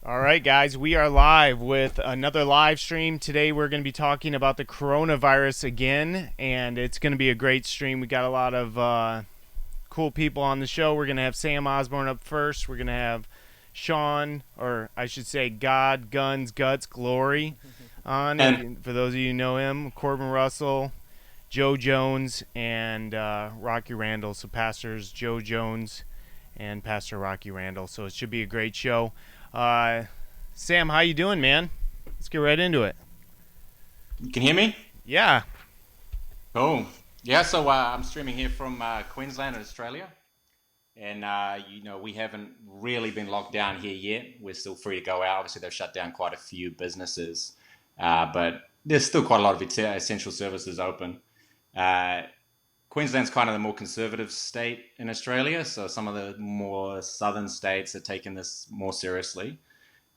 All right, guys, we are live with another live stream. Today we're going to be talking about the coronavirus again, and it's going to be a great stream. We got a lot of cool people on the show. We're going to have Sam Osborne up first. We're going to have Sean, or I should say God, Guns, Guts, Glory on. And For those of you who know him, Corbin Ressl, Joe Jones, and Rocky Randall. So Pastors Joe Jones and Pastor Rocky Randall. So it should be a great show. Sam, how you doing, man? Let's get right into it. you can hear me? Yeah. Cool. Yeah, so I'm streaming here from Queensland in Australia. And, we haven't really been locked down here yet. We're still free to go out. Obviously, they've shut down quite a few businesses. But there's still quite a lot of essential services open. Uh, Queensland's kind of the more conservative state in Australia. So some of the more southern states are taking this more seriously.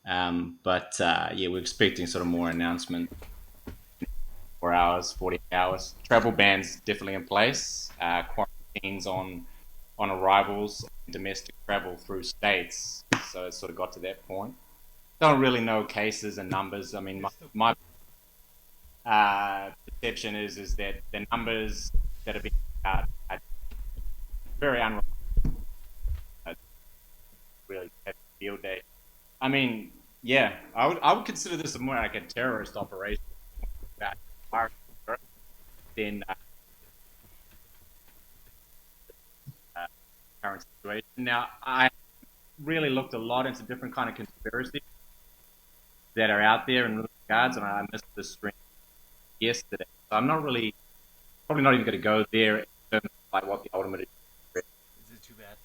We're expecting sort of more announcement 4 hours, 40 hours. Travel bans definitely in place. Quarantines on arrivals, and domestic travel through states. So it sort of got to that point. Don't really know cases and numbers. I mean, my perception is that the numbers that have been out are very unreliable. Really have a field day. I mean, yeah, I would consider this more like a terrorist operation about than uh, current situation. Now, I really looked a lot into different kind of conspiracies that are out there in regards, and I missed the stream yesterday. So I'm not really, probably not even going to go there in terms of like what the ultimate is. Is it too bad?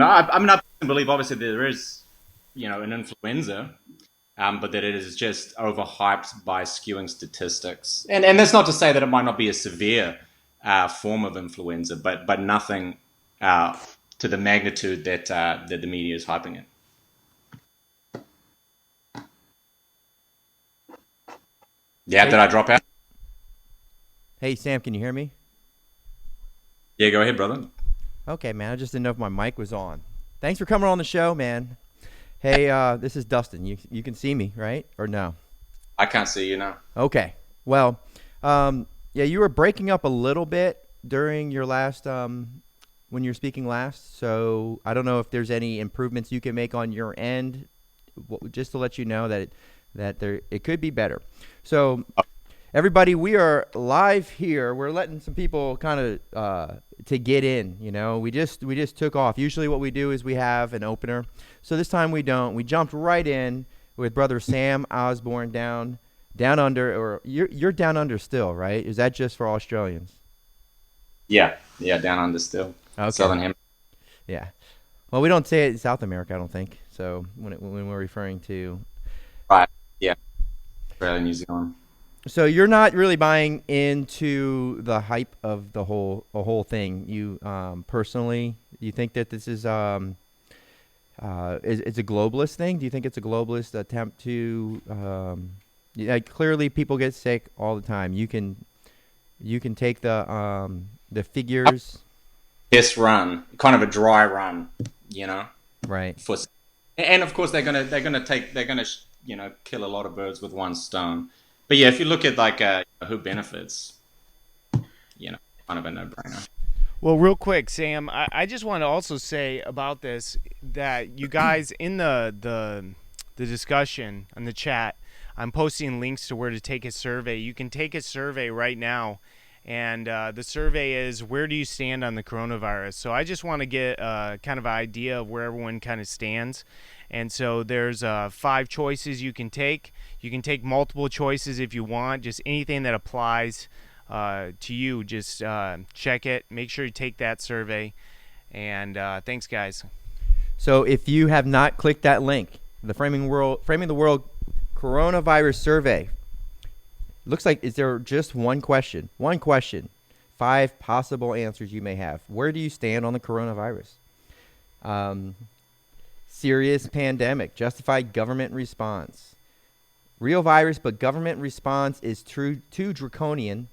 I believe obviously there is, an influenza, but that it is just overhyped by skewing statistics. And that's not to say that it might not be a severe form of influenza, but nothing uh, to the magnitude that the media is hyping it. Yeah, Hey, did I drop out? hey, Sam, can you hear me? Yeah, go ahead, brother. Okay, man. I just didn't know if my mic was on. Thanks for coming on the show, man. Hey, this is Dustin. You can see me, right? Or no? I can't see you now. Okay. Well, yeah, you were breaking up a little bit during your last when you were speaking last. So I don't know if there's any improvements you can make on your end, just to let you know that there it could be better. So everybody, we are live here. We're letting some people kind of to get in. We just took off. Usually, what we do is we have an opener. So this time we don't. We jumped right in with brother Sam Osborne down under, or you're down under still, right? Is that just for Australians? Yeah, down under still. Okay. Southern Hemisphere. Yeah. Well, we don't say it in South America, I don't think. So when we're referring to, Right. Yeah, Australia, New Zealand. so you're not really buying into the hype of the whole thing. You personally, you think that this is it's a globalist thing? Do you think it's a globalist attempt to clearly people get sick all the time. You can take the figures, Test run, kind of a dry run, you know. right? For and of course they're gonna kill a lot of birds with one stone. But yeah, if you look at like who benefits, kind of a no-brainer. Well, real quick, Sam, I just want to also say about this that you guys in the discussion on the chat, I'm posting links to where to take a survey. You can take a survey right now, and the survey is where do you stand on the coronavirus. So I just want to get kind of an idea of where everyone kind of stands. And so there's 5 choices you can take. You can take multiple choices if you want, just anything that applies to you. Just check it. Make sure you take that survey. And thanks, guys. So if you have not clicked that link, the Framing the World coronavirus survey, looks like is there just one question? One question. 5 possible answers you may have. Where do you stand on the coronavirus? Serious pandemic, justified government response. Real virus, but government response is too draconian.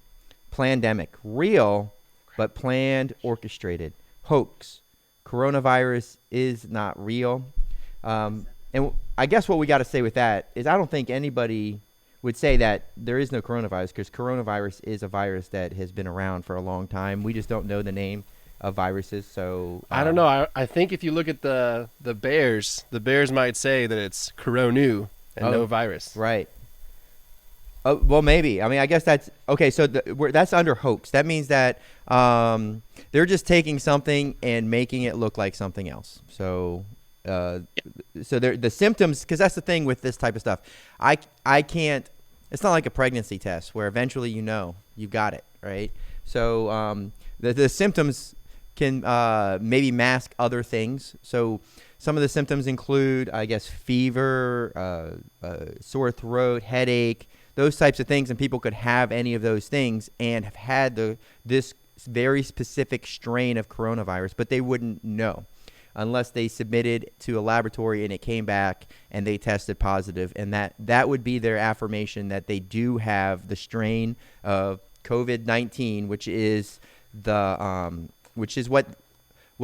Plandemic. Real, but planned, orchestrated. Hoax. Coronavirus is not real. And I guess what we got to say with that is I don't think anybody would say that there is no coronavirus, because coronavirus is a virus that has been around for a long time. We just don't know the name of viruses. So I don't know. I think if you look at the Bears might say that it's coronu and no virus. Right. Oh, well, maybe. I mean, I guess that's okay. So that's under hoax. That means that they're just taking something and making it look like something else. So, the symptoms, because that's the thing with this type of stuff. I can't. It's not like a pregnancy test where eventually you've got it, right? So the symptoms can maybe mask other things. So some of the symptoms include, I guess, fever, sore throat, headache, those types of things, and people could have any of those things and have had this very specific strain of coronavirus, but they wouldn't know unless they submitted to a laboratory and it came back and they tested positive, and that would be their affirmation that they do have the strain of COVID-19, which is what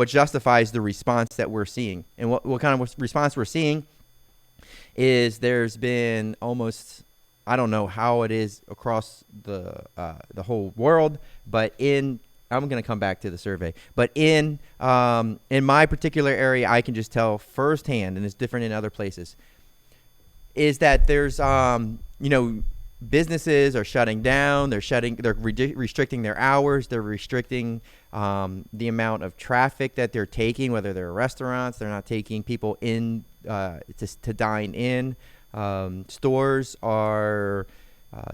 justifies the response that we're seeing. And what kind of response we're seeing is there's been almost, I don't know how it is across the whole world, but I'm going to come back to the survey, but in my particular area, I can just tell firsthand, and it's different in other places, is that there's businesses are shutting down. They're restricting their hours. They're restricting the amount of traffic that they're taking, whether they're restaurants. They're not taking people in to dine in. Stores are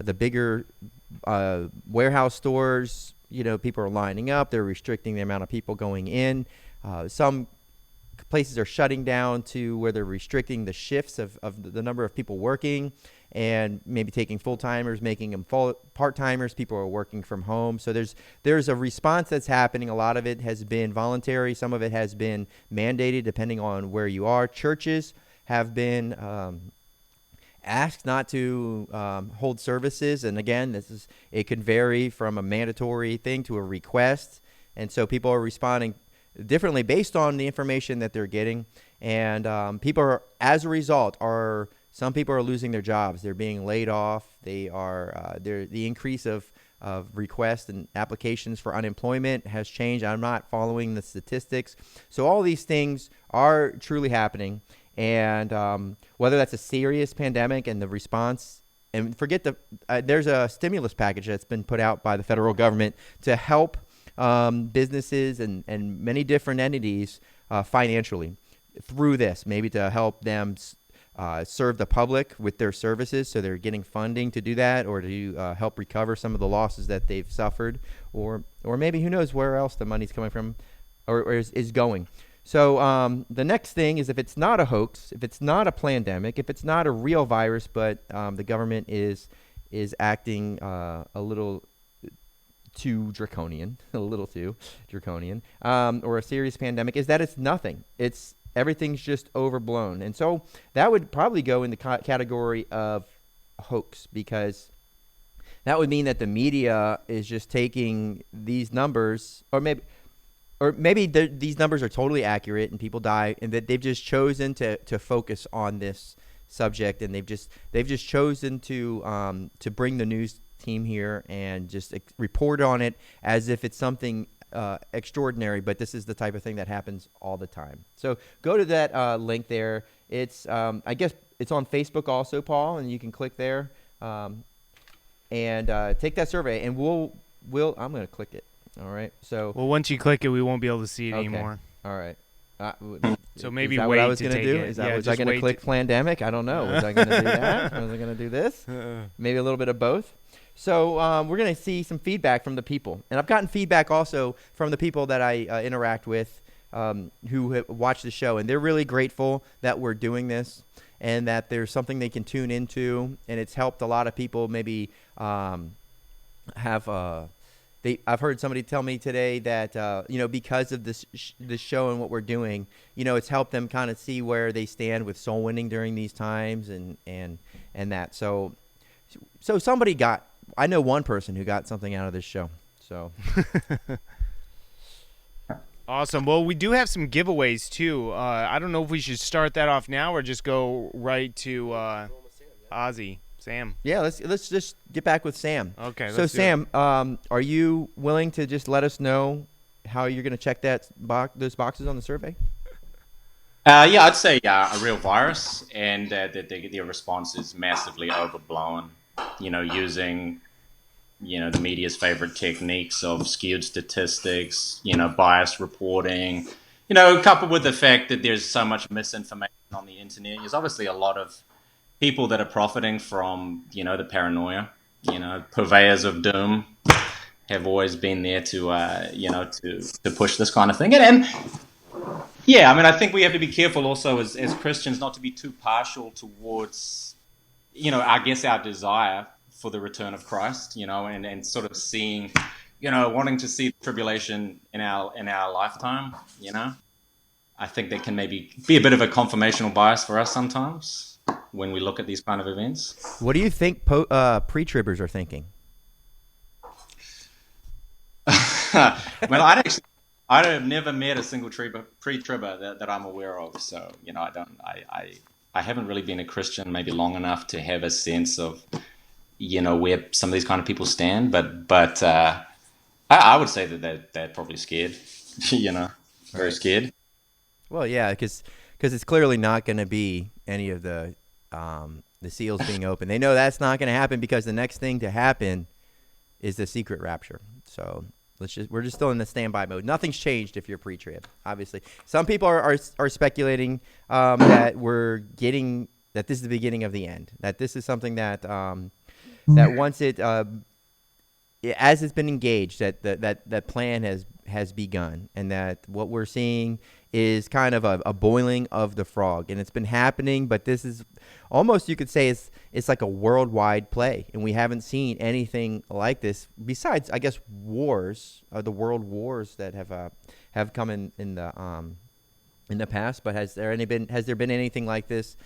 the bigger warehouse stores. People are lining up. They're restricting the amount of people going in. Some places are shutting down to where they're restricting the shifts of the number of people working, and maybe taking full-timers, making them part-timers. People are working from home. So there's a response that's happening. A lot of it has been voluntary. Some of it has been mandated, depending on where you are. Churches have been asked not to hold services. And again, it could vary from a mandatory thing to a request. And so people are responding differently based on the information that they're getting. And people are, as a result, some people are losing their jobs. They're being laid off. The increase of requests and applications for unemployment has changed. I'm not following the statistics. So all these things are truly happening. And whether that's a serious pandemic and the response, and forget there's a stimulus package that's been put out by the federal government to help businesses and many different entities financially through this, maybe to help them serve the public with their services. So they're getting funding to do that, or to help recover some of the losses that they've suffered, or maybe who knows where else the money's coming from or is going. So the next thing is, if it's not a hoax, if it's not a pandemic, if it's not a real virus, but the government is acting a little too draconian, or a serious pandemic, is that it's nothing. Everything's just overblown. And so that would probably go in the category of hoax, because that would mean that the media is just taking these numbers, or maybe these numbers are totally accurate and people die, and that they've just chosen to focus on this subject, and they've just chosen to bring the news team here and just report on it as if it's something extraordinary, but this is the type of thing that happens all the time. So go to that link there. It's I guess it's on Facebook also, Paul, and you can click there and take that survey, and I'm going to click it. All right. So once you click it, we won't be able to see it anymore. All right. So maybe is that wait what I was to going to take do? it. Was I going to click Plandemic? I don't know. Was I going to do that? Was I going to do this? Maybe a little bit of both. So we're going to see some feedback from the people. And I've gotten feedback also from the people that I interact with who have watched the show. And they're really grateful that we're doing this, and that there's something they can tune into. And it's helped a lot of people maybe have I've heard somebody tell me today that, because of this show and what we're doing, it's helped them kind of see where they stand with soul winning during these times and that. So I know one person who got something out of this show. So Awesome. Well, we do have some giveaways too. I don't know if we should start that off now or just go right to Ozzy. Sam. Yeah, let's just get back with Sam. Okay. So Let's do Sam, are you willing to just let us know how you're going to check those boxes on the survey? Yeah, I'd say a real virus, and that the response is massively overblown. Using the media's favorite techniques of skewed statistics, biased reporting, coupled with the fact that there's so much misinformation on the internet. There's obviously a lot of people that are profiting from, the paranoia. Purveyors of doom have always been there to push this kind of thing. And yeah, I mean, I think we have to be careful also as Christians not to be too partial towards, I guess our desire for the return of Christ, and sort of seeing, wanting to see tribulation in our lifetime, I think that can maybe be a bit of a confirmational bias for us sometimes when we look at these kind of events. What do you think pre-tribbers are thinking? Well, I have never met a single pre-tribber that I'm aware of, so I haven't really been a Christian maybe long enough to have a sense of where some of these kind of people stand, but I would say that they're probably scared, very scared. Well, yeah, because it's clearly not going to be any of the seals being open. They know that's not going to happen because the next thing to happen is the secret rapture. So we're just still in the standby mode. Nothing's changed if you're pre-trib. Obviously, some people are speculating that that this is the beginning of the end. That this is something that that once as it's been engaged, that plan has begun, and that what we're seeing is kind of a boiling of the frog, and it's been happening. But this is almost, you could say, it's like a worldwide play, and we haven't seen anything like this besides, I guess, wars, the world wars that have come in the past. But has there been anything like this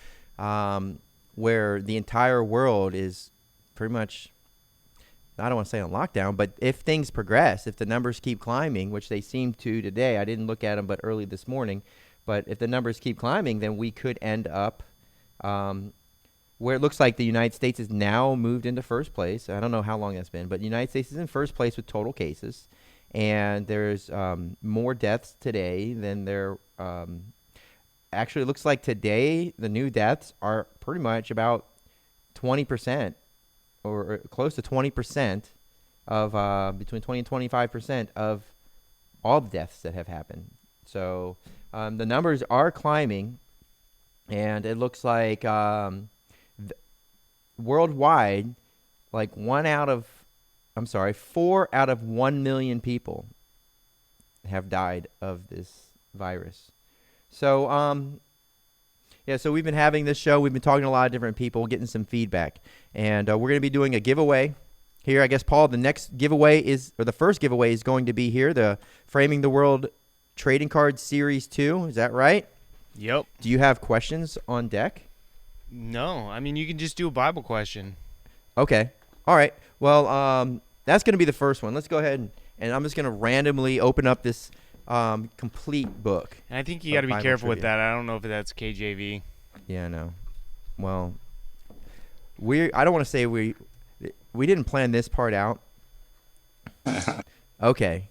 where the entire world is pretty much, I don't want to say on lockdown, but if things progress, if the numbers keep climbing, which they seem to today, I didn't look at them but early this morning, but if the numbers keep climbing, then we could end up where it looks like the United States is now moved into first place. I don't know how long that's been, but the United States is in first place with total cases, and there's more deaths today than there actually, it looks like today the new deaths are pretty much about 20%. Or close to 20% of between 20 and 25% of all the deaths that have happened. So the numbers are climbing, and it looks like worldwide, like 4 out of 1 million people have died of this virus. So yeah, so we've been having this show. We've been talking to a lot of different people, getting some feedback. And we're going to be doing a giveaway here. I guess, Paul, the first giveaway is going to be here, the Framing the World Trading Card Series 2. Is that right? Yep. Do you have questions on deck? No. I mean, you can just do a Bible question. Okay. All right. Well, that's going to be the first one. Let's go ahead and I'm just going to randomly open up this complete book. And I think you got to be careful with that. I don't know if that's KJV. Yeah, I know. Well, I don't want to say we didn't plan this part out. Okay.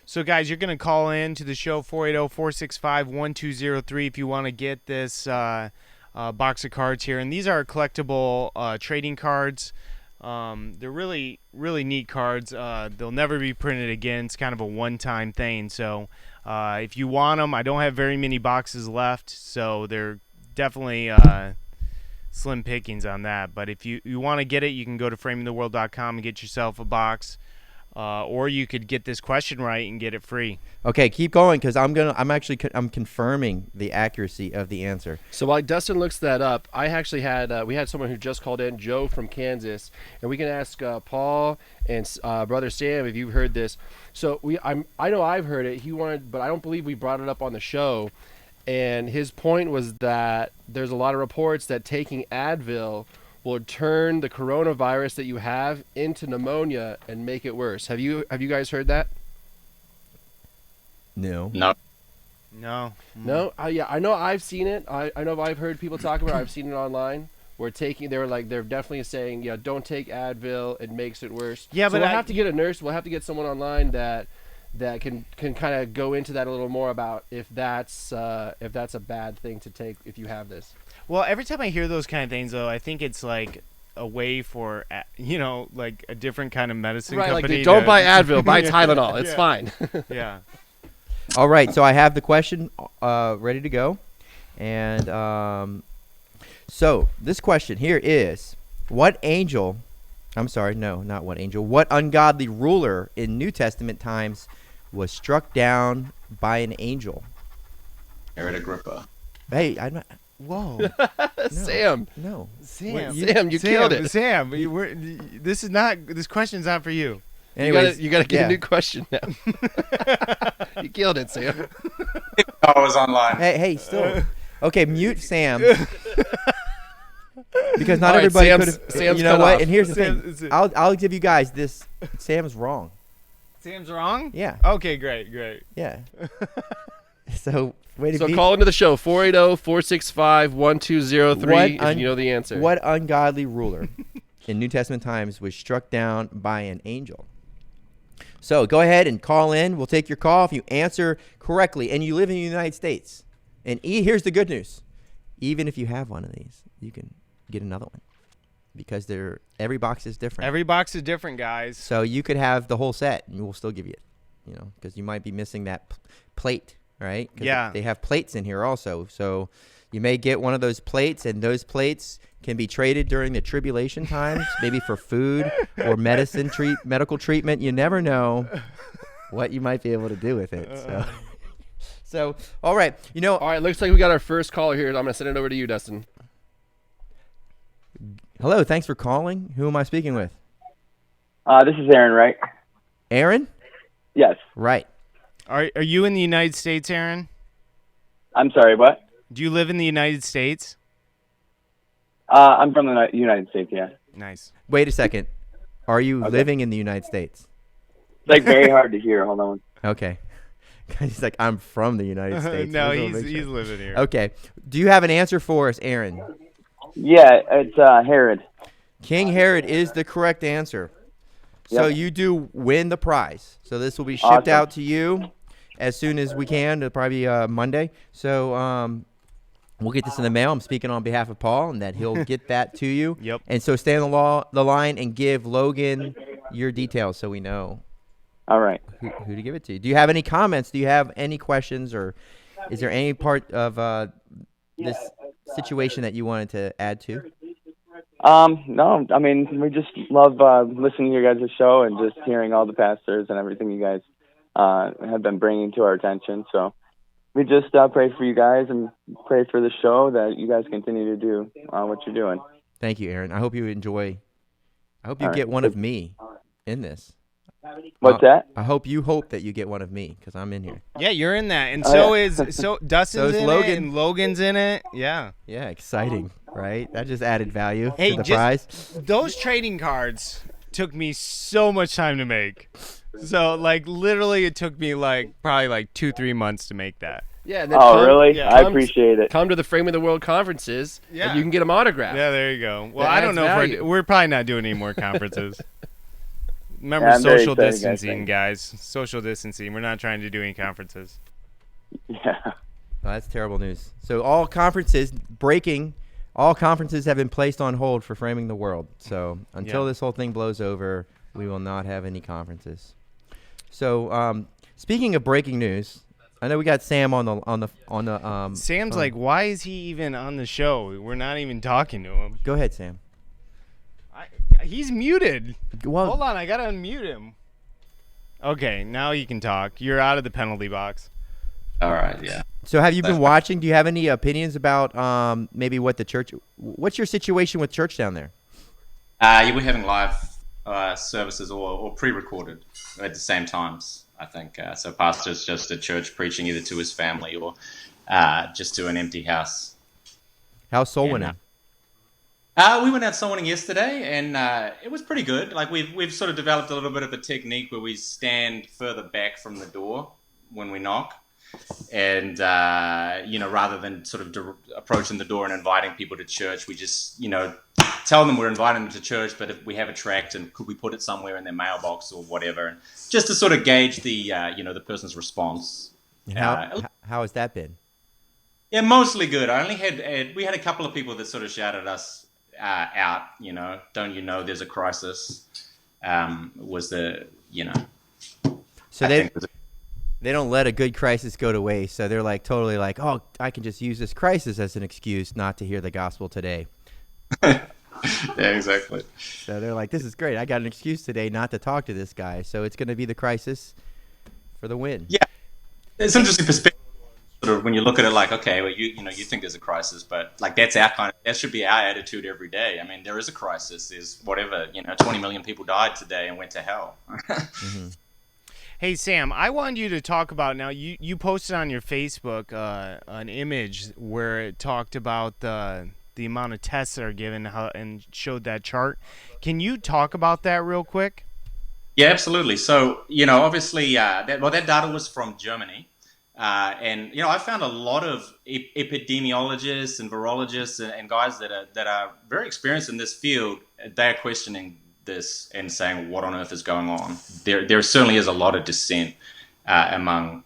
So, guys, you're going to call in to the show 480-465-1203 if you want to get this box of cards here. And these are collectible trading cards. They're really, really neat cards. They'll never be printed again. It's kind of a one-time thing. So if you want them, I don't have very many boxes left, so they're definitely slim pickings on that. But if you want to get it, you can go to framingtheworld.com and get yourself a box. Or you could get this question right and get it free. Okay, keep going, because I'm confirming the accuracy of the answer. So while Dustin looks that up, I actually had we had someone who just called in, Joe from Kansas, and we can ask Paul and Brother Sam if you've heard this. So I know I've heard it. He wanted, but I don't believe we brought it up on the show. And his point was that there's a lot of reports that taking Advil will turn the coronavirus that you have into pneumonia and make it worse. Have you guys heard that? No. No. No. No, yeah, I know I've seen it. I know I've heard people talk about it. I've seen it online. They're definitely saying, yeah, don't take Advil. It makes it worse. Yeah, So but we'll have to get a nurse. We'll have to get someone online that can kind of go into that a little more about if that's a bad thing to take if you have this. Well, every time I hear those kind of things, though, I think it's like a way for, like a different kind of medicine Right, company. like don't buy to- Advil, buy Tylenol. It's Yeah. fine. Yeah. All right, so I have the question ready to go. And so this question here is, what ungodly ruler in New Testament times was struck down by an angel? Herod Agrippa. Hey, I'm not. Whoa. Sam, No. Sam, you killed it. Sam, this question's not for you. Anyways, you gotta get yeah. a new question now. You killed it, Sam. I was online. Hey, still. Okay, mute Sam. Because not All right, everybody Sam's- could have. Sam's You know cut what? off. And here's the Sam- thing. is it- I'll give you guys this. Sam's wrong. Sam's wrong? Yeah. Okay, great. Yeah. So way to So be. call into the show 480-465-1203 if you know the answer. What ungodly ruler in New Testament times was struck down by an angel? So go ahead and call in. We'll take your call if you answer correctly and you live in the United States. And here's the good news. Even if you have one of these, you can get another one because every box is different. Every box is different, guys. So you could have the whole set and we'll still give you it, because you might be missing that plate, right? 'Cause Yeah. They have plates in here also. So you may get one of those plates, and those plates can be traded during the tribulation times, maybe for food or medical treatment. You never know what you might be able to do with it. So all right. All right, looks like we got our first caller here. I'm going to send it over to you, Dustin. Hello. Thanks for calling. Who am I speaking with? This is Aaron, right? Aaron? Yes. Right. Are you in the United States, Aaron? I'm sorry, what? Do you live in the United States? I'm from the United States, yeah. Nice. Wait a second. Are you Okay. living in the United States? It's like very hard to hear. Hold on. Okay. He's like, I'm from the United States. No, Just wanna make he's sure. living here. Okay. Do you have an answer for us, Aaron? Yeah, it's Herod. King Herod is the correct answer. So Yep. you do win the prize. So this will be shipped Awesome. out to you as soon as we can. It'll probably be Monday. So we'll get this in the mail. I'm speaking on behalf of Paul, and that he'll get that to you. Yep. And so stay on the line and give Logan your details so we know All right. who to give it to. Do you have any comments? Do you have any questions, or is there any part of this situation that you wanted to add to? No, I mean, we just love listening to your guys' show and just hearing all the pastors and everything you guys have been bringing to our attention. So we just pray for you guys and pray for the show that you guys continue to do what you're doing. Thank you, Aaron. I hope you enjoy. I hope you All right. get one of me in this. What's that? I hope that you get one of me because I'm in here. Yeah, you're in that, and Oh, yeah. Dustin's So is in Logan. it, and Logan's in it. Yeah. Yeah, exciting, right? That just added value Hey, to the just- prize. Those trading cards took me so much time to make. So literally, it took me probably 2-3 months to make that. Yeah. And then Oh, really? yeah. I appreciate it. Come to the Frame of the World conferences, Yeah. and you can get them autographed. Yeah, there you go. Well, That I don't adds know if value. we're probably not doing any more conferences. Remember Yeah, I'm very social excited, guys. distancing, guys. Social distancing. We're not trying to do any conferences. Yeah. Oh, that's terrible news. So all conferences have been placed on hold for Framing the World. So until Yeah. this whole thing blows over, we will not have any conferences. So speaking of breaking news, I know we got Sam on the Sam's phone. like, why is he even on the show? We're not even talking to him. Go ahead, Sam. He's muted. Well, Hold on, I gotta unmute him. Okay, now you can talk. You're out of the penalty box. All right, yeah. so have you been watching? Do you have any opinions about maybe what the church? What's your situation with church down there? Yeah, we're having live services or pre-recorded at the same times, I think. So pastor's just at church preaching either to his family or just to an empty house. How's soul Yeah, winning? We went out soul winning yesterday, and it was pretty good. Like we've sort of developed a little bit of a technique where we stand further back from the door, when we knock. And, rather than sort of approaching the door and inviting people to church, we just, tell them we're inviting them to church, but if we have a tract and could we put it somewhere in their mailbox or whatever, and just to sort of gauge the, the person's response. How has that been? Yeah, mostly good. We had a couple of people that sort of shouted us out, don't you know there's a crisis, So they don't let a good crisis go to waste. So they're like totally like, oh, I can just use this crisis as an excuse not to hear the gospel today. Yeah, exactly. So they're like, this is great. I got an excuse today not to talk to this guy. So it's going to be the crisis for the win. Yeah, it's an interesting perspective. Sort of when you look at it, like, okay, well, you think there's a crisis, but like that should be our attitude every day. I mean, there is a crisis. There's 20 million people died today and went to hell. Mm-hmm. Hey, Sam, I wanted you to talk about, now you posted on your Facebook an image where it talked about the amount of tests that are given and showed that chart. Can you talk about that real quick? Yeah, absolutely. So, obviously, that data was from Germany. And I found a lot of epidemiologists and virologists and guys that are very experienced in this field. They are questioning this and saying, what on earth is going on? There certainly is a lot of dissent among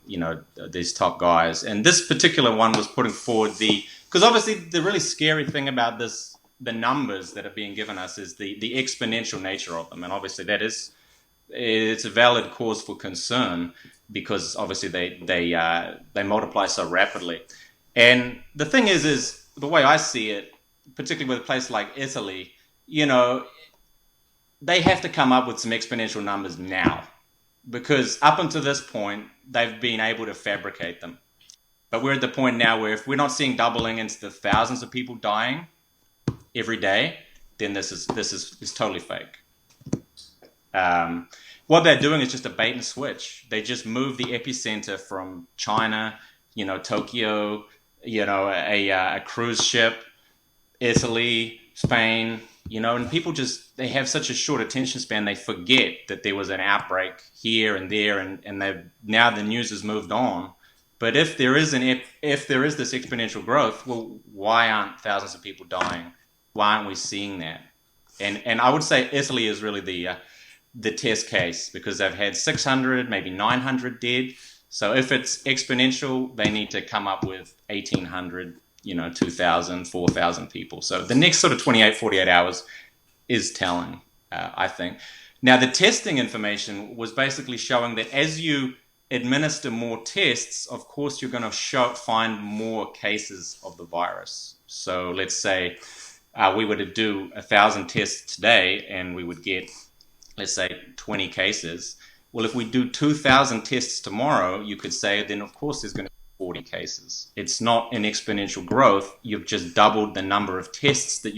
these top guys, and this particular one was putting forward because obviously the really scary thing about the numbers that are being given us is the exponential nature of them, and obviously it's a valid cause for concern because obviously they multiply so rapidly. And the thing is the way I see it, particularly with a place like Italy, they have to come up with some exponential numbers now, because up until this point, they've been able to fabricate them. But we're at the point now where if we're not seeing doubling into the thousands of people dying every day, then this is totally fake. What they're doing is just a bait and switch. They just move the epicenter from China, Tokyo, a cruise ship, Italy, Spain, and people they have such a short attention span, they forget that there was an outbreak here and there, and now the news has moved on. But if there is this exponential growth, well, why aren't thousands of people dying? Why aren't we seeing that? And I would say Italy is really the test case, because they've had 600, maybe 900 dead. So if it's exponential, they need to come up with 1,800, 2,000, 4,000 people. So the next sort of 28, 48 hours is telling, I think. Now, the testing information was basically showing that as you administer more tests, of course, you're going to find more cases of the virus. So let's say we were to do 1,000 tests today and we would get, let's say, 20 cases. Well, if we do 2,000 tests tomorrow, you could say then, of course, there's going to be 40 cases. It's not an exponential growth. You've just doubled the number of tests that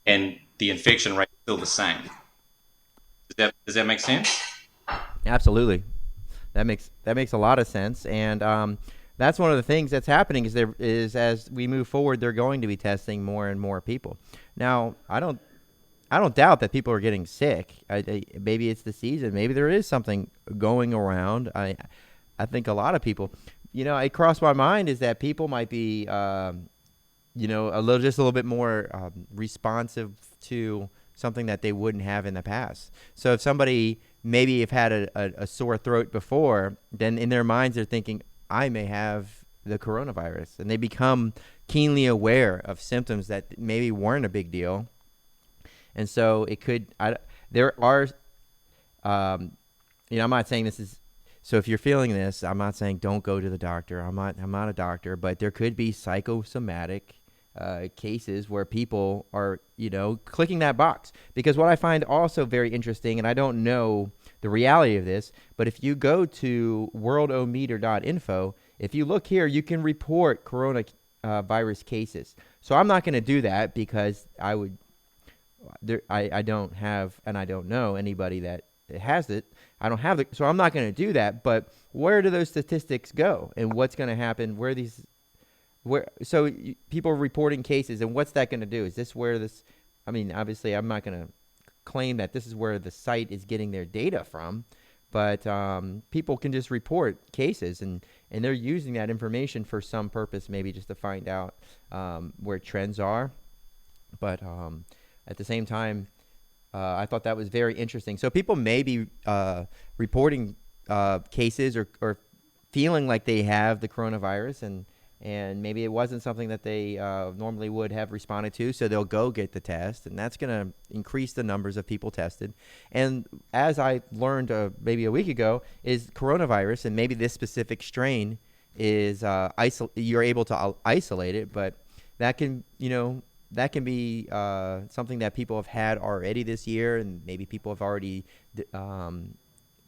and the infection rate is still the same. Does that make sense? Absolutely. That makes a lot of sense, and that's one of the things that's happening is as we move forward, they're going to be testing more and more people. Now, I don't doubt that people are getting sick. Maybe it's the season. Maybe there is something going around. I think a lot of people, it crossed my mind is that people might be, just a little bit more responsive to something that they wouldn't have in the past. So if somebody maybe have had a sore throat before, then in their minds they're thinking, I may have the coronavirus, and they become keenly aware of symptoms that maybe weren't a big deal. And so it could. There are, I'm not saying this is. So if you're feeling this, I'm not saying don't go to the doctor. I'm not a doctor, but there could be psychosomatic cases where people are, clicking that box. Because what I find also very interesting, and I don't know the reality of this, but if you go to worldometer.info, if you look here, you can report coronavirus cases. So I'm not going to do that because I don't have, and I don't know anybody that has it. I don't have so I'm not going to do that. But where do those statistics go, and what's going to happen? So people are reporting cases, and what's that going to do? Is this where this? I mean, obviously, I'm not going to claim that this is where the site is getting their data from, but people can just report cases, and they're using that information for some purpose, maybe just to find out where trends are. But at the same time, I thought that was very interesting. So people may be reporting cases or feeling like they have the coronavirus, and maybe it wasn't something that they normally would have responded to, so they'll go get the test, and that's going to increase the numbers of people tested. And as I learned maybe a week ago, is coronavirus, and maybe this specific strain is you're able to isolate it, but that can, that can be something that people have had already this year, and maybe people have already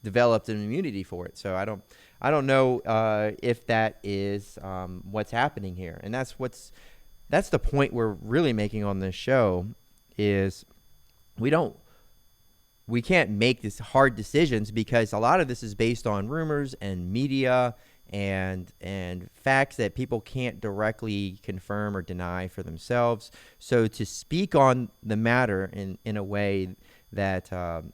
developed an immunity for it. So I don't know if that is what's happening here, and that's the point we're really making on this show is we can't make these hard decisions because a lot of this is based on rumors and media and facts that people can't directly confirm or deny for themselves. So to speak on the matter in a way that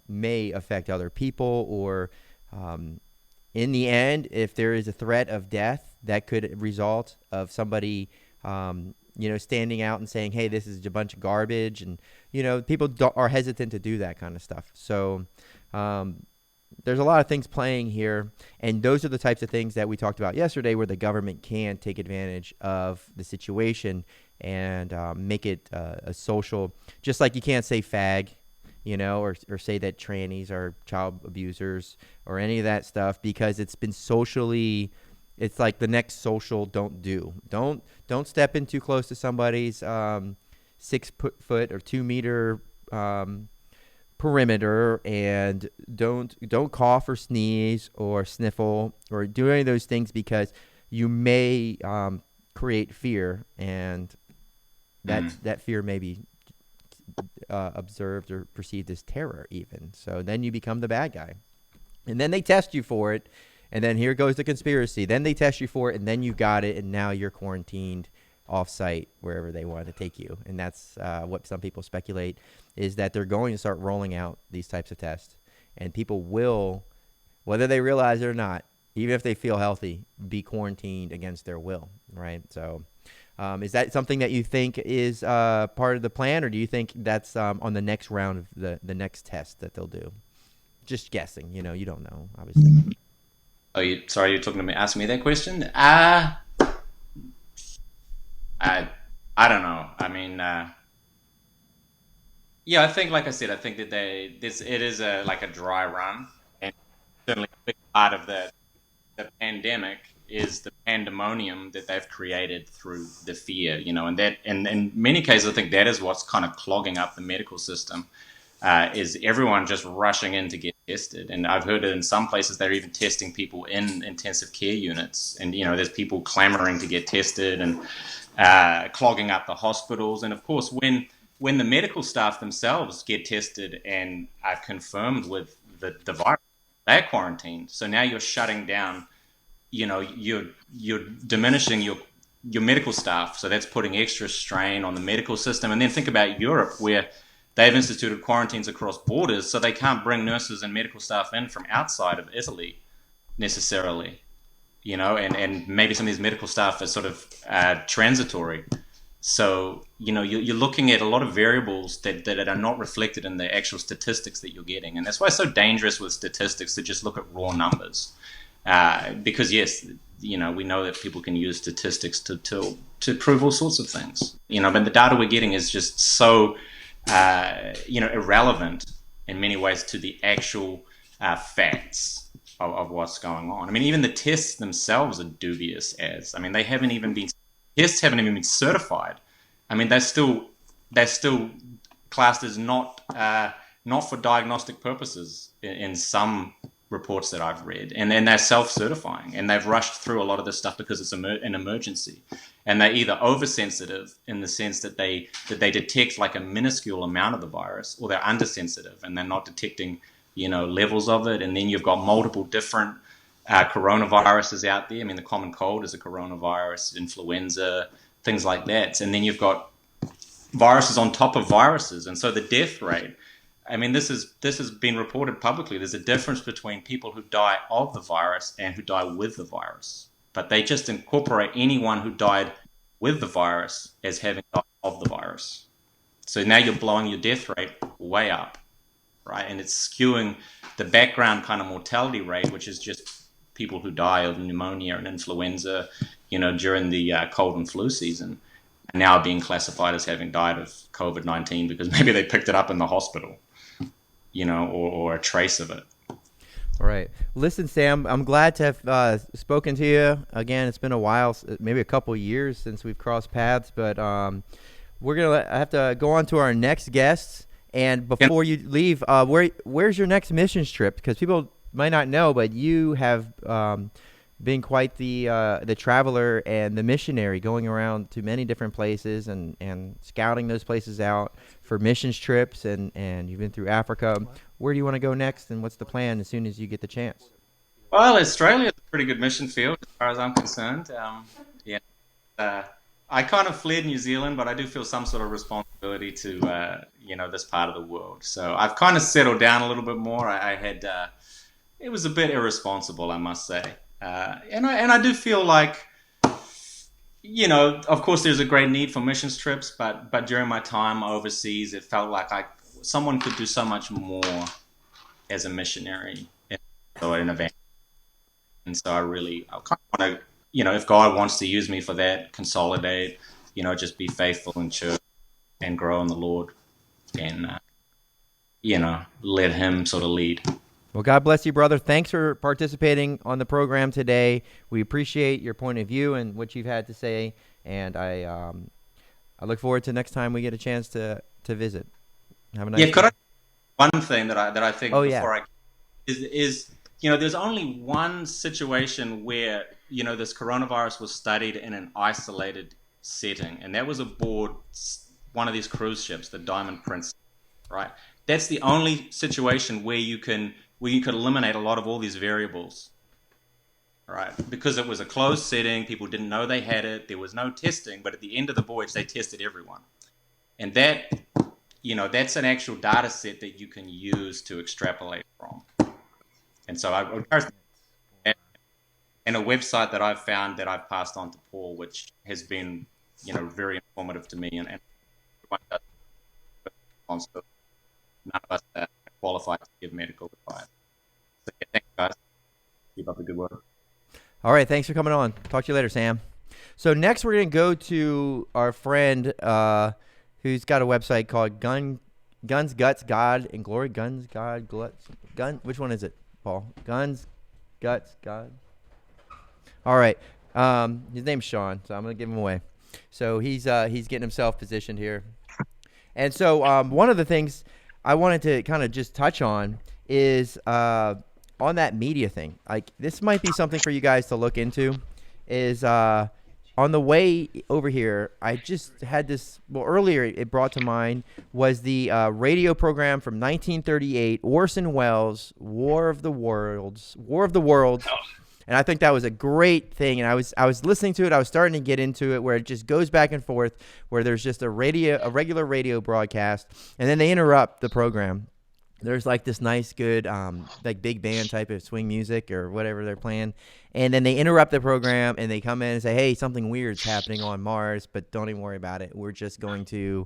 may affect other people, or in the end, if there is a threat of death that could result of somebody standing out and saying, hey, this is a bunch of garbage, and people are hesitant to do that kind of stuff. So there's a lot of things playing here, and those are the types of things that we talked about yesterday, where the government can take advantage of the situation and make it a social, just like you can't say fag, or say that trannies are child abusers or any of that stuff, because it's been socially, it's like the next social don't step in too close to somebody's 6 foot or 2 meter perimeter, and don't cough or sneeze or sniffle or do any of those things, because you may create fear, and that fear may be observed or perceived as terror even. So then you become the bad guy, and then they test you for it, and then here goes the conspiracy. Then they test you for it, and then you got it, and now you're quarantined off-site wherever they want to take you. And that's what some people speculate, is that they're going to start rolling out these types of tests, and people will, whether they realize it or not, even if they feel healthy, be quarantined against their will, right? So is that something that you think is part of the plan, or do you think that's on the next round of the next test that they'll do? Just guessing, you don't know, obviously. Oh, sorry, you're talking to me, asking me that question? I don't know. I mean, yeah, I think, like I said, I think that it is like a dry run, and certainly a big part of the pandemic is the pandemonium that they've created through the fear, and that, and in many cases, I think that is what's kind of clogging up the medical system, is everyone just rushing in to get tested. And I've heard it in some places they're even testing people in intensive care units, and there's people clamoring to get tested and clogging up the hospitals. And of course, when the medical staff themselves get tested and are confirmed with the virus, they're quarantined. So now you're shutting down, you're diminishing your medical staff. So that's putting extra strain on the medical system. And then think about Europe, where they've instituted quarantines across borders, so they can't bring nurses and medical staff in from outside of Italy necessarily, and maybe some of these medical staff are sort of transitory. So, you're looking at a lot of variables that are not reflected in the actual statistics that you're getting. And that's why it's so dangerous with statistics to just look at raw numbers. Because, yes, we know that people can use statistics to prove all sorts of things. But the data we're getting is just so, irrelevant in many ways to the actual facts of what's going on. I mean, even the tests themselves are dubious tests haven't even been certified. I mean, they're still classed as not for diagnostic purposes in some reports that I've read, and then they're self-certifying, and they've rushed through a lot of this stuff because it's an emergency, and they're either oversensitive in the sense that they detect like a minuscule amount of the virus, or they're undersensitive and they're not detecting levels of it. And then you've got multiple different coronaviruses out there. I mean, the common cold is a coronavirus, influenza, things like that. And then you've got viruses on top of viruses. And so the death rate I mean, this has been reported publicly. There's a difference between people who die of the virus and who die with the virus. But they just incorporate anyone who died with the virus as having died of the virus. So now you're blowing your death rate way up, right? And it's skewing the background kind of mortality rate, which is just people who die of pneumonia and influenza, during the cold and flu season, are now being classified as having died of COVID-19 because maybe they picked it up in the hospital, or a trace of it. All right. Listen, Sam, I'm glad to have spoken to you again. It's been a while, maybe a couple years since we've crossed paths, but we're gonna have to go on to our next guests. And before you leave, where's your next missions trip? Because people might not know, but you have been quite the traveler and the missionary, going around to many different places and scouting those places out for missions trips. And you've been through Africa. Where do you want to go next, and what's the plan as soon as you get the chance? Well, Australia is a pretty good mission field as far as I'm concerned. I kind of fled New Zealand, but I do feel some sort of responsibility to, this part of the world. So I've kind of settled down a little bit more. I had, it was a bit irresponsible, I must say. And I do feel like, of course there's a great need for missions trips, but during my time overseas, it felt like someone could do so much more as a missionary or an event. And so I kind of want to, if God wants to use me for that, consolidate, just be faithful in church and grow in the Lord and, let him sort of lead. Well, God bless you, brother. Thanks for participating on the program today. We appreciate your point of view and what you've had to say, and I look forward to next time we get a chance to visit. Have a nice day. Could I one thing that I think before is there's only one situation where this coronavirus was studied in an isolated setting, and that was aboard one of these cruise ships, the Diamond Princess, right? That's the only situation where you could eliminate a lot of all these variables, right? Because it was a closed setting, people didn't know they had it, there was no testing, but at the end of the voyage, they tested everyone. And that, that's an actual data set that you can use to extrapolate from. And so I would encourage, and a website that I've found that I've passed on to Paul, which has been, very informative to me, and everyone does. None of us are qualified to give medical advice. So thanks, guys. Keep up the good work. All right, thanks for coming on. Talk to you later, Sam. So next we're going to go to our friend who's got a website called Guns, Guts, God, and Glory. Guns, God, Gun. Which one is it, Paul? Guns, Guts, God. All right. His name's Sean, so I'm going to give him away. So he's getting himself positioned here. And so one of the things I wanted to kind of just touch on is on that media thing. Like, this might be something for you guys to look into. Is on the way over here, I just had this. Well, earlier it brought to mind was the radio program from 1938, Orson Welles' War of the Worlds. And I think that was a great thing. And I was listening to it. I was starting to get into it, where it just goes back and forth, where there's just a regular radio broadcast, and then they interrupt the program. There's like this nice, good, like big band type of swing music or whatever they're playing. And then they interrupt the program and they come in and say, hey, something weird's happening on Mars, but don't even worry about it. We're just going to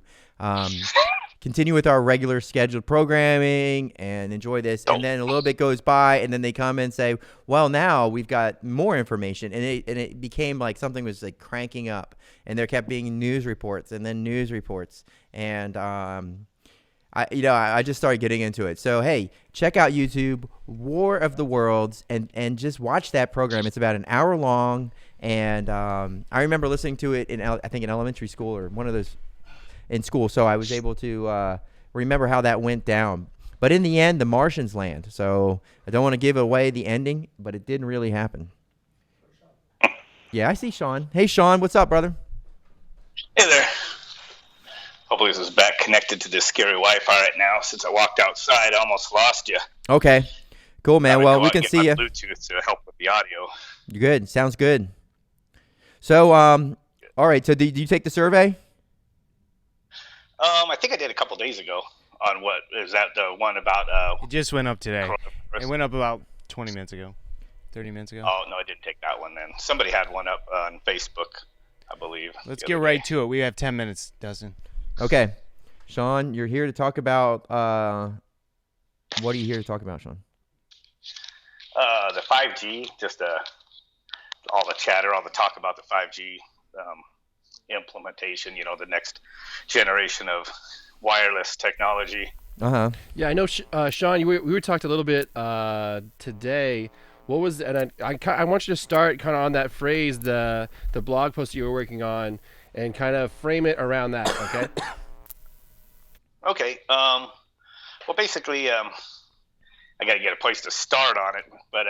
continue with our regular scheduled programming and enjoy this. And then a little bit goes by, and then they come in and say, well, now we've got more information. And it became like something was like cranking up, and there kept being news reports and then news reports. And I just started getting into it. So, hey, check out YouTube, War of the Worlds, and just watch that program. It's about an hour long, and I remember listening to it I think in elementary school or one of those in school, so I was able to remember how that went down. But in the end, the Martians land. So I don't want to give away the ending, but it didn't really happen. Yeah, I see Sean. Hey, Sean, what's up, brother? Hey there. Hopefully this is back connected to this scary Wi-Fi right now. Since I walked outside, I almost lost you. Okay. Cool, man. Well, we can see you. Bluetooth to help with the audio. You're good. Sounds good. So, all right. So, did you take the survey? I think I did a couple days ago. On what is that? The one about It just went up today. coronavirus? It went up about 20 minutes ago, 30 minutes ago. Oh no, I didn't take that one. Then somebody had one up on Facebook, I believe. Let's the get other right day. to it. We have 10 minutes, Dustin. Okay, Sean, you're here to talk about. What are you here to talk about, Sean? The 5G, just all the chatter, all the talk about the 5G implementation. The next generation of wireless technology. Yeah, I know, Sean. We were talked a little bit today. What was, and I want you to start kind of on that phrase, the blog post you were working on, and kind of frame it around that. Okay. Okay. Well, basically, I got to get a place to start on it, but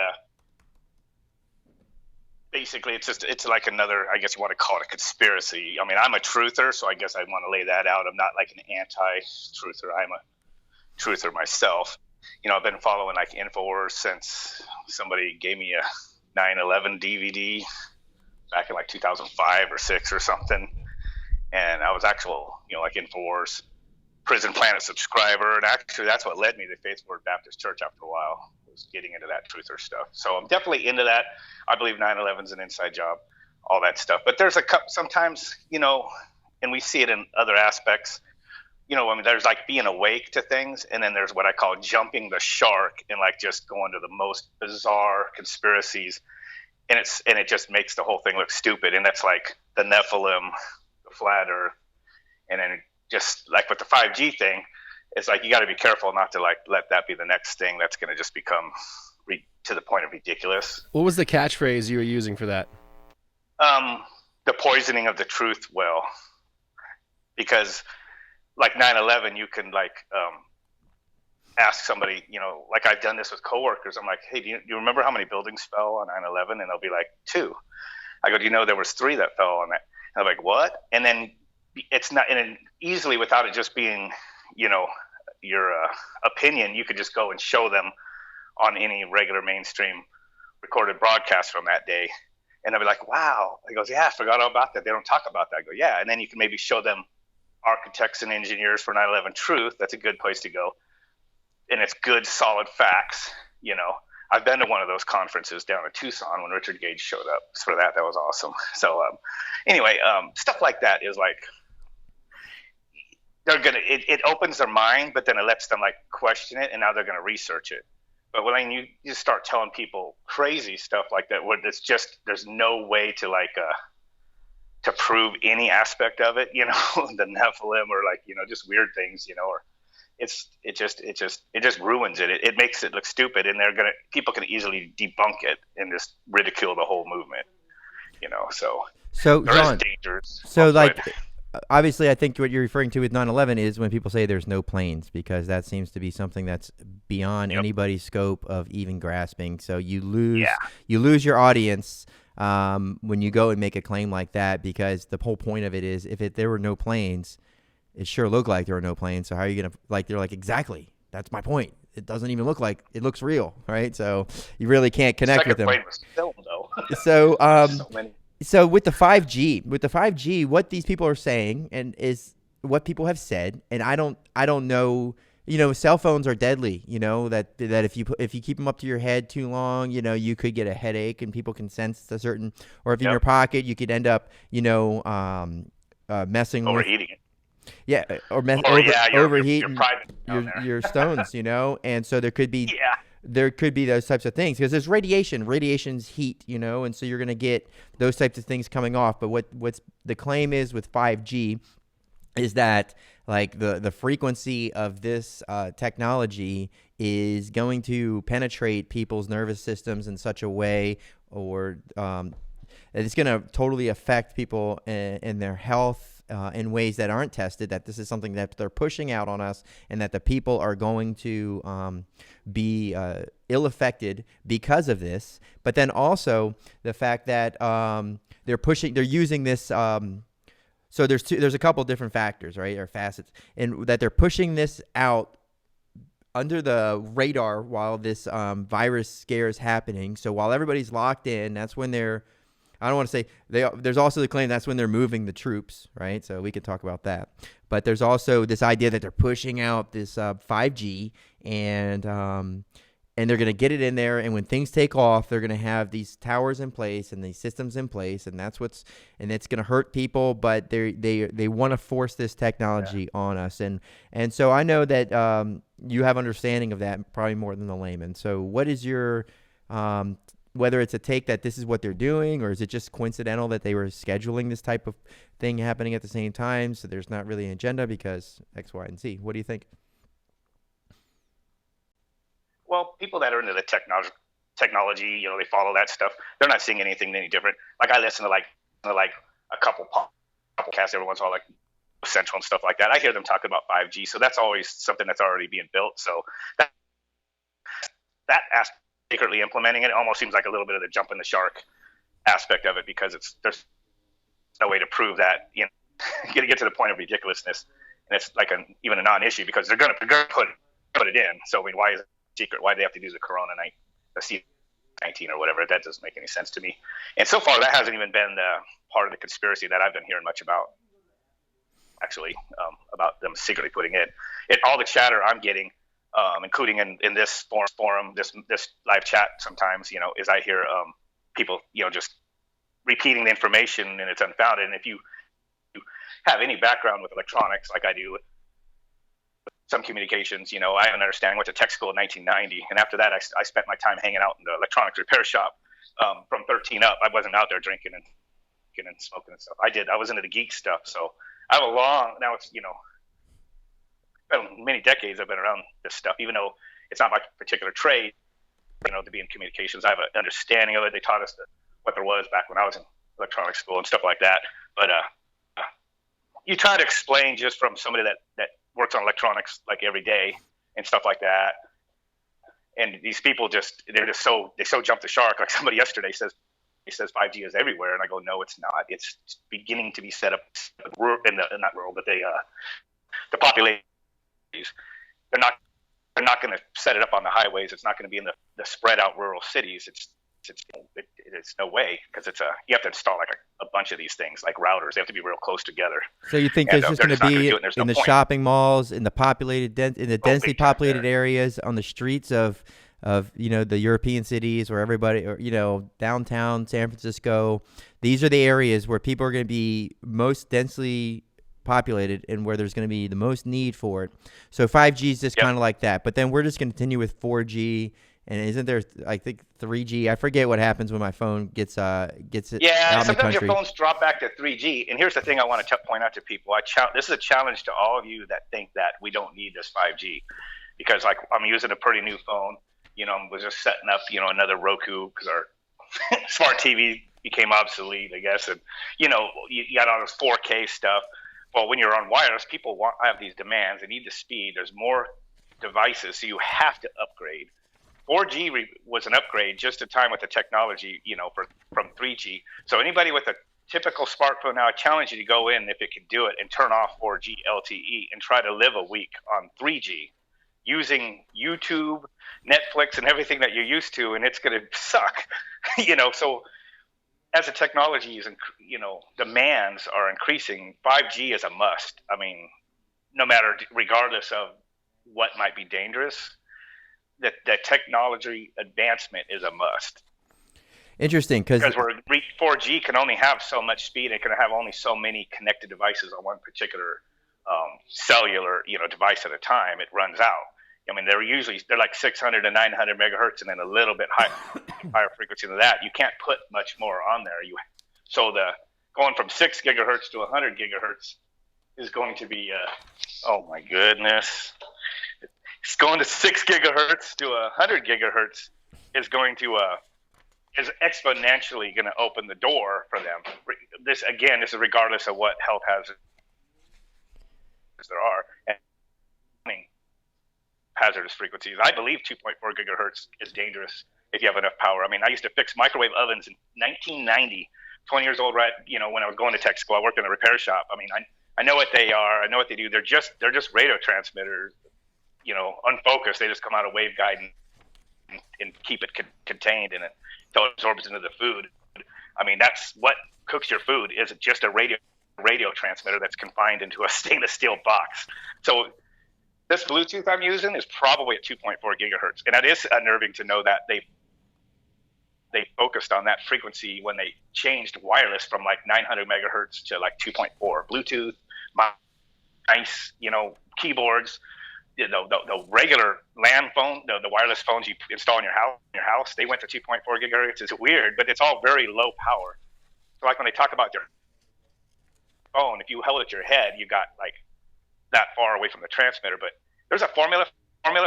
basically, it's like another, I guess you want to call it a conspiracy. I mean, I'm a truther, so I guess I want to lay that out. I'm not like an anti-truther. I'm a truther myself. I've been following like InfoWars since somebody gave me a 9/11 DVD back in like 2005 or 6 or something, and I was like InfoWars Prison Planet subscriber, and actually that's what led me to Faith Word Baptist Church after a while, was getting into that truther stuff. So I'm definitely into that. I believe 9/11 is an inside job, all that stuff. But there's sometimes, and we see it in other aspects. There's like being awake to things, and then there's what I call jumping the shark and like just going to the most bizarre conspiracies, and it just makes the whole thing look stupid. And that's like the Nephilim, the flat Earth, and then just like with the 5G thing, it's like you got to be careful not to like let that be the next thing that's going to just become to the point of ridiculous. What was the catchphrase you were using for that? The poisoning of the truth well, because like 9/11, you can like ask somebody, like I've done this with coworkers. I'm like, hey, do you remember how many buildings fell on 9/11? And they'll be like, 2. I go, do you know there was 3 that fell on that? And I'm like, what? And then it's not, and easily without it just being, your opinion, you could just go and show them on any regular mainstream recorded broadcast from that day. And they'll be like, wow. He goes, yeah, I forgot all about that. They don't talk about that. I go, yeah. And then you can maybe show them architects and engineers for 9/11 truth. That's a good place to go. And it's good, solid facts. I've been to one of those conferences down in Tucson when Richard Gage showed up. For that was awesome. So anyway, stuff like that is like, it opens their mind, but then it lets them like question it, and now they're going to research it. But when you just start telling people crazy stuff like that, where there's no way to like to prove any aspect of it, the Nephilim or like just weird things, or it just ruins it. It makes it look stupid, and people can easily debunk it and just ridicule the whole movement, So there John, is dangers. so like. Obviously, I think what you're referring to with 9/11 is when people say there's no planes, because that seems to be something that's beyond anybody's scope of even grasping. So you lose your audience when you go and make a claim like that, because the whole point of it is there were no planes, it sure looked like there were no planes. So how are you going to they're like, exactly, that's my point. It doesn't even look like it looks real, right? So you really can't connect with them. Plane was filmed, though. So so many. So with the 5G, what these people are saying and is what people have said, and I don't know. Cell phones are deadly. That if you keep them up to your head too long, you could get a headache, and people can sense a certain. Or if in your pocket, you could end up, messing overeating with. Yeah, overheating your stones. And so there could be. Yeah. There could be those types of things, because there's radiation's heat, and so you're going to get those types of things coming off. But what's the claim is with 5G is that like the frequency of this technology is going to penetrate people's nervous systems in such a way, or it's going to totally affect people in their health in ways that aren't tested, that this is something that they're pushing out on us, and that the people are going to be ill-affected because of this. But then also the fact that they're using this. So there's a couple different factors, right, or facets, and that they're pushing this out under the radar while this virus scare is happening. So while everybody's locked in, that's when they're I don't want to say there's also the claim that's when they're moving the troops, right? So we could talk about that. But there's also this idea that they're pushing out this 5G and they're going to get it in there. And when things take off, they're going to have these towers in place and these systems in place. And it's going to hurt people, but they want to force this technology on us. And so I know that you have understanding of that probably more than the layman. So what is your, whether it's a take that this is what they're doing, or is it just coincidental that they were scheduling this type of thing happening at the same time? So there's not really an agenda because X, Y, and Z. What do you think? Well, people that are into the technology, they follow that stuff. They're not seeing anything any different. Like I listen to like a couple podcasts every once in a while, like Central and stuff like that. I hear them talking about 5G, so that's always something that's already being built. So that aspect, secretly implementing it almost seems like a little bit of the jump in the shark aspect of it, because there's no way to prove that. Get to the point of ridiculousness, and it's like even a non-issue because they're gonna put it in. So I mean, why is secret? Why do they have to do the C-19 or whatever? That doesn't make any sense to me. And so far, that hasn't even been the part of the conspiracy that I've been hearing much about. Actually, about them secretly putting it. All the chatter I'm getting, including in this forum, this live chat, sometimes is I hear people just repeating the information, and it's unfounded. And if you have any background with electronics, like I do, some communications, I have an understanding. Went to tech school in 1990, and after that, I spent my time hanging out in the electronics repair shop from 13 up. I wasn't out there drinking and smoking and stuff. I was into the geek stuff, so I have now it's many decades I've been around this stuff, even though it's not my particular trade, to be in communications. I have an understanding of it. They taught us what there was back when I was in electronics school and stuff like that. But you try to explain just from somebody that works on electronics like every day and stuff like that. And these people they so jump the shark. Like somebody yesterday says 5G is everywhere, and I go, no, it's not. It's beginning to be set up in that world, but the population, they're not going to set it up on the highways. It's not going to be in the spread out rural cities. It's no way, because you have to install like a bunch of these things like routers. They have to be real close together. So you think there's just going to be in the shopping malls, in the densely populated areas, on the streets of the European cities, or everybody, or downtown San Francisco. These are the areas where people are going to be most densely populated and where there's going to be the most need for it. So 5G is just kind of like that. But then we're just going to continue with 4G. And isn't there, I think, 3G? I forget what happens when my phone gets it. Yeah, sometimes your phones drop back to 3G. And here's the thing I want to point out to people. This is a challenge to all of you that think that we don't need this 5G, because like I'm using a pretty new phone. Was just setting up, another Roku, because our smart TV became obsolete, I guess. And you got all this 4K stuff. Well, when you're on wireless, people have these demands. They need the speed. There's more devices, so you have to upgrade. 4G was an upgrade just in time with the technology, from 3G. So anybody with a typical smartphone now, I challenge you to go in, if it can do it, and turn off 4G LTE and try to live a week on 3G using YouTube, Netflix, and everything that you're used to, and it's going to suck. So as the technology demands are increasing, 5G is a must. I mean, regardless of what might be dangerous, that technology advancement is a must. Interesting, because 4G can only have so much speed. It can have only so many connected devices on one particular cellular device at a time. It runs out. I mean, they're like 600 to 900 megahertz, and then a little bit higher frequency than that. You can't put much more on there. So going from 6 gigahertz to 100 gigahertz is going to be oh my goodness. It's going to 6 gigahertz to 100 gigahertz is going to is exponentially going to open the door for them. This is regardless of what health hazards there are and hazardous frequencies. I believe 2.4 gigahertz is dangerous if you have enough power. I mean, I used to fix microwave ovens in 1990, 20 years old, right? When I was going to tech school, I worked in a repair shop. I mean, I know what they are. I know what they do. They're just radio transmitters. Unfocused, they just come out of waveguide and keep it contained in it until it absorbs into the food. I mean, that's what cooks your food, is just a radio transmitter that's confined into a stainless steel box. So this Bluetooth I'm using is probably at 2.4 gigahertz. And that is unnerving to know that they focused on that frequency when they changed wireless from like 900 megahertz to like 2.4. Bluetooth, nice, keyboards, the regular land phone, the wireless phones you install in your house, they went to 2.4 gigahertz. It's weird, but it's all very low power. So like when they talk about their phone, if you held it at your head, you got like that far away from the transmitter. But there's a formula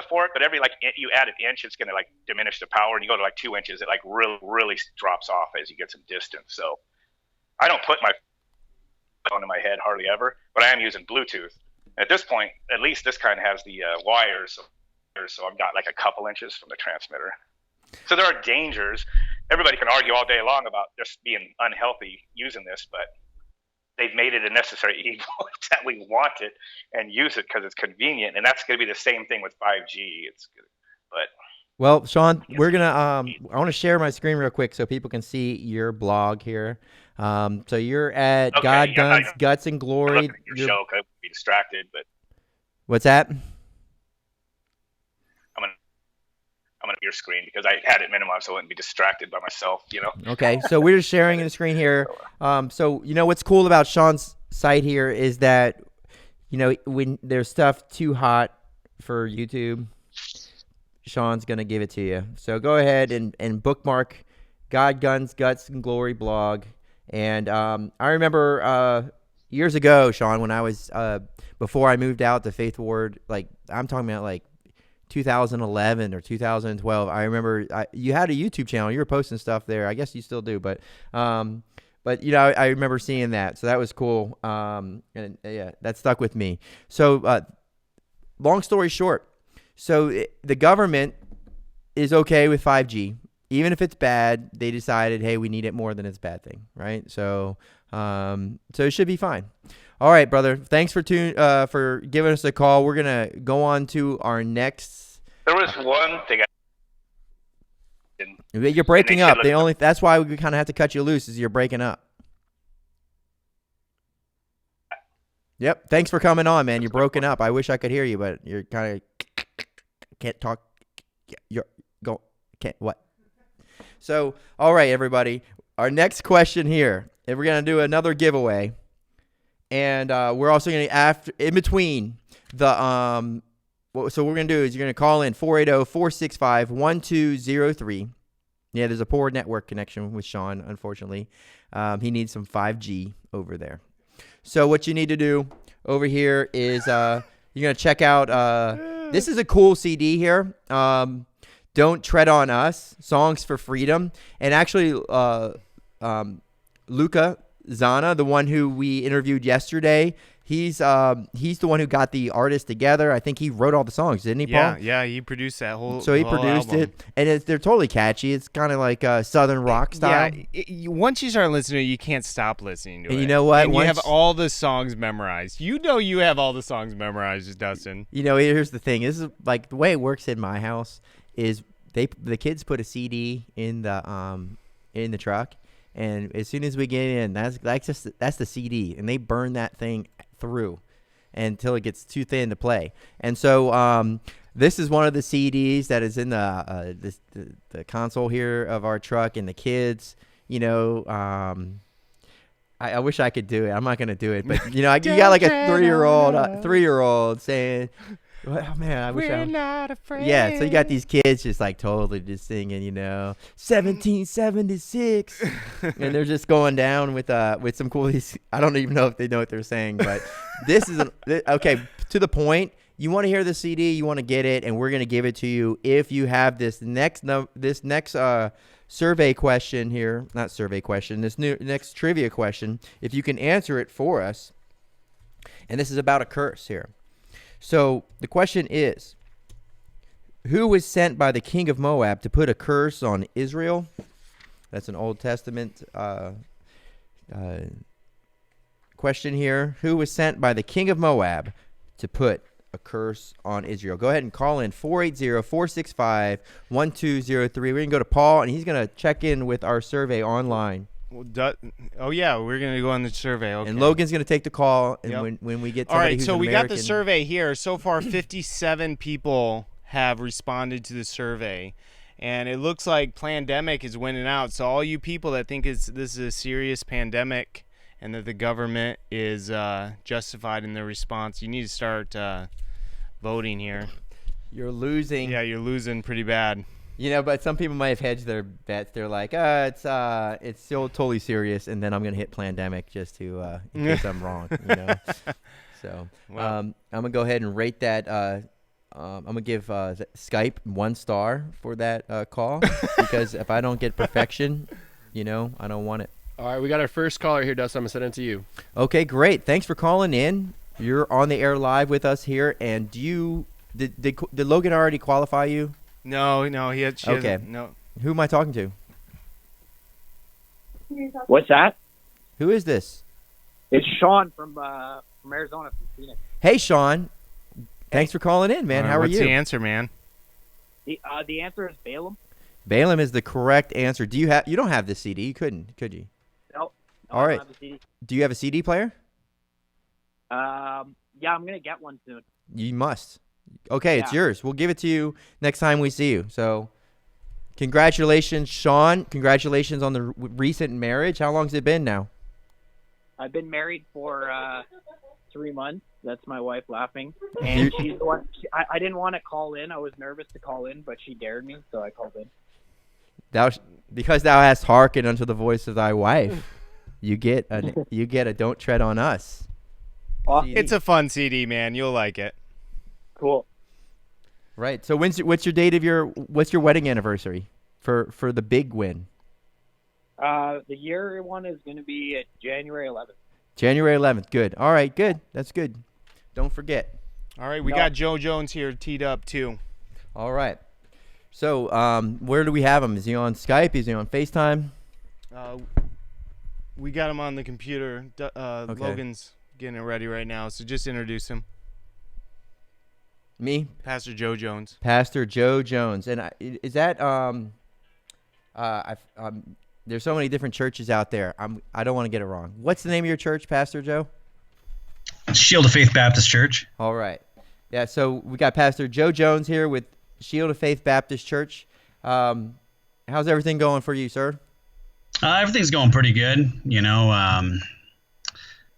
for it, but every like you add an inch, it's going to like diminish the power, and you go to like 2 inches, it like really drops off as you get some distance. So I don't put my phone in my head hardly ever, but I am using Bluetooth. At this point, at least this kind has the wires, so I've got like a couple inches from the transmitter. So there are dangers. Everybody can argue all day long about just being unhealthy using this, but they've made it a necessary evil that we want it and use it because it's convenient, and that's going to be the same thing with 5G. It's good, but well, Sean, we're gonna. I want to share my screen real quick so people can see your blog here. So you're at God, Guns, Guts, and Glory. Your show could be distracted, but what's that? I'm on your screen because I had it minimized so I wouldn't be distracted by myself, Okay, so we're just sharing the screen here. So what's cool about Sean's site here is that, when there's stuff too hot for YouTube, Sean's going to give it to you. So go ahead and bookmark God, Guns, Guts, and Glory blog. And I remember years ago, Sean, when I was before I moved out to Faith Ward, like I'm talking about like 2011 or 2012. I remember you had a YouTube channel. You were posting stuff there. I guess you still do, but I remember seeing that. So that was cool. And yeah, that stuck with me. So long story short, the government is okay with 5G. Even if it's bad, they decided, hey, we need it more than it's a bad thing, right? So it should be fine. All right, brother. Thanks for giving us a call. We're gonna go on to our next. There was one thing. You're breaking up. That's why we kind of have to cut you loose. Is you're breaking up. Yep. Thanks for coming on, man. You're broken up. I wish I could hear you, but you're kind of can't talk. Can't what? So, all right, everybody. Our next question here, and we're gonna do another giveaway. And we're also going to, in between the, so what we're going to do is you're going to call in 480-465-1203. Yeah, there's a poor network connection with Sean, unfortunately. He needs some 5G over there. So what you need to do over here is you're going to check out, this is a cool CD here. Don't Tread on Us, Songs for Freedom. And actually, Luca Zana, the one who we interviewed yesterday, he's the one who got the artists together. I think he wrote all the songs, didn't he, Paul? Yeah, he produced that whole. So he produced it, and they're totally catchy. It's kind of like Southern rock style. Yeah, once you start listening, you can't stop listening to it. And you know what? And you have all the songs memorized. You have all the songs memorized, Dustin. Here's the thing. This is like the way it works in my house is the kids put a CD in the truck. And as soon as we get in, that's the CD, and they burn that thing through until it gets too thin to play. And so this is one of the CDs that is in the console here of our truck, and the kids, I wish I could do it. I'm not gonna do it, but you got like a 3-year-old saying. Oh man, I wish We're not afraid. Yeah, so you got these kids just like totally just singing, 1776, and they're just going down with some cool. I don't even know if they know what they're saying, but this is okay. To the point, you want to hear the CD, you want to get it, and we're gonna give it to you if you have this next survey question here, not survey question, this next trivia question. If you can answer it for us, and this is about a curse here. So the question is, who was sent by the king of Moab to put a curse on Israel? That's an Old Testament question here. Who was sent by the king of Moab to put a curse on Israel? Go ahead and call in 480-465-1203. We're going to go to Paul, and he's going to check in with our survey online. Oh yeah, we're gonna go on the survey. Okay. And Logan's going to take the call, and Yep. when we get All somebody right, who's so we got the American- survey here. So far, 57 people have responded to the survey, and it looks like pandemic is winning out. So all you people that think this is a serious pandemic and that the government is justified in their response, you need to start voting here. You're losing. Yeah, you're losing pretty bad. But some people might have hedged their bets. They're like, it's still totally serious, and then I'm gonna hit pandemic just to in case I'm wrong. So Wow. I'm gonna go ahead and rate that. I'm gonna give Skype 1 star for that call because if I don't get perfection, I don't want it. All right, we got our first caller here, Dustin. I'm gonna send it to you. Okay, great. Thanks for calling in. You're on the air live with us here, and did Logan already qualify you? No, she Okay. hasn't. No. Who am I talking to? What's that? Who is this? It's Sean from Arizona, from Phoenix. Hey, Sean. Thanks for calling in, man. How are What's you? the answer, man? The answer is Balaam. Balaam is the correct answer. You don't have the CD? You couldn't, could you? No. All right. I don't have the CD. Do you have a CD player? Yeah, I'm gonna get one soon. You must. Okay, it's Yeah. yours. We'll give it to you next time we see you. So, congratulations, Sean. Congratulations on the recent marriage. How long's it been now? I've been married for 3 months. That's my wife laughing, and she's the one. I didn't want to call in. I was nervous to call in, but she dared me, so I called in. Because thou hast hearkened unto the voice of thy wife, you get a Don't Tread on Us. Awesome. It's a fun CD, man. You'll like it. Cool. Right. So what's your date of what's your wedding anniversary for the big win? The year one is gonna be January 11th. January 11th. Good. All right. Good. That's good. Don't forget. All right, we got Joe Jones here teed up too. All right. So where do we have him? Is he on Skype? Is he on FaceTime? We got him on the computer. Logan's getting it ready right now, so just introduce him. Me, Pastor Joe Jones. Pastor Joe Jones. And is that there's so many different churches out there. I don't want to get it wrong. What's the name of your church, Pastor Joe? Shield of Faith Baptist Church. All right. Yeah, so we got Pastor Joe Jones here with Shield of Faith Baptist Church. How's everything going for you, sir? Everything's going pretty good.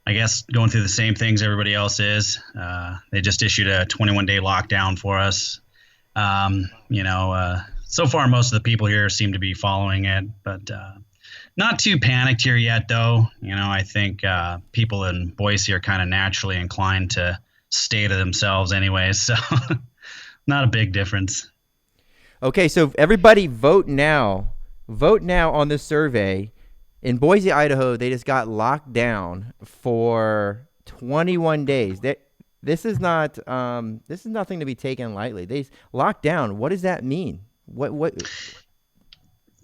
I guess going through the same things everybody else is. They just issued a 21-day lockdown for us. So far, most of the people here seem to be following it, but not too panicked here yet, though. I think people in Boise are kind of naturally inclined to stay to themselves anyway, so not a big difference. Okay, so everybody vote now. Vote now on this survey. In Boise, Idaho, they just got locked down for 21 days. This is nothing to be taken lightly. They locked down. What does that mean? What?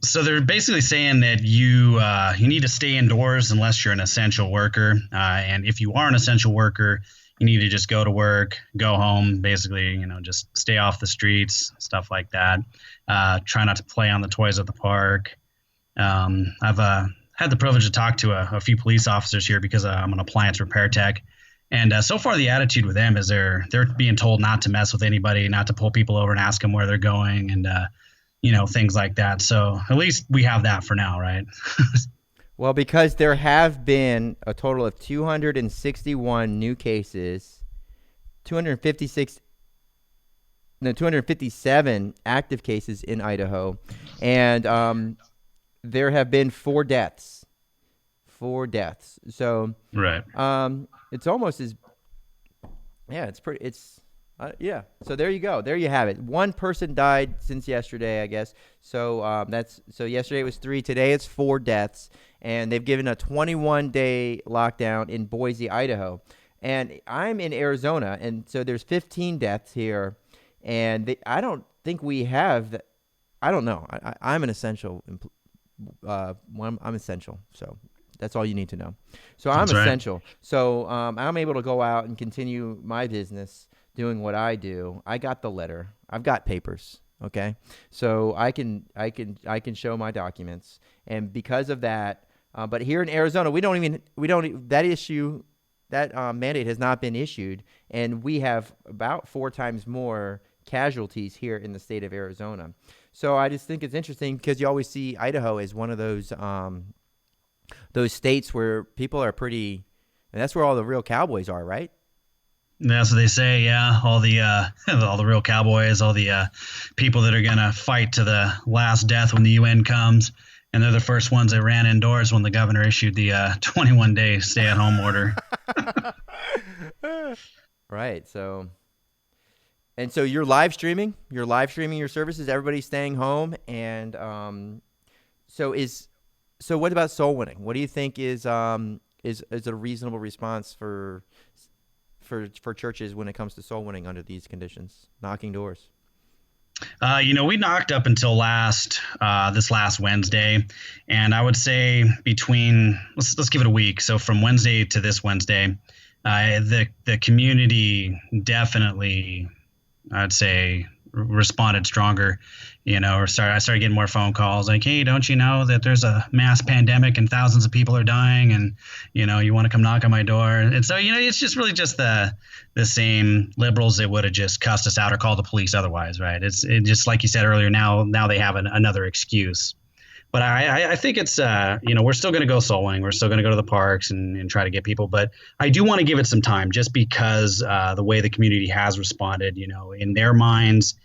So they're basically saying that you need to stay indoors unless you're an essential worker, and if you are an essential worker, you need to just go to work, go home, basically, just stay off the streets, stuff like that. Try not to play on the toys at the park. I've had the privilege to talk to a few police officers here because I'm an appliance repair tech. And so far the attitude with them is they're being told not to mess with anybody, not to pull people over and ask them where they're going and, things like that. So at least we have that for now, right? Well, because there have been a total of 261 new cases, 257 active cases in Idaho, and there have been 4 deaths. 4 deaths. So right. It's almost as it's pretty. It's So there you go. There you have it. 1 person died since yesterday, I guess. So yesterday it was 3. Today it's 4 deaths, and they've given a 21-day lockdown in Boise, Idaho. And I'm in Arizona, and so there's 15 deaths here, and I don't think we have. I don't know. I'm an essential. I'm essential. So. That's all you need to know. So I'm essential. So I'm able to go out and continue my business doing what I do. I got the letter. I've got papers. Okay. So I can show my documents. And because of that, But here in Arizona, that mandate has not been issued, and we have about 4 times more casualties here in the state of Arizona. So I just think it's interesting because you always see Idaho as one of those states where people are pretty, and that's where all the real cowboys are, right? That's what they say. Yeah, all the all the real cowboys, all the people that are gonna fight to the last death when the UN comes, and they're the first ones that ran indoors when the governor issued the 21-day stay-at-home order. Right. So, and so you're live streaming your services. Everybody's staying home, and so what about soul winning? What do you think is a reasonable response for churches when it comes to soul winning under these conditions, knocking doors? We knocked up until this last Wednesday, and I would say let's give it a week. So from Wednesday to this Wednesday, the community definitely, I'd say, responded stronger. I started getting more phone calls like, hey, don't you know that there's a mass pandemic and thousands of people are dying, and you want to come knock on my door? And so it's just really just the same liberals that would have just cussed us out or called the police otherwise, right? It's just like you said earlier. Now they have another excuse. But I think it's we're still going to go soul winning. We're still going to go to the parks and try to get people. But I do want to give it some time, just because the way the community has responded. In their minds,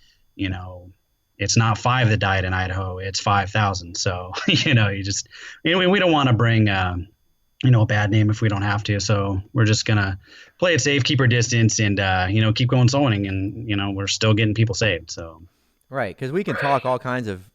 it's not 5 that died in Idaho, it's 5,000. So we don't want to bring a bad name if we don't have to. So we're just gonna play it safe, keep our distance, and keep going soul winning, and we're still getting people saved. So. Right, because we can talk all kinds of,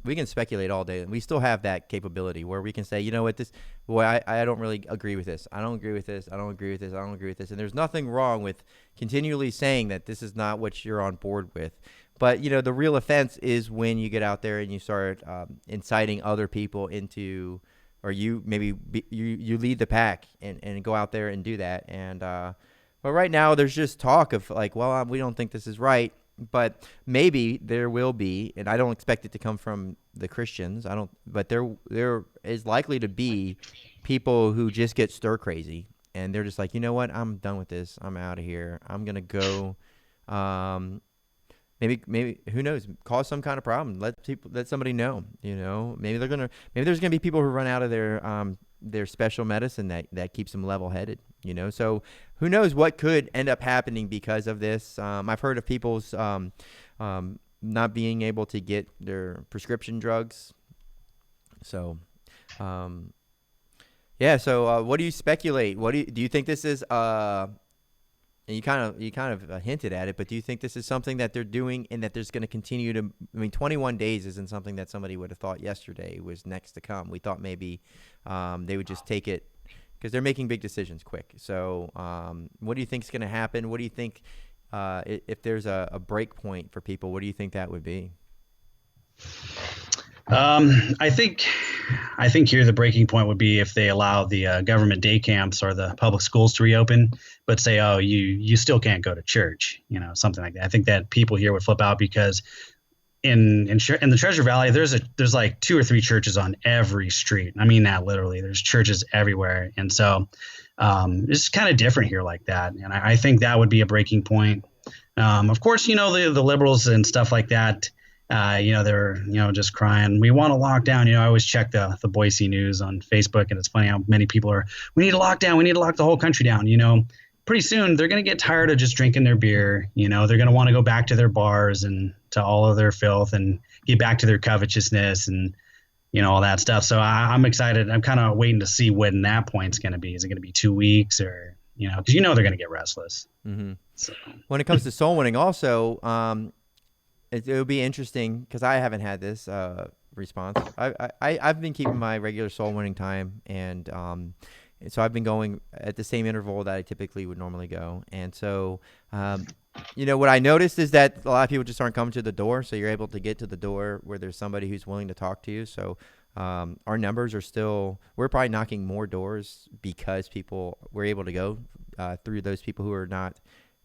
we can speculate all day, and we still have that capability where we can say, I don't really agree with this. I don't agree with this. I don't agree with this. I don't agree with this. And there's nothing wrong with continually saying that this is not what you're on board with. But, the real offense is when you get out there and you start inciting other people into, or you lead the pack and go out there and do that. And but right now there's just talk of like, well, we don't think this is right. But maybe there will be, and I don't expect it to come from the Christians. But there is likely to be people who just get stir crazy, and they're just like, you know what, I'm done with this. I'm out of here. I'm gonna go. Maybe who knows? Cause some kind of problem. Let somebody know. Maybe there's gonna be people who run out of their special medicine that keeps them level-headed. So who knows what could end up happening because of this. I've heard of people's not being able to get their prescription drugs. So, yeah. So what do you speculate? Do you think this is? And you kind of hinted at it, but do you think this is something that they're doing and that there's going to continue to? 21 days isn't something that somebody would have thought yesterday was next to come. We thought maybe they would just take it. Because they're making big decisions quick. So what do you think is going to happen? What do you think if there's a break point for people, what do you think that would be? I think here the breaking point would be if they allow the government day camps or the public schools to reopen, but say, oh, you still can't go to church, something like that. I think that people here would flip out because in the Treasure Valley, there's like 2 or 3 churches on every street. I mean that literally. There's churches everywhere, and so it's kind of different here like that. And I think that would be a breaking point. Of course, the liberals and stuff like that. They're just crying. We want to lock down. I always check the Boise News on Facebook, and it's funny how many people are. We need to lock down. We need to lock the whole country down. Pretty soon they're going to get tired of just drinking their beer. They're going to want to go back to their bars and to all of their filth and get back to their covetousness and, all that stuff. So I'm excited. I'm kind of waiting to see when that point's going to be. Is it going to be 2 weeks or, because they're going to get restless. Mm-hmm. So. When it comes to soul winning also, it'll be interesting because I haven't had this response. I've been keeping my regular soul winning time and so I've been going at the same interval that I typically would normally go. And so, what I noticed is that a lot of people just aren't coming to the door. So you're able to get to the door where there's somebody who's willing to talk to you. So our numbers are still, we're probably knocking more doors because we're able to go through those people who are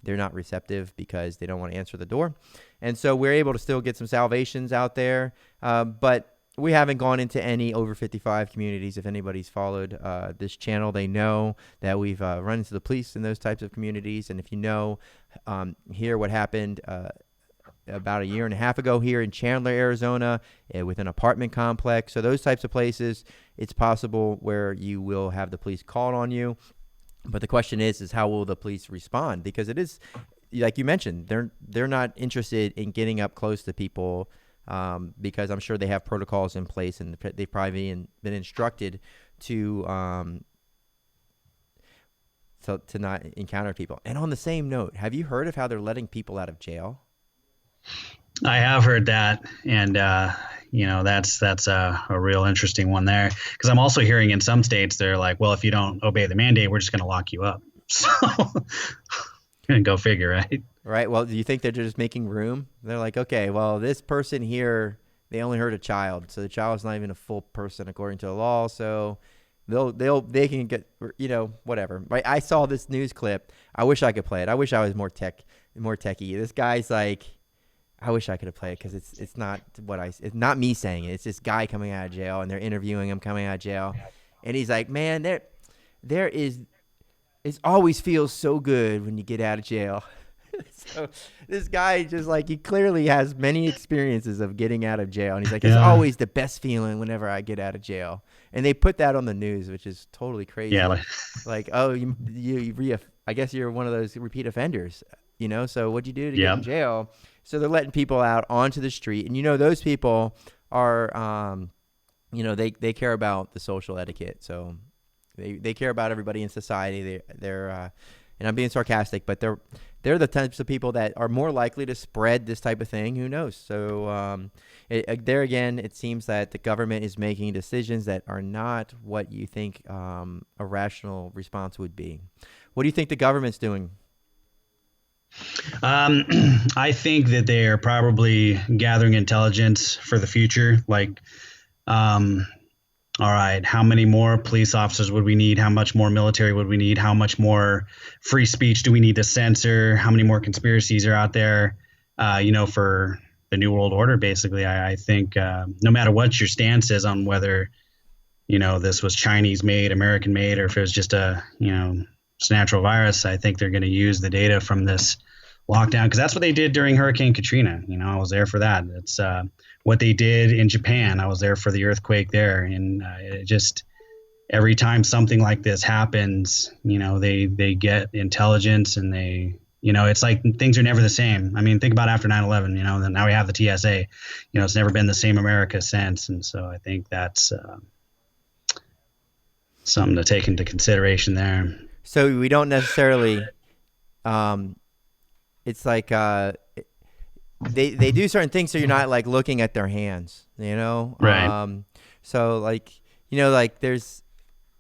they're not receptive because they don't want to answer the door. And so we're able to still get some salvations out there. But we haven't gone into any over 55 communities. If anybody's followed this channel, they know that we've run into the police in those types of communities. And if you know, here what happened about a year and a half ago here in Chandler, Arizona, with an apartment complex. So those types of places, it's possible where you will have the police called on you. But the question is how will the police respond? Because it is, like you mentioned, they're not interested in getting up close to people. Because I'm sure they have protocols in place, and they've probably been instructed to not encounter people. And on the same note, have you heard of how they're letting people out of jail? I have heard that, and that's a real interesting one there. Because I'm also hearing in some states they're like, well, if you don't obey the mandate, we're just going to lock you up. So, go figure, right? Right. Well, do you think they're just making room? They're like, okay, well, this person here, they only hurt a child, so the child's not even a full person according to the law. So they can get, whatever. Right. I saw this news clip. I wish I could play it. I wish I was more techie. This guy's like, I wish I could have played it because it's not it's not me saying it. It's this guy coming out of jail, and they're interviewing him coming out of jail, and he's like, man, it always feels so good when you get out of jail. So this guy just he clearly has many experiences of getting out of jail. And he's like, it's always the best feeling whenever I get out of jail. And they put that on the news, which is totally crazy. Yeah. I guess you're one of those repeat offenders, so what'd you do to get in jail? So they're letting people out onto the street. And, those people are, they care about the social etiquette. So they care about everybody in society. They're and I'm being sarcastic, but they're the types of people that are more likely to spread this type of thing. Who knows? So there again, it seems that the government is making decisions that are not what you think a rational response would be. What do you think the government's doing? I think that they are probably gathering intelligence for the future. All right, how many more police officers would we need? How much more military would we need? How much more free speech do we need to censor? How many more conspiracies are out there, for the New World Order, basically? I think no matter what your stance is on whether, this was Chinese made, American made, or if it was just it's natural virus, I think they're going to use the data from this lockdown, because that's what they did during Hurricane Katrina. I was there for that. It's what they did in Japan. I was there for the earthquake there, and it just every time something like this happens, they get intelligence, and they, it's like things are never the same. I mean, think about after 9/11. Then now we have the TSA. It's never been the same America since, and so I think that's something to take into consideration there. So we don't necessarily. It's like they do certain things so you're not looking at their hands, Right. So there's,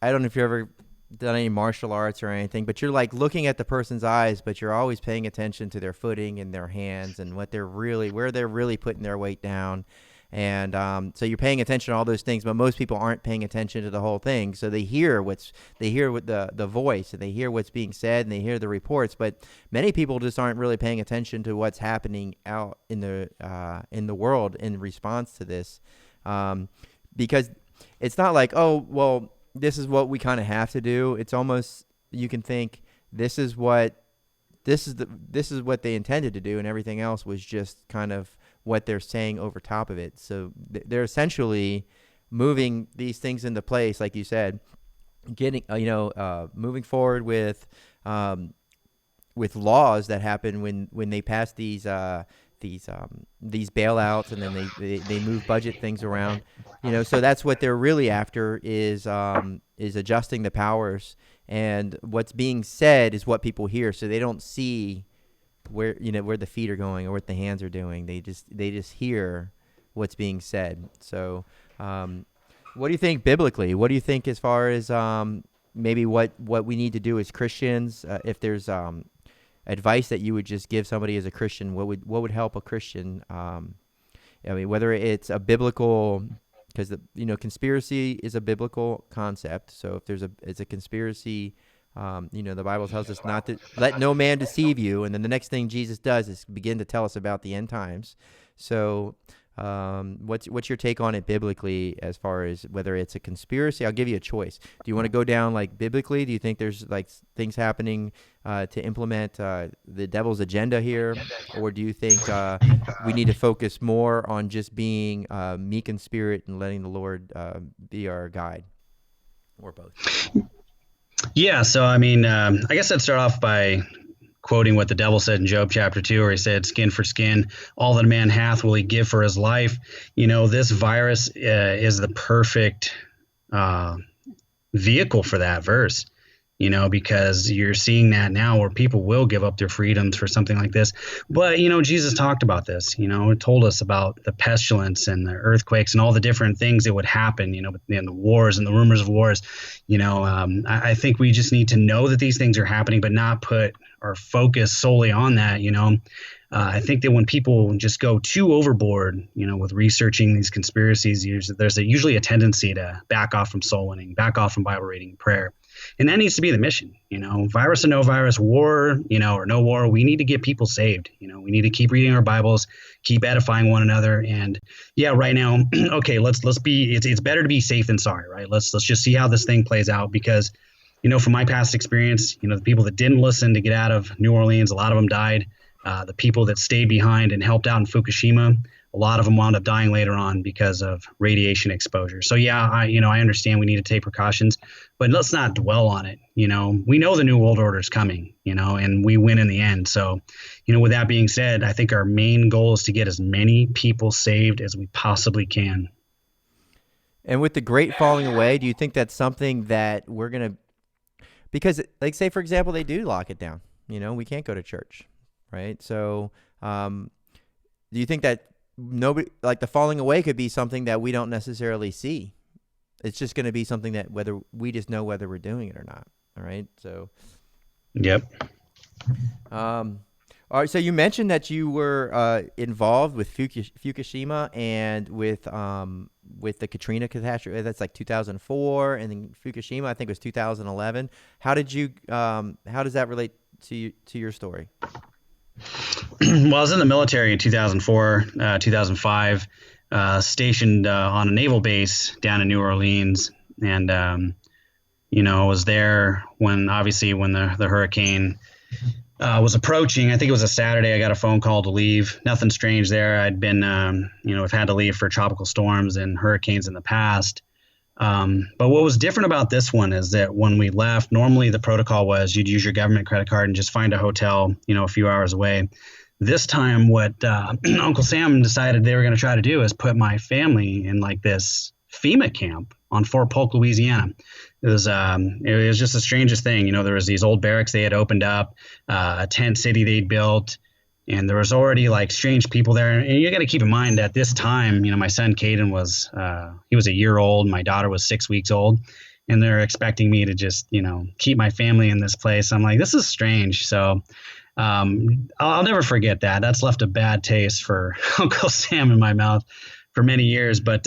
I don't know if you've ever done any martial arts or anything, but you're looking at the person's eyes, but you're always paying attention to their footing and their hands and where they're really putting their weight down. And so you're paying attention to all those things, but most people aren't paying attention to the whole thing. So they hear the voice, and they hear what's being said, and they hear the reports. But many people just aren't really paying attention to what's happening out in the world in response to this, because it's not like, oh, well, this is what we kind of have to do. It's almost, you can think this is what they intended to do, and everything else was just kind of what they're saying over top of it. So they're essentially moving these things into place, like you said, getting moving forward with laws that happen when they pass these bailouts, and then they move budget things around. So that's what they're really after is adjusting the powers, and what's being said is what people hear, so they don't see where the feet are going or what the hands are doing. They just hear what's being said. So what do you think biblically? What do you think as far as maybe what we need to do as Christians? If there's advice that you would just give somebody as a Christian, what would help a Christian? Whether it's a biblical, because conspiracy is a biblical concept. So if it's a conspiracy, the Bible tells us not to let no man deceive you. And then the next thing Jesus does is begin to tell us about the end times. So What's your take on it biblically, as far as whether it's a conspiracy? I'll give you a choice. Do you want to go down like biblically? Do you think there's like things happening to implement the devil's agenda here, or do you think we need to focus more on just being meek in spirit and letting the Lord be our guide, or both? Yeah, so I mean, I guess I'd start off by quoting what the devil said in Job chapter 2, where he said, skin for skin, all that a man hath will he give for his life. You know, this virus is the perfect vehicle for that verse, you know, because you're seeing that now where people will give up their freedoms for something like this. But, you know, Jesus talked about this, you know, it told us about the pestilence and the earthquakes and all the different things that would happen, you know, and the wars and the rumors of wars. You know, I think we just need to know that these things are happening, but not put our focus solely on that, you know. I think that when people just go too overboard, you know, with researching these conspiracies, there's usually a tendency to back off from soul winning, back off from Bible reading, prayer. And that needs to be the mission, you know, virus or no virus, war, you know, or no war. We need to get people saved. You know, we need to keep reading our Bibles, keep edifying one another. And yeah, right now, okay, let's be, it's better to be safe than sorry, right? Let's just see how this thing plays out, because, you know, from my past experience, you know, the people that didn't listen to get out of New Orleans, a lot of them died. The people that stayed behind and helped out in Fukushima, a lot of them wound up dying later on because of radiation exposure. So yeah, I understand we need to take precautions, but let's not dwell on it. You know, we know the New World Order is coming, you know, and we win in the end. So, you know, with that being said, I think our main goal is to get as many people saved as we possibly can. And with the great falling away, do you think that's something that we're going to, because like say, for example, they do lock it down, you know, we can't go to church, right? So do you think that nobody, like the falling away could be something that we don't necessarily see? It's just going to be something that whether we just know whether we're doing it or not. All right. So, yep. All right. So you mentioned that you were involved with Fukushima and with the Katrina catastrophe. That's like 2004, and then Fukushima, I think, was 2011. How did you? How does that relate to your story? Well, I was in the military in 2004, 2005, stationed on a naval base down in New Orleans. And, you know, I was there when the hurricane was approaching. I think it was a Saturday. I got a phone call to leave. Nothing strange there. I'd been, I've had to leave for tropical storms and hurricanes in the past. But what was different about this one is that when we left, normally the protocol was you'd use your government credit card and just find a hotel, you know, a few hours away. This time what Uncle Sam decided they were going to try to do is put my family in like this FEMA camp on Fort Polk, Louisiana. It was just the strangest thing. You know, there was these old barracks they had opened up, a tent city they'd built. And there was already like strange people there. And you got to keep in mind at this time, you know, my son Caden was he was a year old. My daughter was 6 weeks old. And they're expecting me to just, you know, keep my family in this place. I'm like, this is strange. So I'll never forget that. That's left a bad taste for Uncle Sam in my mouth for many years. But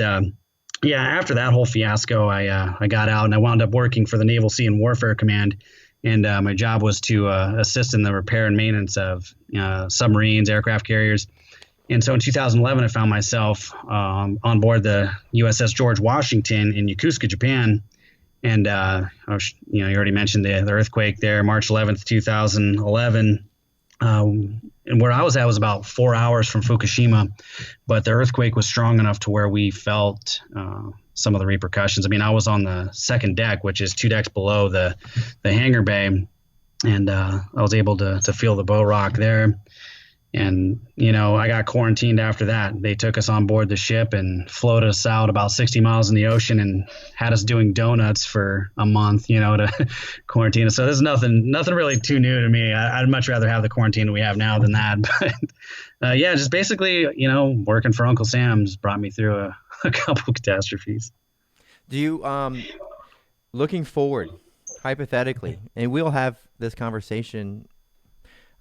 yeah, after that whole fiasco, I got out and I wound up working for the Naval Sea and Warfare Command. And my job was to assist in the repair and maintenance of submarines, aircraft carriers. And so in 2011, I found myself on board the USS George Washington in Yokosuka, Japan. And, you already mentioned the earthquake there, March 11th, 2011. And where I was at was about 4 hours from Fukushima. But the earthquake was strong enough to where we felt some of the repercussions. I mean, I was on the second deck, which is 2 decks below the hangar bay, and I was able to feel the bow rock there. And, you know, I got quarantined after that. They took us on board the ship and floated us out about 60 miles in the ocean and had us doing donuts for a month, you know, to quarantine us. So there's nothing really too new to me. I'd much rather have the quarantine that we have now than that. But yeah, just basically, you know, working for Uncle Sam's brought me through a couple catastrophes. Do you, looking forward, hypothetically, and we'll have this conversation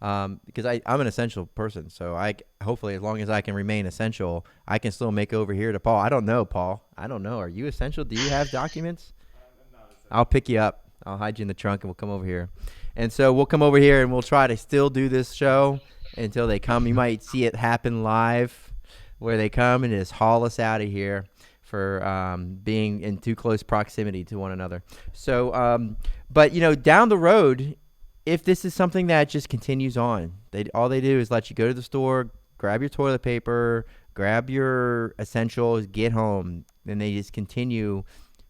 because I'm an essential person, so hopefully as long as I can remain essential, I can still make over here to Paul. I don't know, Paul. I don't know. Are you essential? Do you have documents? I'm not essential. I'll pick you up. I'll hide you in the trunk, and we'll come over here. And so we'll come over here, and we'll try to still do this show until they come. You might see it happen live, where they come and just haul us out of here for being in too close proximity to one another. So, but down the road, if this is something that just continues on, all they do is let you go to the store, grab your toilet paper, grab your essentials, get home, and they just continue.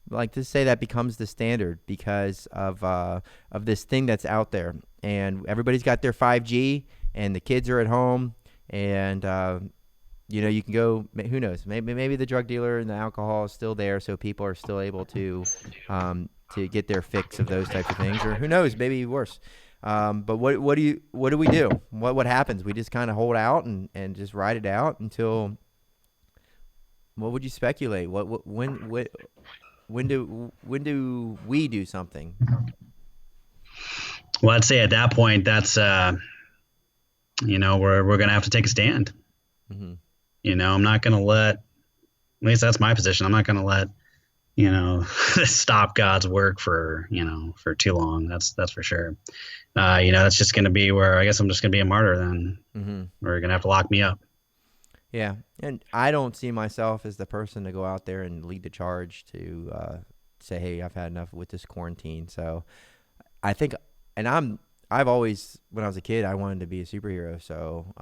Like to say that becomes the standard because of this thing that's out there, and everybody's got their 5G, and the kids are at home, and you can go. Who knows? Maybe the drug dealer and the alcohol is still there, so people are still able to get their fix of those types of things, or who knows? Maybe worse. But what do we do? What happens? We just kind of hold out and just ride it out until. What would you speculate? When do we do something? Well, I'd say at that point, that's we're gonna have to take a stand. Mm-hmm. I'm not gonna let. At least that's my position. I'm not gonna let stop God's work for too long. That's for sure. That's just gonna be where I guess I'm just gonna be a martyr then. Mm-hmm. Or you're gonna have to lock me up. Yeah, and I don't see myself as the person to go out there and lead the charge to say, hey, I've had enough with this quarantine. So I think, and I've always, when I was a kid, I wanted to be a superhero. So,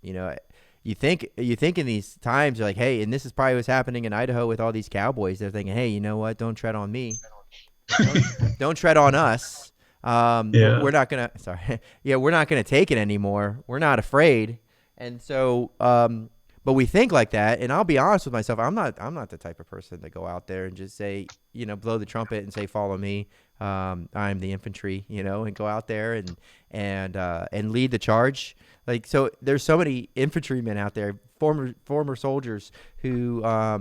you think in these times, you're like, hey, and this is probably what's happening in Idaho with all these cowboys. They're thinking, hey, you know what? Don't tread on me. Don't tread on us. Yeah. We're not going to, sorry. Yeah, we're not going to take it anymore. We're not afraid. And so, but we think like that, and I'll be honest with myself. I'm not the type of person to go out there and just say, blow the trumpet and say, "Follow me. I'm the infantry," and go out there and lead the charge. Like, so there's so many infantrymen out there, former soldiers who, are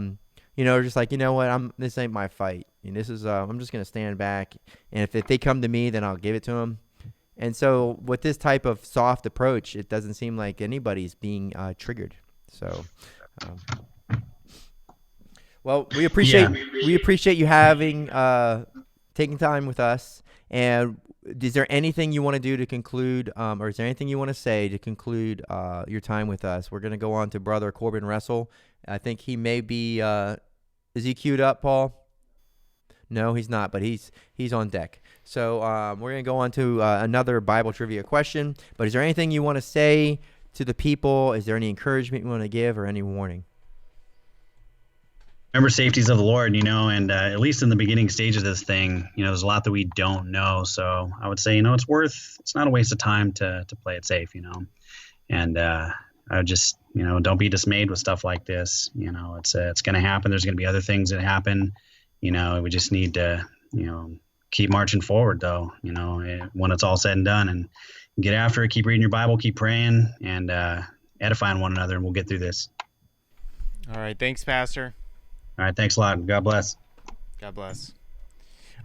just like, this ain't my fight. And this is, I'm just gonna stand back, and if they come to me, then I'll give it to them. And so with this type of soft approach, it doesn't seem like anybody's being triggered. So, well, we appreciate you having taking time with us. And is there anything you want to do to conclude, or is there anything you want to say to conclude your time with us? We're going to go on to Brother Corbin Ressl. I think he may be. Is he queued up, Paul? No, he's not, but he's on deck. So we're going to go on to another Bible trivia question. But is there anything you want to say to the people? Is there any encouragement you want to give or any warning? Remember, safety's of the Lord, and at least in the beginning stage of this thing, there's a lot that we don't know. So I would say, it's not a waste of time to play it safe, and I would just, don't be dismayed with stuff like this. It's going to happen. There's going to be other things that happen. We just need to, keep marching forward, though, when it's all said and done, and get after it. Keep reading your Bible, keep praying, and edifying one another, and we'll get through this. All right. Thanks, Pastor. All right. Thanks a lot. God bless. God bless.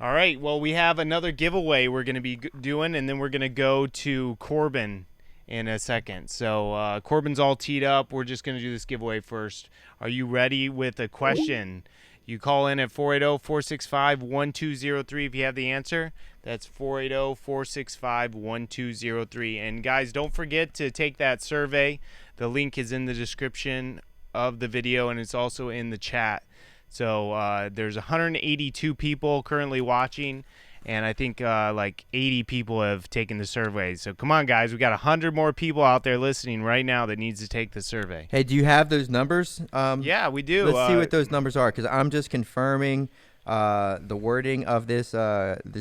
All right. Well, we have another giveaway we're going to be doing, and then we're going to go to Corbin in a second. So Corbin's all teed up. We're just going to do this giveaway first. Are you ready with a question? You call in at 480-465-1203 if you have the answer. That's 480-465-1203. And guys, don't forget to take that survey. The link is in the description of the video, and it's also in the chat. So there's 182 people currently watching, and I think like 80 people have taken the survey. So come on, guys. We got 100 more people out there listening right now that needs to take the survey. Hey, do you have those numbers? Yeah, we do. Let's see what those numbers are, because I'm just confirming the wording of this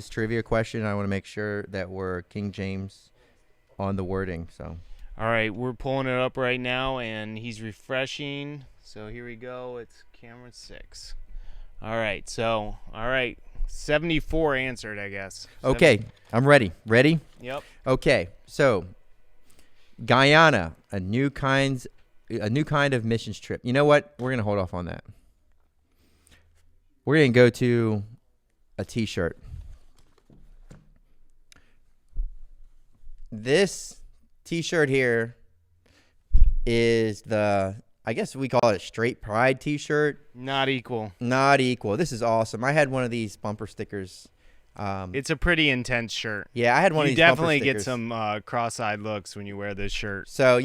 trivia question. I want to make sure that we're King James on the wording. So, all right, we're pulling it up right now, and he's refreshing. So here we go. It's camera 6. All right. 74 answered, I guess. Okay, I'm ready. Ready? Yep. Okay, so Guyana, a new kind of missions trip. You know what? We're gonna hold off on that. We're gonna go to a T-shirt. This T-shirt here is I guess we call it a straight pride T-shirt. Not equal. This is awesome. I had one of these bumper stickers. It's a pretty intense shirt. Yeah, I had one of these bumper stickers. You definitely get some cross-eyed looks when you wear this shirt. So,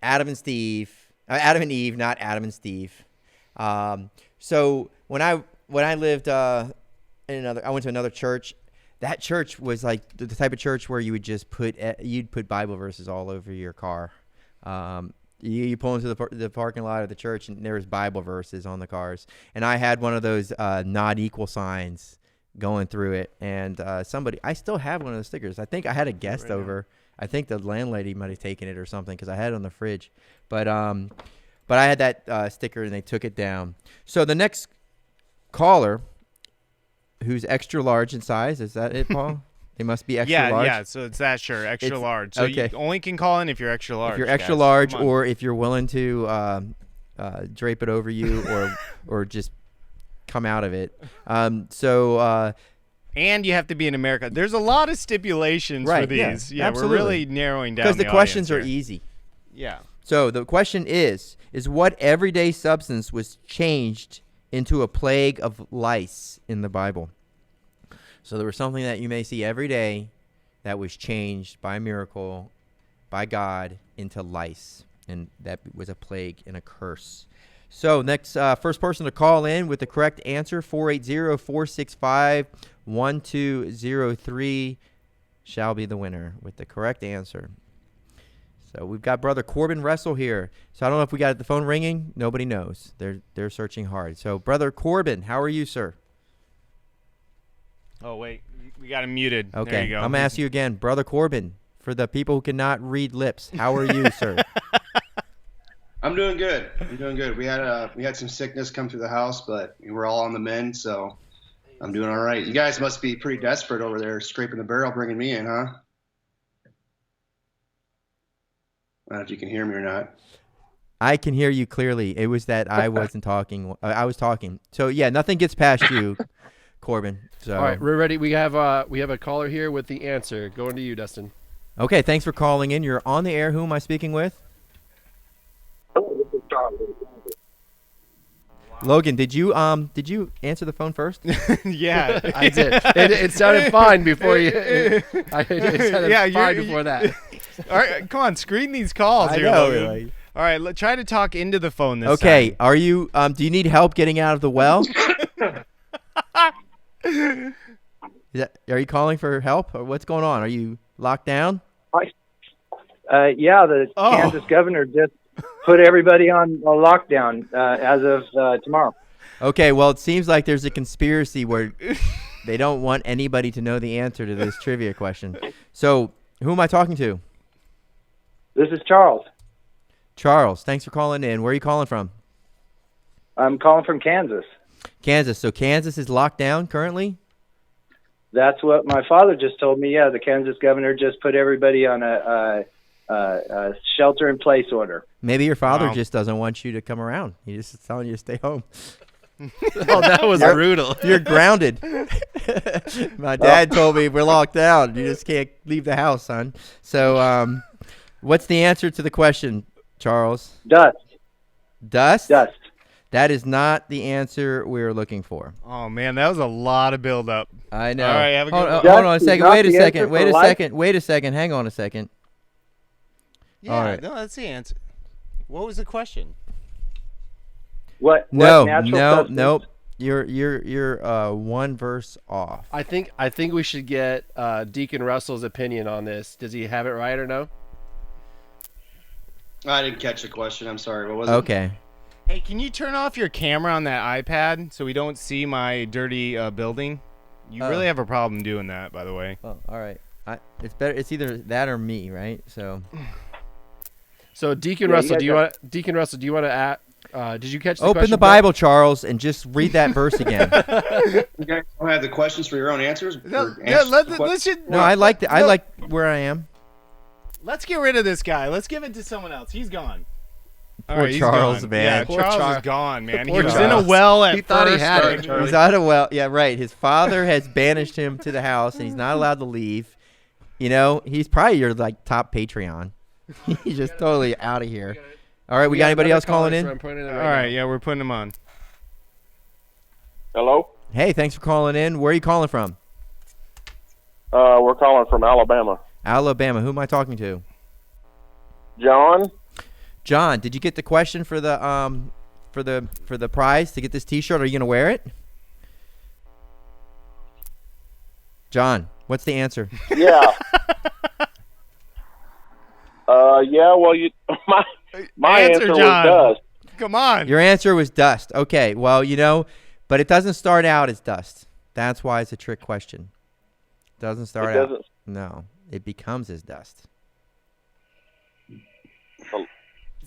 Adam and Steve, Adam and Eve, not Adam and Steve. So when I lived I went to another church. That church was like the type of church where you would just you'd put Bible verses all over your car. You pull into the parking lot of the church, and there's Bible verses on the cars. And I had one of those not equal signs going through it. And I still have one of those stickers. I think I had a guest over. I think the landlady might have taken it or something because I had it on the fridge. But I had that sticker, and they took it down. So the next caller, who's extra large in size, is that it, Paul? They must be extra large. Yeah, so it's that, sure, extra large. So okay. You only can call in if you're extra large. If you're extra large, or if you're willing to drape it over you, or just come out of it. And you have to be in America. There's a lot of stipulations for these. Yeah, absolutely. We're really narrowing down because the questions are easy. Yeah. So the question is what everyday substance was changed into a plague of lice in the Bible? So there was something that you may see every day that was changed by a miracle, by God, into lice. And that was a plague and a curse. So next, first person to call in with the correct answer, 480-465-1203, shall be the winner with the correct answer. So we've got Brother Corbin Ressl here. So I don't know if we got the phone ringing. Nobody knows. They're searching hard. So Brother Corbin, how are you, sir? Oh, wait. We got him muted. Okay. There you go. I'm going to ask you again. Brother Corbin, for the people who cannot read lips, how are you, sir? I'm doing good. We had some sickness come through the house, but we're all on the mend, so I'm doing all right. You guys must be pretty desperate over there, scraping the barrel, bringing me in, huh? I don't know if you can hear me or not. I can hear you clearly. It was that I wasn't talking. I was talking. So, yeah, nothing gets past you, Corbin. So. All right, we're ready. We have a caller here with the answer. Going to you, Dustin. Okay, thanks for calling in. You're on the air. Who am I speaking with? Logan, did you answer the phone first? Yeah, I did. It sounded fine before you. It sounded fine before that. All right, come on, screen these calls here, Logan. Like... All right, try to talk into the phone this time. Okay, are you? Do you need help getting out of the well? Are you calling for help, or what's going on? Are you locked down? Yeah, the Kansas governor just put everybody on a lockdown as of tomorrow. Okay, well, it seems like there's a conspiracy where they don't want anybody to know the answer to this trivia question. So, who am I talking to? This is Charles. Charles, thanks for calling in. Where are you calling from? I'm calling from Kansas. Kansas. So Kansas is locked down currently? That's what my father just told me. Yeah, the Kansas governor just put everybody on a shelter-in-place order. Maybe your father just doesn't want you to come around. He's just telling you to stay home. Oh, that was brutal. You're grounded. My dad told me we're locked down. You just can't leave the house, son. So what's the answer to the question, Charles? Dust. Dust? Dust. That is not the answer we're looking for. Oh, man, that was a lot of build-up. I know. All right, have a good one. Hold on a second. Wait a second. Hang on a second. Yeah, all right. No, that's the answer. What was the question? What nope. You're one verse off. I think we should get Deacon Russell's opinion on this. Does he have it right or no? I didn't catch the question. I'm sorry. What was it? Okay. Hey, can you turn off your camera on that iPad so we don't see my dirty building? You really have a problem doing that, by the way. Oh, all right. It's better. It's either that or me, right? So Deacon Russell, do you want to did you catch the question? Open the Bible, Charles, and just read that verse again. Okay. I have the questions for your own answers. No, I like where I am. Let's get rid of this guy. Let's give it to someone else. He's gone. Poor Charles, man. Yeah, Poor Charles is gone, man. He Poor was Charles. in a well at He thought he first. had it. He's out of well. Yeah, right. His father has banished him to the house, and he's not allowed to leave. You know, he's probably your top Patreon. He's just totally out of here. All right, we got anybody else calling in? All right, yeah, we're putting him on. Hello? Hey, thanks for calling in. Where are you calling from? We're calling from Alabama. Alabama. Who am I talking to? John? John, did you get the question for the prize to get this T-shirt? Are you gonna wear it? John, what's the answer? Yeah. Yeah. Well, my answer was dust. Come on. Your answer was dust. Okay. Well, but it doesn't start out as dust. That's why it's a trick question. It doesn't start out. No, it becomes as dust.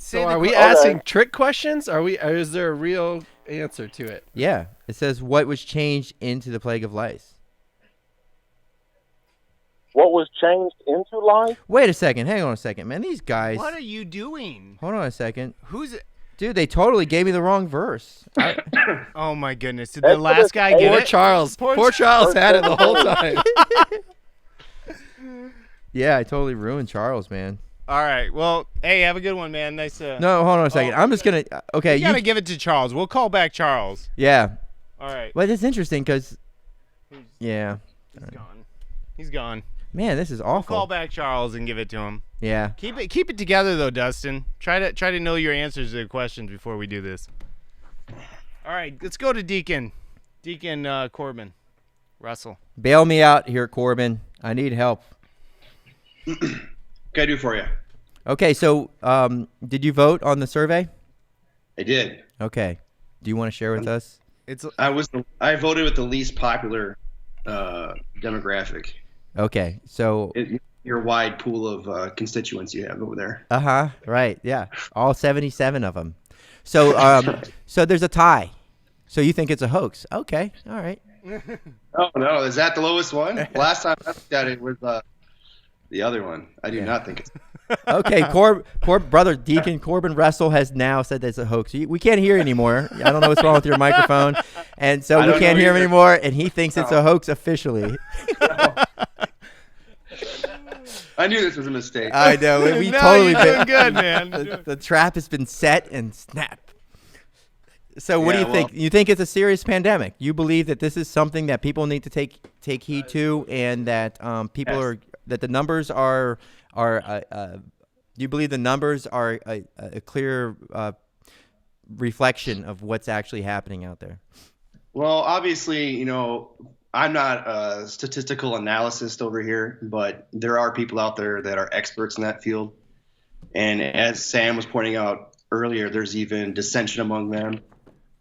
So are we asking trick questions? Or is there a real answer to it? Yeah. It says what was changed into the plague of lice. What was changed into life? Wait a second. Hang on a second, man. These guys. What are you doing? Hold on a second. Who's it? Dude, they totally gave me the wrong verse. Oh my goodness! Did the last guy get it? Charles. Poor Charles had it the whole time. Yeah, I totally ruined Charles, man. All right. Well, hey, have a good one, man. Nice to. No, hold on a second. I'm just gonna. Okay, you gotta give it to Charles. We'll call back Charles. Yeah. All right. Well, it's interesting because. Yeah. He's gone. He's gone. Man, this is awful. We'll call back Charles and give it to him. Yeah. Keep it together though, Dustin. Try to know your answers to the questions before we do this. All right, let's go to Deacon Corbin Ressl. Bail me out here, Corbin. I need help. What can I do for you? Okay, so did you vote on the survey? I did. Okay. Do you want to share with us? I voted with the least popular demographic. Okay, so your wide pool of constituents you have over there. Right. Yeah. All 77 of them. So so there's a tie. So you think it's a hoax? Okay. All right. Oh no, is that the lowest one? Last time I looked at it was the other one. I do not think it's. Okay, brother Deacon Corbin Ressl has now said that's a hoax. We can't hear anymore. I don't know what's wrong with your microphone, and so we can't hear him anymore. And he thinks it's a hoax officially. I knew this was a mistake. I know. We no, totally you're doing good, man. The trap has been set and snap. So what do you think? You think it's a serious pandemic? You believe that this is something that people need to take heed to, and that that the numbers are you believe the numbers are a clear reflection of what's actually happening out there? Well, obviously, I'm not a statistical analyst over here, but there are people out there that are experts in that field. And as Sam was pointing out earlier, there's even dissension among them.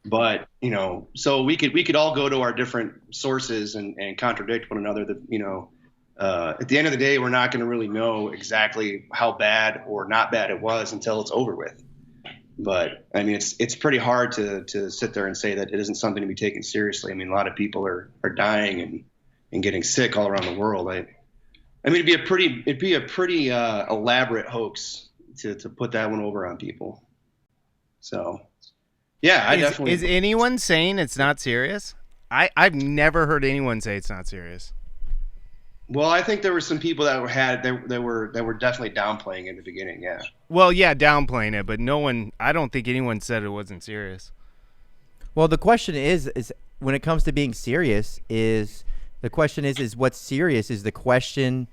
But, so we could all go to our different sources and contradict one another. At the end of the day, we're not going to really know exactly how bad or not bad it was until it's over with. But I mean, it's pretty hard to sit there and say that it isn't something to be taken seriously. I mean, a lot of people are dying and getting sick all around the world. I mean, it'd be a pretty elaborate hoax to put that one over on people. So, yeah, Is anyone saying it's not serious? I've never heard anyone say it's not serious. Well, I think there were some people that were definitely downplaying in the beginning. Yeah. Well, yeah, downplaying it, but I don't think anyone said it wasn't serious. Well, the question is when it comes to being serious, is what's serious? Is the question,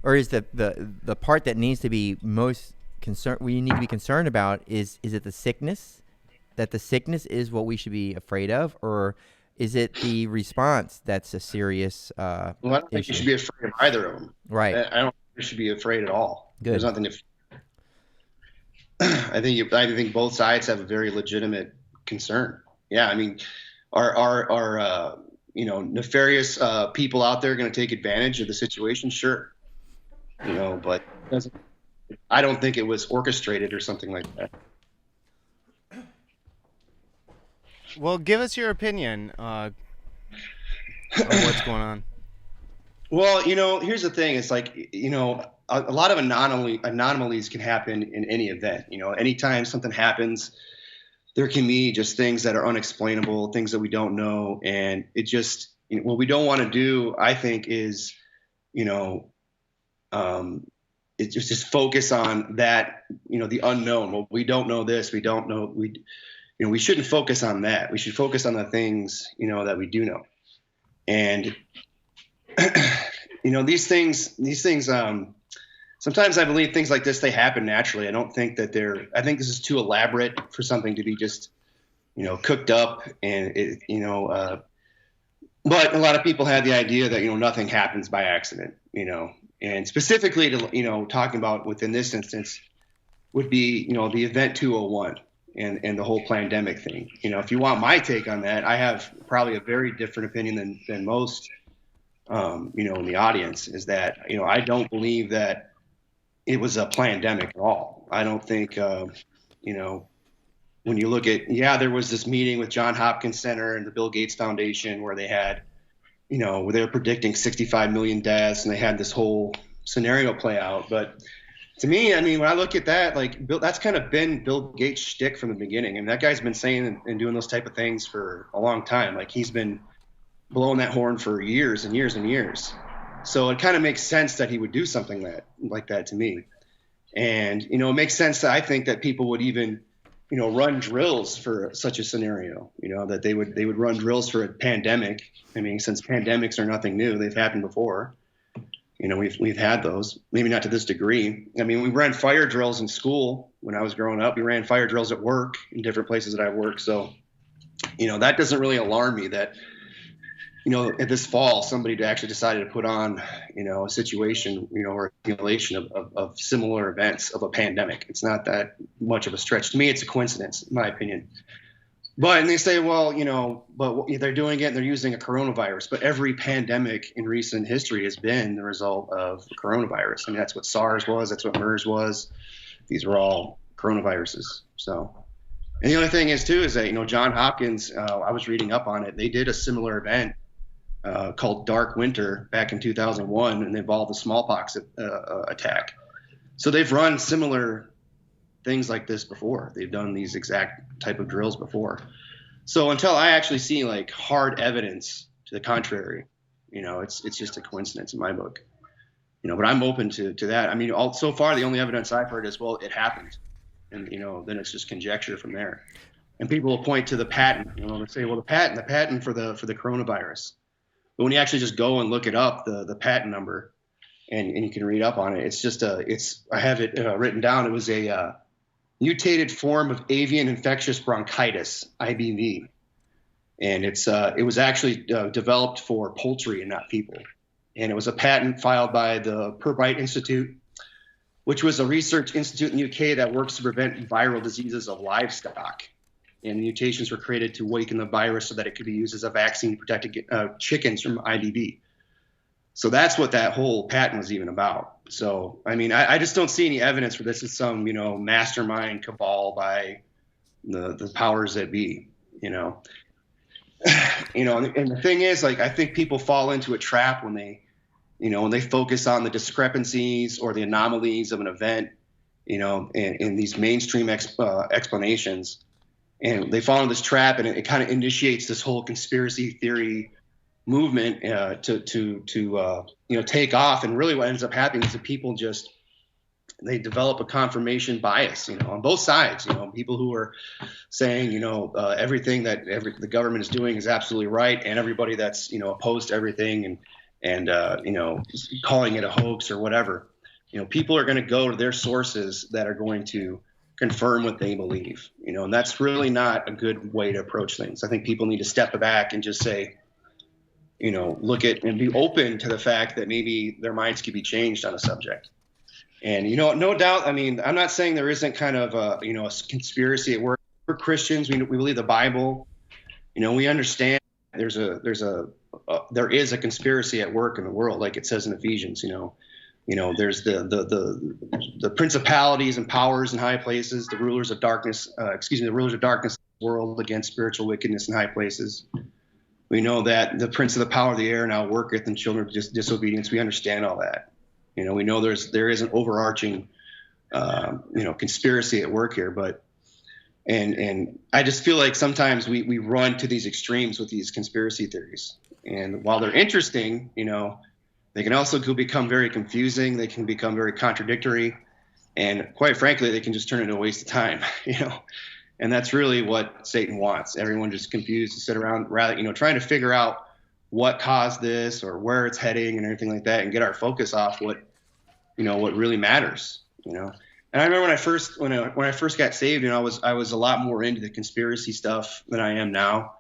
or is the part that needs to be most concerned? We need to be concerned about is it the sickness? That the sickness is what we should be afraid of, or is it the response that's a serious well, I don't think you should be afraid of either of them. Right. I don't think you should be afraid at all. Good. There's nothing to I think both sides have a very legitimate concern. Yeah, I mean, are nefarious people out there going to take advantage of the situation? Sure. But I don't think it was orchestrated or something like that. Well, give us your opinion on what's going on. Well, here's the thing. It's like, a lot of anomalies can happen in any event. Anytime something happens, there can be just things that are unexplainable, things that we don't know. And it just, what we don't want to do, I think, is, it's just focus on that, the unknown. Well, we don't know this. We don't know. We shouldn't focus on that. We should focus on the things, that we do know. And, these things, sometimes I believe things like this, they happen naturally. I don't think that I think this is too elaborate for something to be just, cooked up and but a lot of people have the idea that, nothing happens by accident, and specifically to, talking about within this instance would be, the event 201 and the whole pandemic thing. If you want my take on that, I have probably a very different opinion than most, in the audience, is that, I don't believe that it was a pandemic at all. I don't think, when you look at, there was this meeting with John Hopkins Center and the Bill Gates Foundation where they had, where they were predicting 65 million deaths and they had this whole scenario play out. But to me, I mean, when I look at that, like that's kind of been Bill Gates' shtick from the beginning. And that guy's been saying and doing those type of things for a long time. Like he's been blowing that horn for years and years and years. So it kind of makes sense that he would do something like that to me. And, it makes sense that I think that people would even, run drills for such a scenario, that they would run drills for a pandemic. I mean, since pandemics are nothing new, they've happened before. We've had those, maybe not to this degree. I mean, we ran fire drills in school when I was growing up. We ran fire drills at work in different places that I worked. So, that doesn't really alarm me that, this fall, somebody actually decided to put on, a situation, or a simulation of similar events of a pandemic. It's not that much of a stretch. To me, it's a coincidence, in my opinion. And they say, well, but they're doing it and they're using a coronavirus. But every pandemic in recent history has been the result of coronavirus. I mean, that's what SARS was. That's what MERS was. These were all coronaviruses. So, and the other thing is, too, is that, John Hopkins, I was reading up on it. They did a similar event called Dark Winter back in 2001, and it involved the smallpox attack. So they've run similar things like this before. They've done these exact type of drills before. So until I actually see like hard evidence to the contrary, it's just a coincidence in my book. But I'm open to that. I mean, so far the only evidence I've heard is, well, it happened, and then it's just conjecture from there. And people will point to the patent, and say, well, the patent for the coronavirus. But when you actually just go and look it up, the patent number, and you can read up on it, it's just I have it written down. It was a mutated form of avian infectious bronchitis, IBV, and it was actually developed for poultry and not people. And it was a patent filed by the Purbright Institute, which was a research institute in the UK that works to prevent viral diseases of livestock. And mutations were created to weaken the virus so that it could be used as a vaccine to protect chickens from IBV. So that's what that whole patent was even about. So, I mean, I just don't see any evidence for this as some, mastermind cabal by the powers that be, And the thing is, like, I think people fall into a trap when they, when they focus on the discrepancies or the anomalies of an event, in these mainstream explanations. And they fall into this trap, and it kind of initiates this whole conspiracy theory movement to take off. And really what ends up happening is that people they develop a confirmation bias, on both sides. People who are saying, everything that the government is doing is absolutely right, and everybody that's, opposed to everything and calling it a hoax or whatever. People are going to go to their sources that are going to confirm what they believe, and that's really not a good way to approach things. I think people need to step back and just say, look at and be open to the fact that maybe their minds could be changed on a subject. And, no doubt, I mean, I'm not saying there isn't kind of a conspiracy at work. We're Christians. We believe the Bible. We understand there is a conspiracy at work in the world, like it says in Ephesians, there's the principalities and powers in high places, the rulers of darkness in the world against spiritual wickedness in high places. We know that the prince of the power of the air now worketh in children of disobedience. We understand all that. We know there is an overarching, conspiracy at work here, and I just feel like sometimes we run to these extremes with these conspiracy theories. And while they're interesting, they can also become very confusing. They can become very contradictory. And quite frankly, they can just turn into a waste of time, And that's really what Satan wants. Everyone just confused to sit around, rather, trying to figure out what caused this or where it's heading and everything like that, and get our focus off what what really matters, And I remember when I first got saved, I was a lot more into the conspiracy stuff than I am now,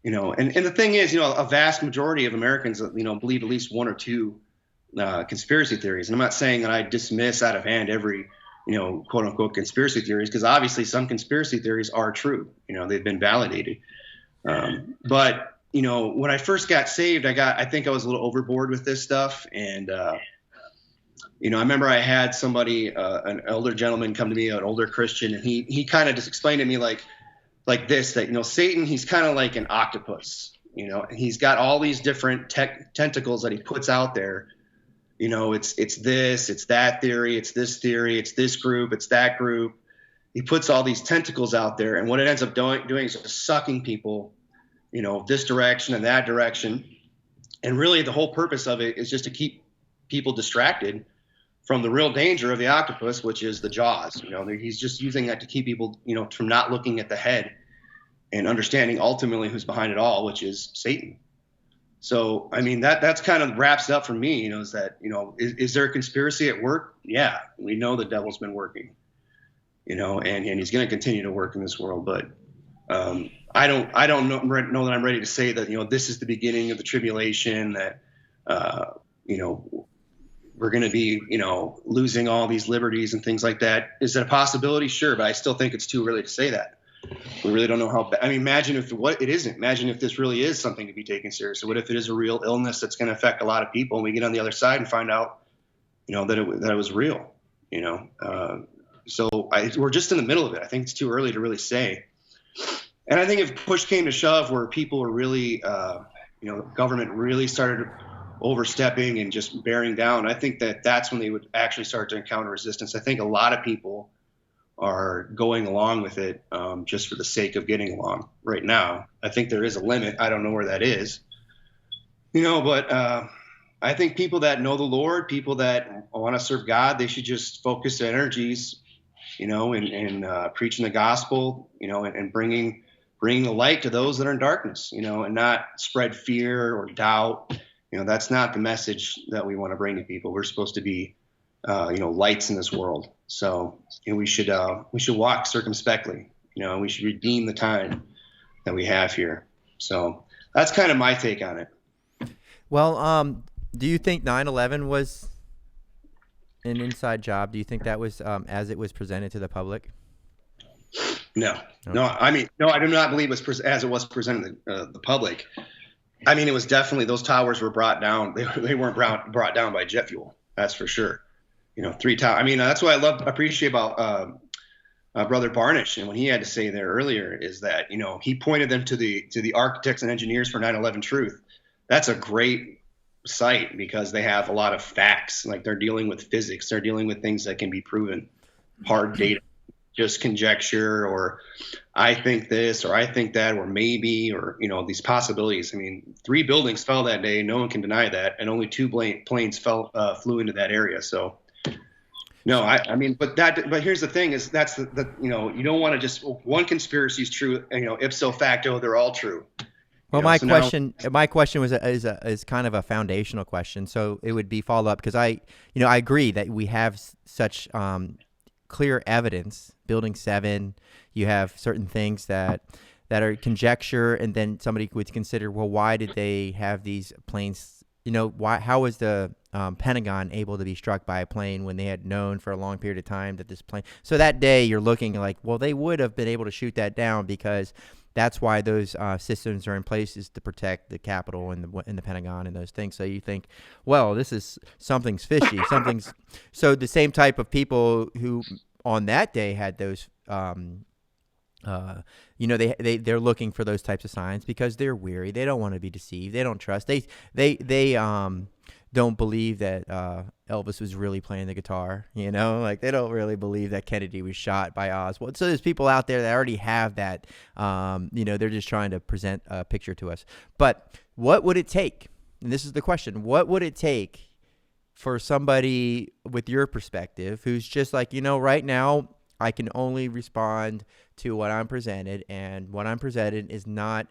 And the thing is, a vast majority of Americans, believe at least one or two conspiracy theories. And I'm not saying that I dismiss out of hand every, quote unquote conspiracy theories, because obviously some conspiracy theories are true. They've been validated. But when I first got saved, I think I was a little overboard with this stuff, and I remember I had somebody, an elder gentleman, come to me, an older Christian, and he kind of just explained to me like this, that, Satan, he's kind of like an octopus, and he's got all these different tentacles that he puts out there. It's this, it's that theory, it's this theory, it's this group, it's that group. He puts all these tentacles out there, and what it ends up doing is just sucking people, this direction and that direction. And really the whole purpose of it is just to keep people distracted from the real danger of the octopus, which is the jaws. He's just using that to keep people, from not looking at the head and understanding ultimately who's behind it all, which is Satan. So, I mean, that's kind of wraps it up for me, is that, is there a conspiracy at work? Yeah, we know the devil's been working, and he's going to continue to work in this world. But I don't know that I'm ready to say that, this is the beginning of the tribulation, that, we're going to be, losing all these liberties and things like that. Is it a possibility? Sure. But I still think it's too early to say that. We really don't know how. I mean, imagine if it isn't. Imagine if this really is something to be taken seriously. What if it is a real illness that's going to affect a lot of people, and we get on the other side and find out, that it was real. So we're just in the middle of it. I think it's too early to really say. And I think if push came to shove, where people were really, government really started overstepping and just bearing down, I think that's when they would actually start to encounter resistance. I think a lot of people are going along with it just for the sake of getting along right now. I think there is a limit. I don't know where that is, but I think people that know the Lord, people that want to serve God, they should just focus their energies, in preaching the gospel, and bringing the light to those that are in darkness, and not spread fear or doubt. That's not the message that we want to bring to people. We're supposed to be, lights in this world. So we should walk circumspectly, we should redeem the time that we have here. So that's kind of my take on it. Well, do you think 9/11 was an inside job? Do you think that was as it was presented to the public? No. I do not believe it was as it was presented to the public. I mean, it was definitely, those towers were brought down. They weren't brought down by jet fuel. That's for sure. 3 towers. I mean, that's what I appreciate about Brother Barnish, and what he had to say there earlier is that, he pointed them to the architects and engineers for 9/11 Truth. That's a great site because they have a lot of facts. Like, they're dealing with physics. They're dealing with things that can be proven, hard data, just conjecture, or I think this, or I think that, or maybe, or, these possibilities. I mean, 3 buildings fell that day. No one can deny that. And only 2 planes flew into that area. So, no, I mean, but here's the thing is that's the you don't want to just, one conspiracy is true, ipso facto, they're all true. Well, my question was is kind of a foundational question. So it would be follow up, because I agree that we have such clear evidence. Building 7, you have certain things that are conjecture, and then somebody would consider, well, why did they have these planes? How was the Pentagon able to be struck by a plane when they had known for a long period of time that this plane? So that day you're looking like, well, they would have been able to shoot that down because that's why those systems are in place, is to protect the Capitol and the Pentagon and those things. So you think, well, something's fishy. So the same type of people who on that day had those, they're looking for those types of signs because they're weary. They don't want to be deceived. They don't trust. They don't believe that Elvis was really playing the guitar. They don't really believe that Kennedy was shot by Oswald. So there's people out there that already have that. They're just trying to present a picture to us. But what would it take? And this is the question: what would it take for somebody with your perspective who's just like, right now I can only respond to what I'm presented, and what I'm presented is not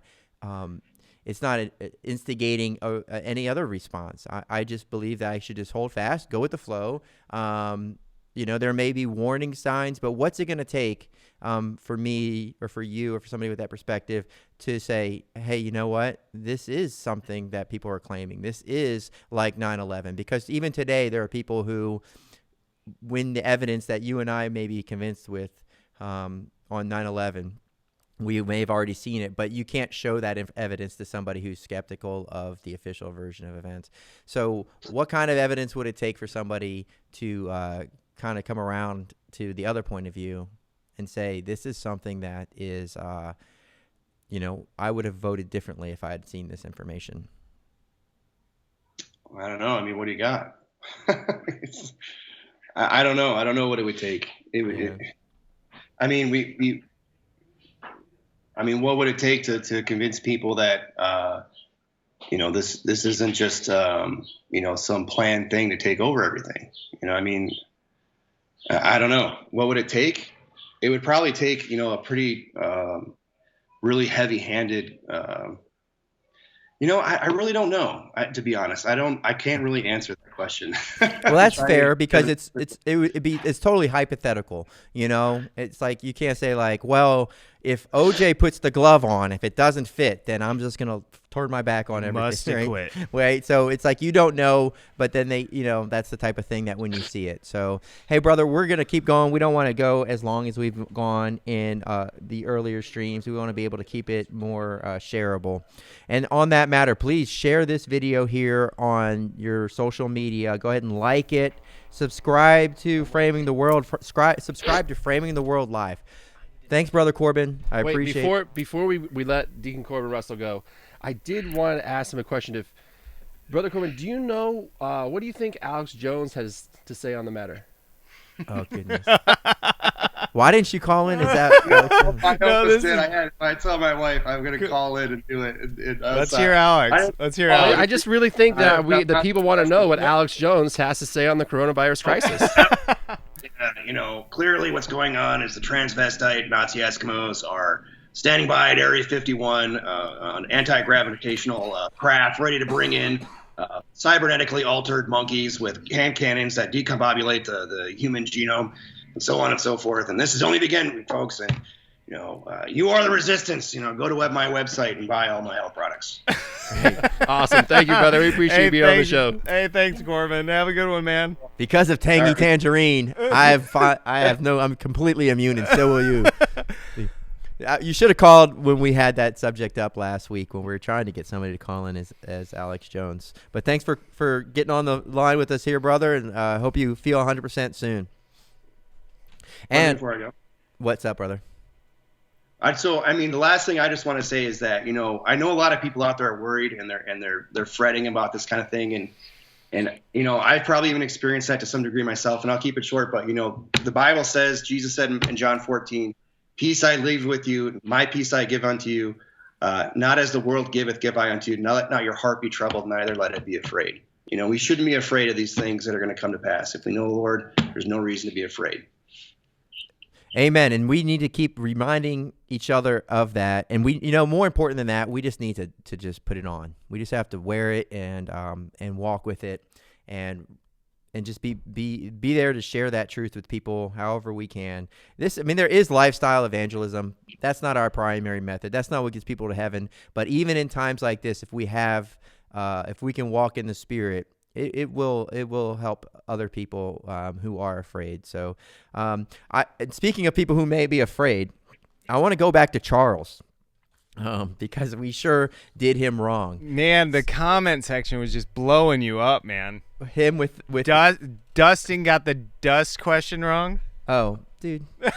it's not instigating any other response. I just believe that I should just hold fast, go with the flow. There may be warning signs, but what's it going to take for me or for you or for somebody with that perspective to say, hey, you know what? This is something that people are claiming. This is like 9/11. Because even today, there are people who, when the evidence that you and I may be convinced with on 9/11, we may have already seen it, but you can't show that evidence to somebody who's skeptical of the official version of events. So what kind of evidence would it take for somebody to kind of come around to the other point of view and say, this is something that is, I would have voted differently if I had seen this information? I don't know. I mean, what do you got? I don't know. I don't know what it would take. What would it take to convince people that, this isn't just, some planned thing to take over everything? I don't know. What would it take? It would probably take, a pretty, really heavy-handed, I really don't know, to be honest. I can't really answer that question. Well, that's fair, because it's totally hypothetical. It's like, you can't say like, well, if OJ puts the glove on, if it doesn't fit, then I'm just going to turn my back on everything. Must have quit. Right? So it's like, you don't know, but then that's the type of thing that when you see it. So, hey, brother, we're going to keep going. We don't want to go as long as we've gone in the earlier streams. We want to be able to keep it more shareable. And on that matter, please share this video here on your social media. Go ahead and like it. Subscribe to Framing the World. Subscribe to Framing the World Live. Thanks, Brother Corbin. I appreciate it. Before we let Deacon Corbin Ressl go, I did want to ask him a question. Brother Corbin, do you know, what do you think Alex Jones has to say on the matter? Oh, goodness. Why didn't you call in? Is that I tell my wife I'm going to call in and do it. Let's hear Alex. I just really think that the people want to know what Alex Jones has to say on the coronavirus crisis. Clearly what's going on is the transvestite Nazi Eskimos are standing by at Area 51 on anti-gravitational craft, ready to bring in cybernetically altered monkeys with hand cannons that decombobulate the human genome, and so on and so forth. And this is only beginning, folks. And you are the resistance. Go to my website and buy all my health products. Awesome. Thank you, brother. We appreciate you being on the show. Hey, thanks, Corbin. Have a good one, man. Because of Tangy Tangerine, I'm completely immune, and so will you. You should have called when we had that subject up last week when we were trying to get somebody to call in as Alex Jones. But thanks for getting on the line with us here, brother, and I hope you feel 100% soon. And before I go, what's up, brother? The last thing I just want to say is that, I know a lot of people out there are worried and they're fretting about this kind of thing. And I've probably even experienced that to some degree myself, and I'll keep it short. But, the Bible says, Jesus said in John 14, peace I leave with you, my peace I give unto you. Not as the world giveth, give I unto you. Let not your heart be troubled, neither let it be afraid. We shouldn't be afraid of these things that are going to come to pass. If we know the Lord, there's no reason to be afraid. Amen. And we need to keep reminding each other of that. And we, more important than that, we just need to just put it on. We just have to wear it and walk with it and just be there to share that truth with people however we can. There is lifestyle evangelism. That's not our primary method. That's not what gets people to heaven. But even in times like this, if we can walk in the Spirit, it will help other people who are afraid. So, speaking of people who may be afraid, I want to go back to Charles because we sure did him wrong. Man, the comment section was just blowing you up, man. Him with Dustin got the dust question wrong. Oh, dude, who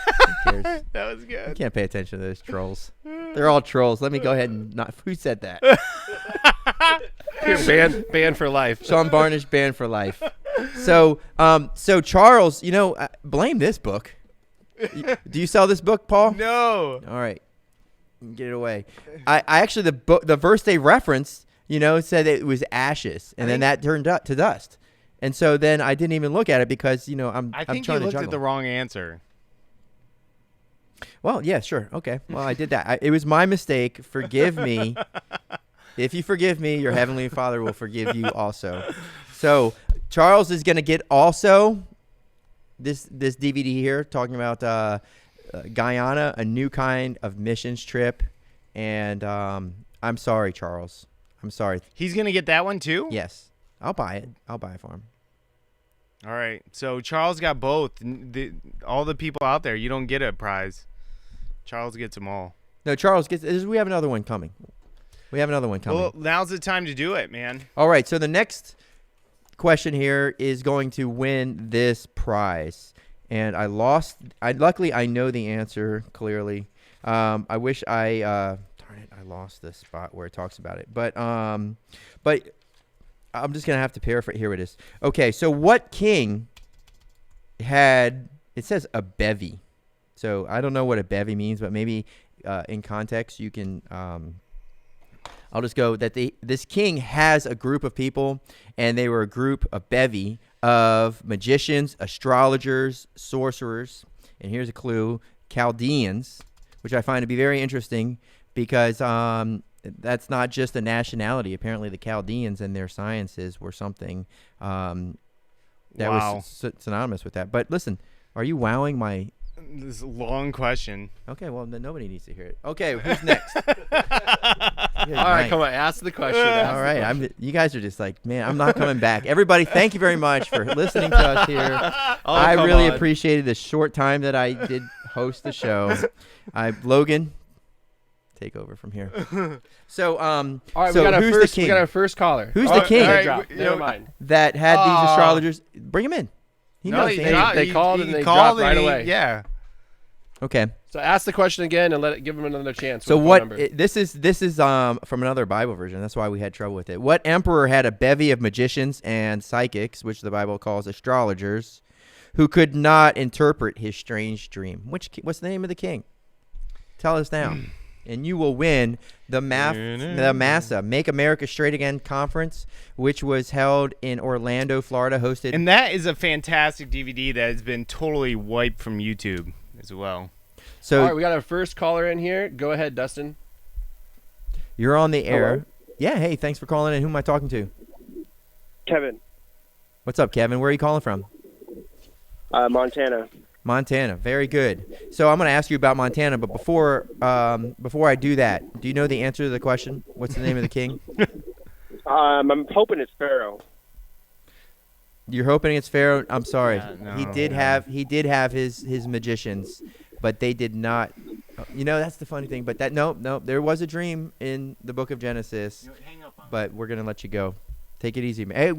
cares? That was good. You can't pay attention to those trolls. They're all trolls. Let me go ahead and not. Who said that? Banned for life. Sean Barnish banned for life. So Charles, blame this book. Do you sell this book, Paul? No. All right, get it away. I actually the verse they referenced, said it was ashes, and then that turned up to dust. And so then I didn't even look at it because I think I'm trying you looked to juggle. at the wrong answer. Well, yeah, sure, okay. Well, I did that. It was my mistake. Forgive me. If you forgive me, your heavenly Father will forgive you also. So Charles is going to get also this DVD here talking about Guyana, a new kind of missions trip. And I'm sorry, Charles. I'm sorry. He's going to get that one too? Yes. I'll buy it. I'll buy it for him. All right. So Charles got both. All the people out there, you don't get a prize. Charles gets them all. No, Charles gets. We have another one coming. Well, now's the time to do it, man. All right. So the next question here is going to win this prize, and I lost. Luckily, I know the answer clearly. I wish I. Darn it! I lost the spot where it talks about it. But I'm just going to have to paraphrase. Here it is. Okay, so what king had, it says a bevy. So I don't know what a bevy means, but maybe in context you can, I'll just go that this king has a group of people, and they were a bevy of magicians, astrologers, sorcerers, and here's a clue, Chaldeans, which I find to be very interesting because that's not just a nationality. Apparently, the Chaldeans and their sciences were something that was synonymous with that. But listen, are you wowing my? This is a long question. Okay, well, then nobody needs to hear it. Okay, who's next? All right, come on, ask the question. All right, you guys are just like, man, I'm not coming back. Everybody, thank you very much for listening to us here. I really appreciated the short time that I did host the show. Logan, take over from here. So, all right, so we got our first caller. Who's the king? Never mind. That had these astrologers. Bring him in. He knows they called and they dropped right away. Yeah. Okay. So ask the question again and give him another chance. So this is from another Bible version. That's why we had trouble with it. What emperor had a bevy of magicians and psychics, which the Bible calls astrologers, who could not interpret his strange dream? What's the name of the king? Tell us now. And you will win the MASA, Make America Straight Again conference, which was held in Orlando, Florida, hosted. And that is a fantastic DVD that has been totally wiped from YouTube as well. So, all right, we got our first caller in here. Go ahead, Dustin. You're on the air. Hello? Yeah, hey, thanks for calling in. Who am I talking to? Kevin. What's up, Kevin? Where are you calling from? Montana. Montana, very good. So I'm going to ask you about Montana, but before I do that, do you know the answer to the question? What's the name of the king? I'm hoping it's Pharaoh. You're hoping it's Pharaoh? I'm sorry. No, he did have his magicians, but they did not. You know, that's the funny thing. But no, there was a dream in the book of Genesis. But we're going to let you go. Take it easy, man. Hey,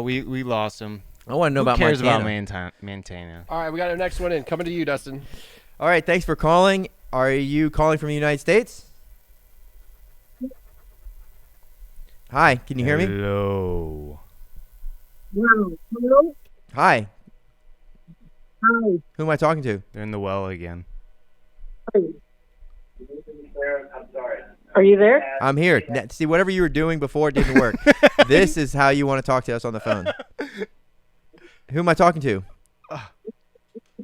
we lost him. I want to know Who about cares Montana. about Montana? All right, we got our next one in. Coming to you, Dustin. All right, thanks for calling. Are you calling from the United States? Hi, can you hear me? Hello. Hello? Hi. Hi. Who am I talking to? They're in the well again. I'm sorry. Are you there? I'm here. See, whatever you were doing before it didn't work. This is how you want to talk to us on the phone. Who am I talking to?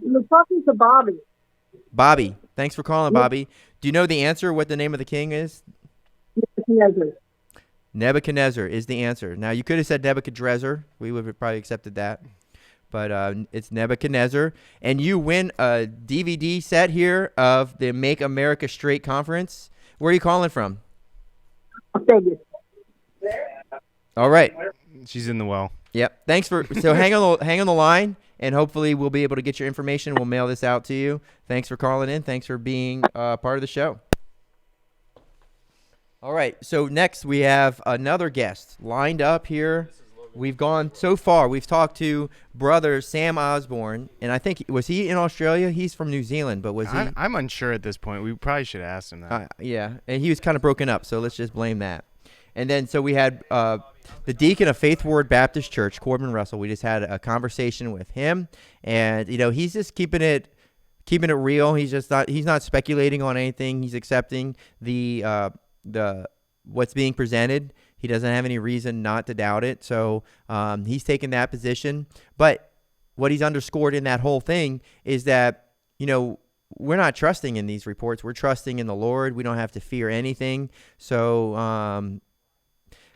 You're talking to Bobby. Bobby. Thanks for calling, Bobby. Do you know the answer, what the name of the king is? Nebuchadnezzar. Nebuchadnezzar is the answer. Now, you could have said Nebuchadrezzar. We would have probably accepted that. But it's Nebuchadnezzar. And you win a DVD set here of the Make America Straight conference. Where are you calling from? Vegas. All right. She's in the well. Yep. Thanks for so hang on the line, and hopefully we'll be able to get your information. We'll mail this out to you. Thanks for calling in. Thanks for being part of the show. All right. So next we have another guest lined up here. We've gone so far. We've talked to brother Sam Osborne, and I think was he in Australia? He's from New Zealand, but was he? I'm unsure at this point. We probably should have asked him that. Yeah, and he was kind of broken up, so let's just blame that. And then so we had the deacon of Faith Ward Baptist Church, Corbin Ressl. We just had a conversation with him, and he's just keeping it real. He's not speculating on anything. He's accepting the what's being presented. He doesn't have any reason not to doubt it. So he's taken that position. But what he's underscored in that whole thing is that, we're not trusting in these reports. We're trusting in the Lord. We don't have to fear anything. So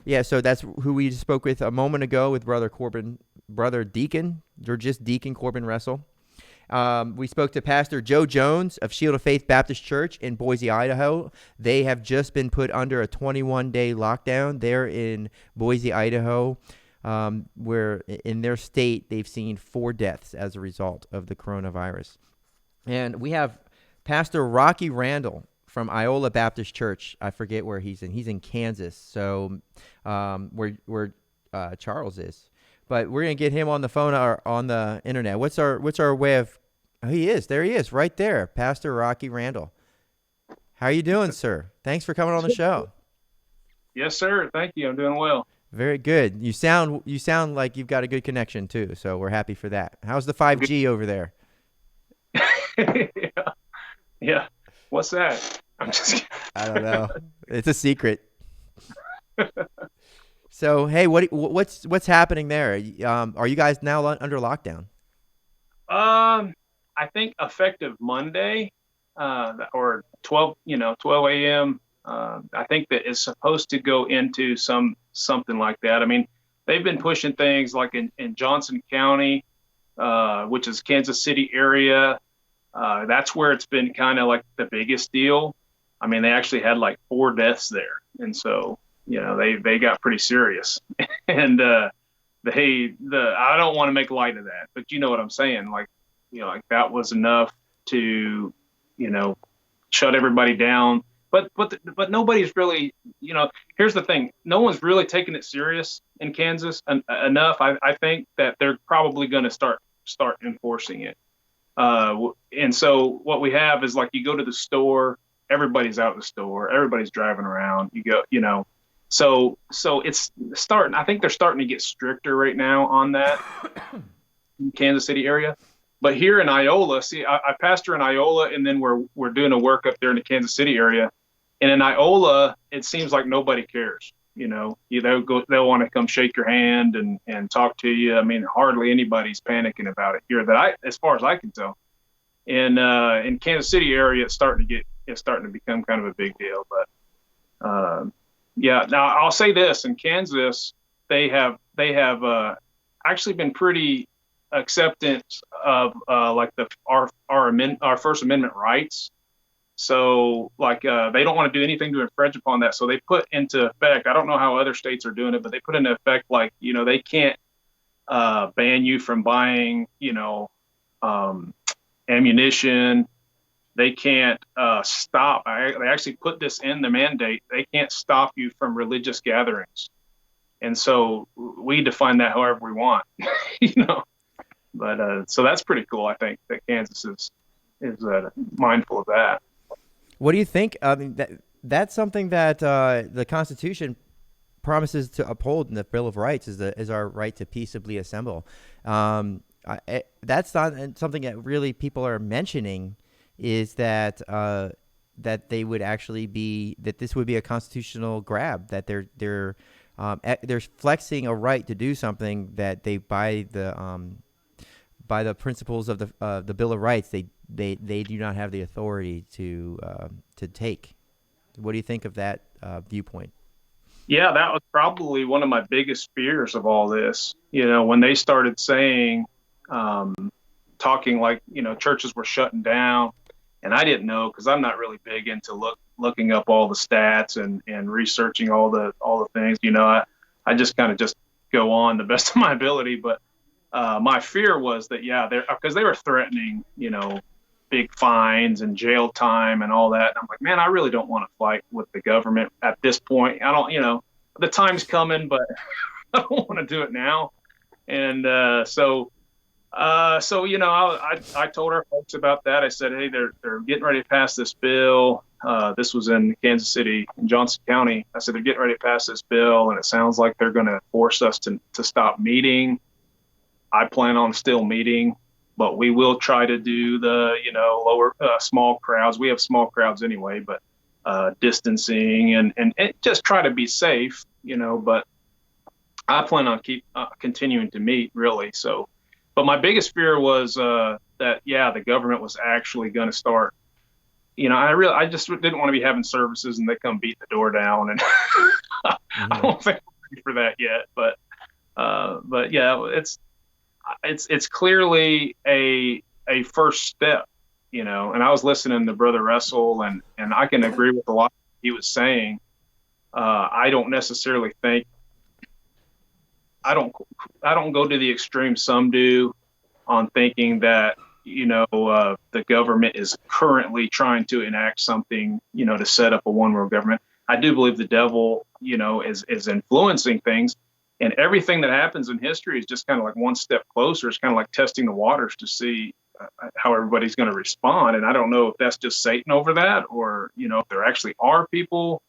Yeah, so that's who we spoke with a moment ago with Brother Deacon, or just Deacon Corbin Ressl. We spoke to Pastor Joe Jones of Shield of Faith Baptist Church in Boise, Idaho. They have just been put under a 21-day lockdown. They're in Boise, Idaho, where in their state they've seen 4 deaths as a result of the coronavirus. And we have Pastor Rocky Randall from Iola Baptist Church. I forget where he's in. He's in Kansas, so where Charles is. But we're gonna get him on the phone or on the internet. What's our way of? Oh, he is. There he is, right there, Pastor Rocky Randall. How are you doing, sir? Thanks for coming on the show. Yes, sir. Thank you. I'm doing well. Very good. You sound like you've got a good connection too, so we're happy for that. How's the 5G over there? Yeah. What's that? I'm just kidding. I don't know. It's a secret. So, hey, what's happening there? Are you guys now under lockdown? I think effective Monday, or 12 a.m. I think that is supposed to go into something like that. I mean, they've been pushing things like in Johnson County, which is Kansas City area. That's where it's been kind of like the biggest deal. I mean, they actually had like 4 deaths there. And so, they got pretty serious. And I don't want to make light of that, but you know what I'm saying? Like that was enough to, shut everybody down. But nobody's really, here's the thing. No one's really taking it serious in Kansas enough. I think that they're probably going to start enforcing it. And so what we have is like, you go to the store, everybody's out the store, everybody's driving around, so it's starting. I think they're starting to get stricter right now on that in Kansas City area. But here in Iola, see, I pastor in Iola, and then we're doing a work up there in the Kansas City area. And in Iola, it seems like nobody cares. They'll want to come shake your hand and talk to you. I mean, hardly anybody's panicking about it here as far as I can tell. And in Kansas City area, it's starting to become kind of a big deal. But yeah, now I'll say this: in Kansas, they have actually been pretty acceptant of like our First Amendment rights. So like they don't want to do anything to infringe upon that. So they put into effect, I don't know how other states are doing it, but they put into effect like, they can't ban you from buying, ammunition. They can't stop. They actually put this in the mandate. They can't stop you from religious gatherings. And so we define that however we want, But so that's pretty cool. I think that Kansas is mindful of that. What do you think? I mean, that's something that the Constitution promises to uphold in the Bill of Rights is our right to peaceably assemble. That's not something that really people are mentioning. Is that that they would actually be that this would be a constitutional grab, that they're flexing a right to do something that they by the principles of the Bill of Rights they do not have the authority to take. What do you think of that viewpoint? Yeah, that was probably one of my biggest fears of all this. When they started saying, talking like, churches were shutting down, and I didn't know, because I'm not really big into looking up all the stats and researching all the things. I just kind of just go on the best of my ability. But my fear was that, because they were threatening, big fines and jail time and all that. And I'm like, man, I really don't want to fight with the government at this point. I don't, the time's coming, but I don't want to do it now. And so I told our folks about that. I said, hey, they're getting ready to pass this bill. This was in Kansas City, in Johnson County. I said, they're getting ready to pass this bill, and it sounds like they're going to force us to stop meeting. I plan on still meeting, but we will try to do the, lower small crowds. We have small crowds anyway, but distancing and just try to be safe, but I plan on continuing to meet, really. So, but my biggest fear was that, the government was actually going to start, I just didn't want to be having services and they come beat the door down. And I don't think ready for that yet. But yeah, it's clearly a first step, you know. And I was listening to Brother Ressl, and I can agree with a lot he was saying. I don't necessarily think I don't go to the extreme some do on thinking that, you know, the government is currently trying to enact something, you know, to set up a one world government. I do believe the devil, you know, is influencing things, and everything that happens in history is just kind of like one step closer. It's kind of like testing the waters to see how everybody's going to respond. And I don't know if that's just Satan over that, or, you know, if there actually are people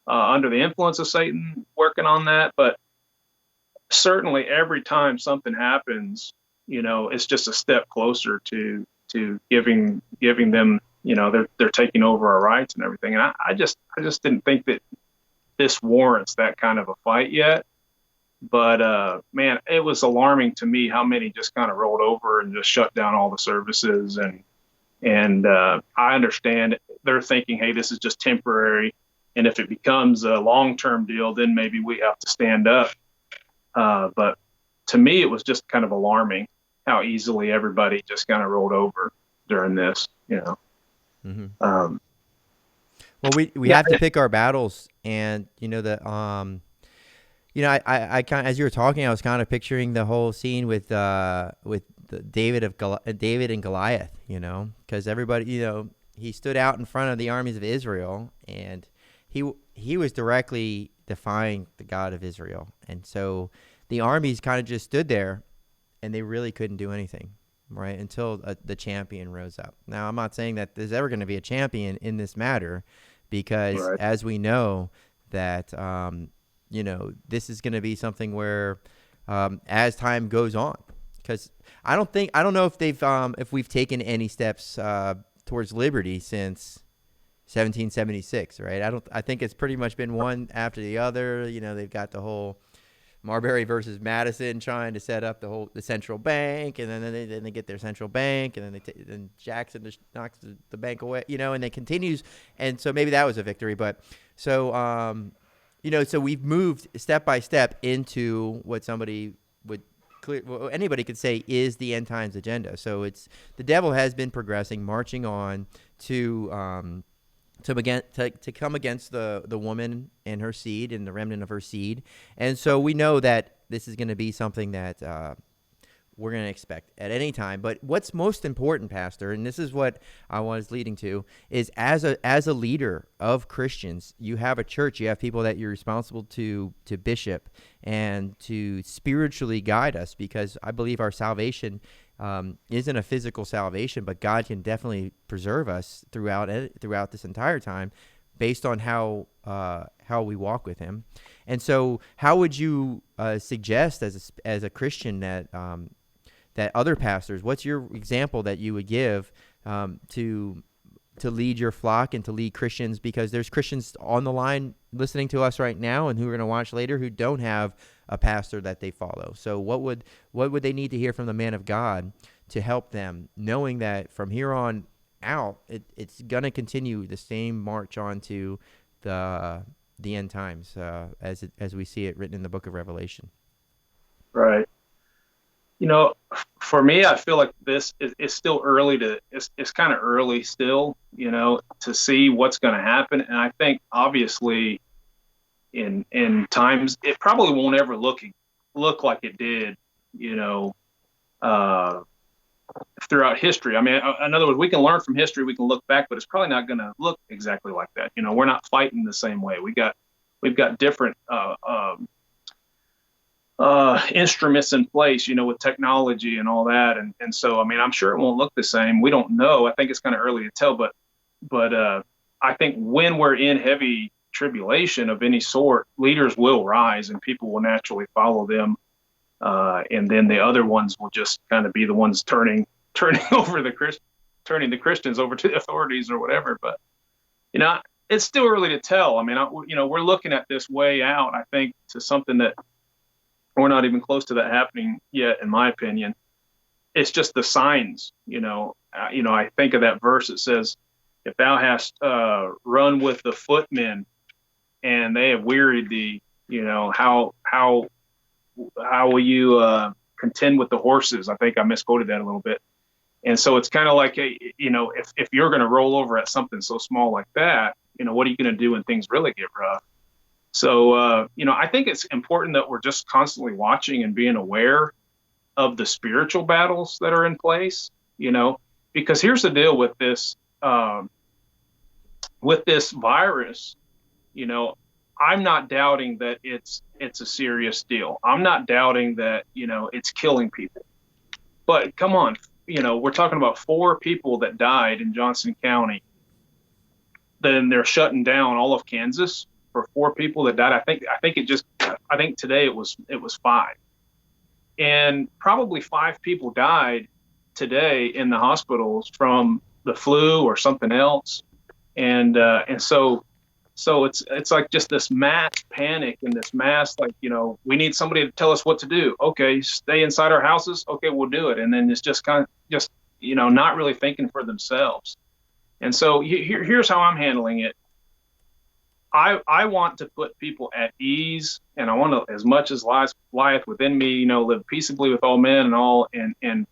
under the influence of Satan working on that. But certainly every time something happens, you know, it's just a step closer to giving them, you know, they're taking over our rights and everything. And I just didn't think that this warrants that kind of a fight yet. But man, it was alarming to me how many just kind of rolled over and just shut down all the services. And I understand they're thinking, hey, this is just temporary, and if it becomes a long-term deal, then maybe we have to stand up. But to me, it was just kind of alarming how easily everybody just kind of rolled over during this, you know. Mm-hmm. Well, we have to pick our battles, and you know you know, I kind of, as you were talking, I was kind of picturing the whole scene with David and Goliath, you know, because everybody, you know, he stood out in front of the armies of Israel, and he was directly defying the God of Israel, and so the armies kind of just stood there, and they really couldn't do anything, right, until the champion rose up. Now, I'm not saying that there's ever going to be a champion in this matter, because as we know that, you know, this is going to be something where, as time goes on, because I don't know if if we've taken any steps towards liberty since 1776, right? I think it's pretty much been one after the other. You know, they've got the whole Marbury versus Madison trying to set up the central bank, and then they get their central bank, and then Jackson just knocks the bank away, you know, and it continues. And so maybe that was a victory, but so you know, so we've moved step by step into what somebody would anybody could say is the end times agenda. So it's the devil has been progressing, marching on to come against the woman and her seed and the remnant of her seed. And so we know that this is going to be something that we're going to expect at any time. But what's most important, Pastor, and this is what I was leading to, is as a leader of Christians, you have a church, you have people that you're responsible to bishop and to spiritually guide us, because I believe our salvation isn't a physical salvation, but God can definitely preserve us throughout this entire time based on how we walk with him. And so how would you suggest as a Christian that other pastors, what's your example that you would give to lead your flock and to lead Christians? Because there's Christians on the line listening to us right now and who are going to watch later who don't have a pastor that they follow. So what would they need to hear from the man of God to help them, knowing that from here on out, it's going to continue the same march on to the end times as we see it written in the book of Revelation? Right. You know, for me, I feel like this is still early it's kind of early still, you know, to see what's going to happen. And I think obviously in times, it probably won't ever look like it did, you know, throughout history. I mean, in other words, we can learn from history, we can look back, but it's probably not going to look exactly like that. You know, we're not fighting the same way. We've got different, instruments in place, you know, with technology and all that. And so, I mean, I'm sure it won't look the same. We don't know. I think it's kind of early to tell, but I think when we're in heavy tribulation of any sort, leaders will rise and people will naturally follow them. And then the other ones will just kind of be the ones turning over turning the Christians over to the authorities or whatever. But, you know, it's still early to tell. I mean, you know, we're looking at this way out, I think, to something that we're not even close to that happening yet, in my opinion. It's just the signs, you know. I think of that verse that says, if thou hast run with the footmen and they have wearied thee, How will you contend with the horses? I think I misquoted that a little bit. And so it's kind of like, if you're going to roll over at something so small like that, what are you going to do when things really get rough? So, I think it's important that we're just constantly watching and being aware of the spiritual battles that are in place, because here's the deal with this virus. I'm not doubting that it's a serious deal. I'm not doubting that, it's killing people. But come on, we're talking about 4 people that died in Johnson County. Then they're shutting down all of Kansas for 4 people that died. I think today it was 5. And probably 5 people died today in the hospitals from the flu or something else. And so it's like just this mass panic and this mass, like, we need somebody to tell us what to do. Okay, stay inside our houses. Okay, we'll do it. And then it's just not really thinking for themselves. And so here's how I'm handling it. I want to put people at ease, and I want to, as much as lieth within me, live peaceably with all men and all. And in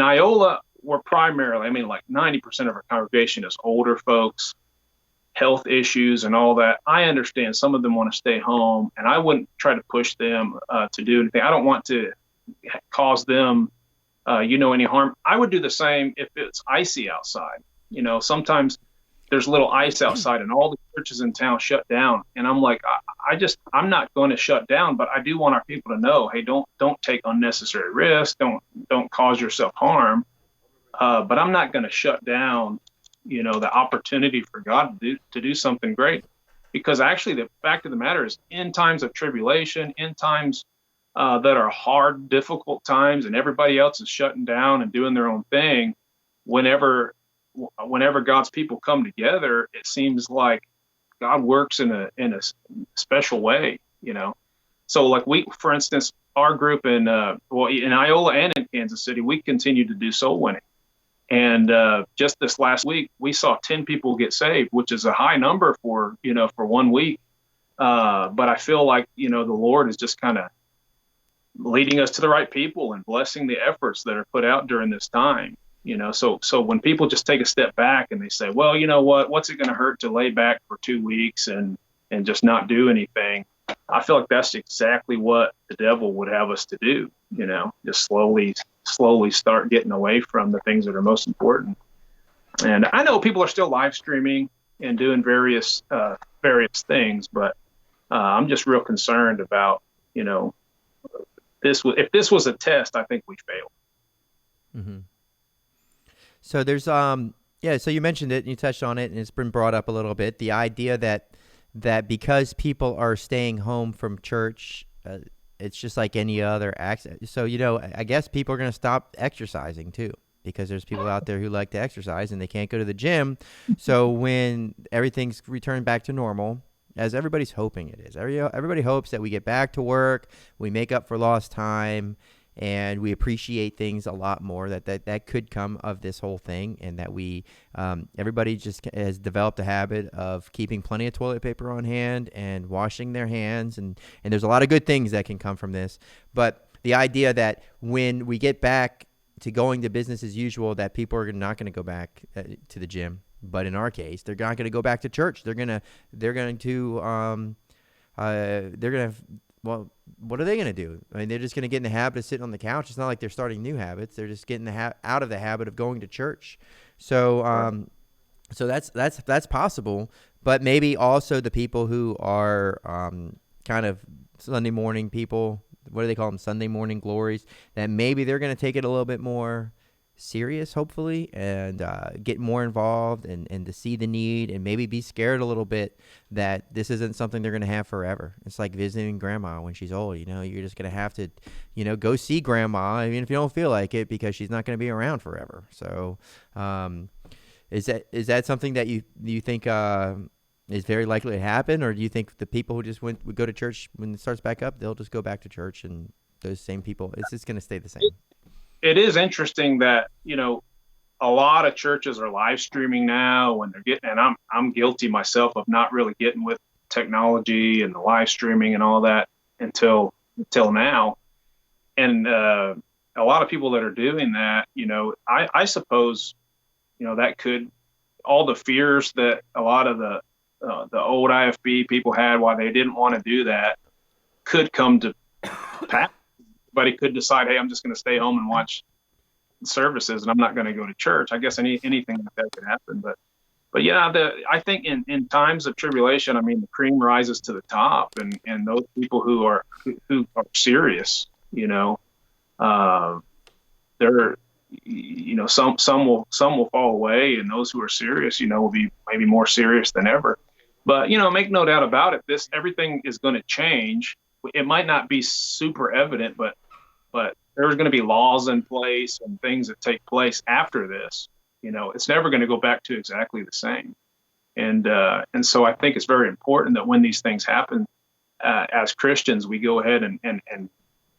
Iola, we're primarily, like 90% of our congregation is older folks, health issues and all that. I understand some of them want to stay home, and I wouldn't try to push them to do anything. I don't want to cause them, any harm. I would do the same if it's icy outside. Sometimes there's little ice outside and all the churches in town shut down. And I'm like, I'm not going to shut down, but I do want our people to know, hey, don't take unnecessary risks. Don't cause yourself harm. But I'm not going to shut down, the opportunity for God to do something great. Because actually the fact of the matter is, in times of tribulation, in times that are hard, difficult times, and everybody else is shutting down and doing their own thing, whenever God's people come together, it seems like God works in a special way, So like for instance, our group in Iola and in Kansas City, we continue to do soul winning. And just this last week, we saw 10 people get saved, which is a high number for 1 week. But I feel like, the Lord is just kind of leading us to the right people and blessing the efforts that are put out during this time. So when people just take a step back and they say, well, what's it going to hurt to lay back for 2 weeks and just not do anything? I feel like that's exactly what the devil would have us to do, just slowly start getting away from the things that are most important. And I know people are still live streaming and doing various things, but I'm just real concerned about, if this was a test, I think we failed. Mm-hmm. So there's so you mentioned it and you touched on it, and it's been brought up a little bit, the idea that because people are staying home from church, it's just like any other access. So, I guess people are going to stop exercising too, because there's people out there who like to exercise and they can't go to the gym. So when everything's returned back to normal, as everybody's hoping it is, everybody hopes that we get back to work, we make up for lost time, and we appreciate things a lot more, that could come of this whole thing, and that we everybody just has developed a habit of keeping plenty of toilet paper on hand and washing their hands, and there's a lot of good things that can come from this. But the idea that when we get back to going to business as usual, that people are not going to go back to the gym, but in our case, they're not going to go back to church. Well, what are they going to do? I mean, they're just going to get in the habit of sitting on the couch. It's not like they're starting new habits. They're just getting out of the habit of going to church. So, so that's possible. But maybe also the people who are kind of Sunday morning people, what do they call them? Sunday morning glories. That maybe they're going to take it a little bit more serious, hopefully, and get more involved and to see the need, and maybe be scared a little bit that this isn't something they're going to have forever. It's like visiting grandma when she's old. You're just going to have to go see grandma, even if you don't feel like it, because she's not going to be around forever. So is that something that you think is very likely to happen, or do you think the people who just would go to church when it starts back up, they'll just go back to church, and those same people, it's just going to stay the same? It is interesting that, a lot of churches are live streaming now when they're getting, and I'm guilty myself of not really getting with technology and the live streaming and all that until now. And a lot of people that are doing that, I suppose, that could, all the fears that a lot of the old IFB people had why they didn't want to do that could come to pass. But he could decide, hey, I'm just going to stay home and watch services, and I'm not going to go to church. I guess anything like that could happen. But yeah, I think in times of tribulation, I mean, the cream rises to the top, and those people who are serious, they're, some will fall away, and those who are serious, will be maybe more serious than ever. But make no doubt about it, everything is going to change. It might not be super evident, but there's going to be laws in place and things that take place after this. It's never going to go back to exactly the same. And so I think it's very important that when these things happen, as Christians, we go ahead and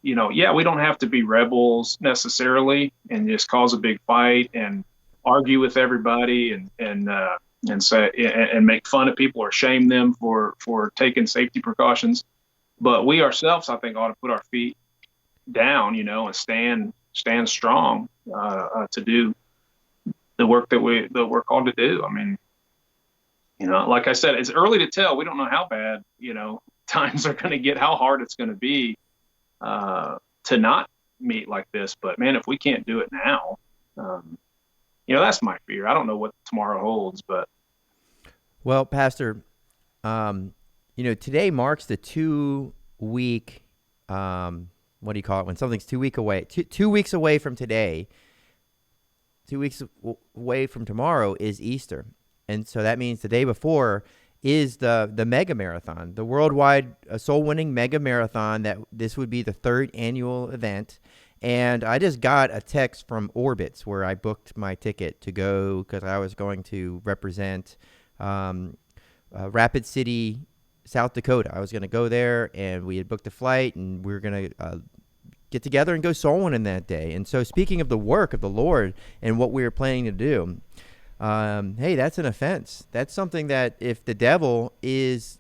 we don't have to be rebels necessarily and just cause a big fight and argue with everybody and say and make fun of people or shame them for taking safety precautions. But we ourselves, I think, ought to put our feet down, and stand strong to do the work that we're called to do. I mean, like I said, it's early to tell. We don't know how bad, times are going to get, how hard it's going to be to not meet like this. But man, if we can't do it now, that's my fear. I don't know what tomorrow holds, but. Well, Pastor, today marks the 2-week, what do you call it? When something's 2 weeks away, 2 weeks away from today, 2 weeks away from tomorrow is Easter. And so that means the day before is the mega marathon, the worldwide soul winning mega marathon. That this would be the 3rd annual event. And I just got a text from Orbitz where I booked my ticket to go because I was going to represent Rapid City, South Dakota. I was going to go there, and we had booked a flight, and we were going to get together and go soul winning that day. And so speaking of the work of the Lord and what we were planning to do, hey, that's an offense. That's something that if the devil is,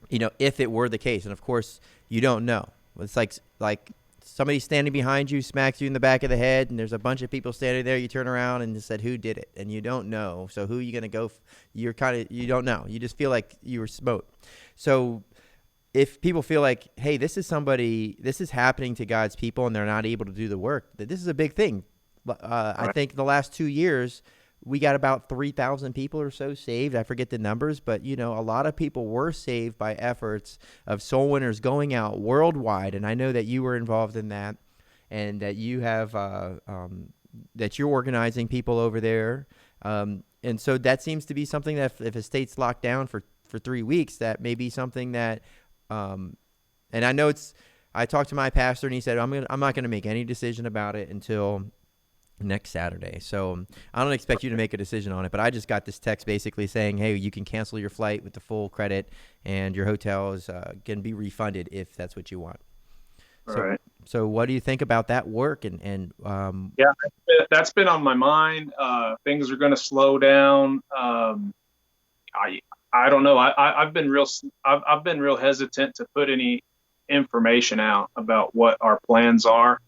if it were the case, and of course you don't know. It's like somebody standing behind you smacks you in the back of the head, and there's a bunch of people standing there. You turn around and just said, who did it? And you don't know. So who are you going to go? You don't know. You just feel like you were smoked. So if people feel like, hey, this is happening to God's people and they're not able to do the work, that this is a big thing. I think the last 2 years, we got about 3,000 people or so saved. I forget the numbers, but, a lot of people were saved by efforts of soul winners going out worldwide. And I know that you were involved in that, and that you have that you're organizing people over there. And so that seems to be something that if a state's locked down for 3 weeks, that may be something that and I know I talked to my pastor, and he said, I'm not going to make any decision about it until next Saturday. So I don't expect you to make a decision on it, but I just got this text basically saying, hey, you can cancel your flight with the full credit, and your hotel is can be refunded if that's what you want. So what do you think about that work? And yeah, that's been on my mind. Things are going to slow down. I don't know. I've been real hesitant to put any information out about what our plans are.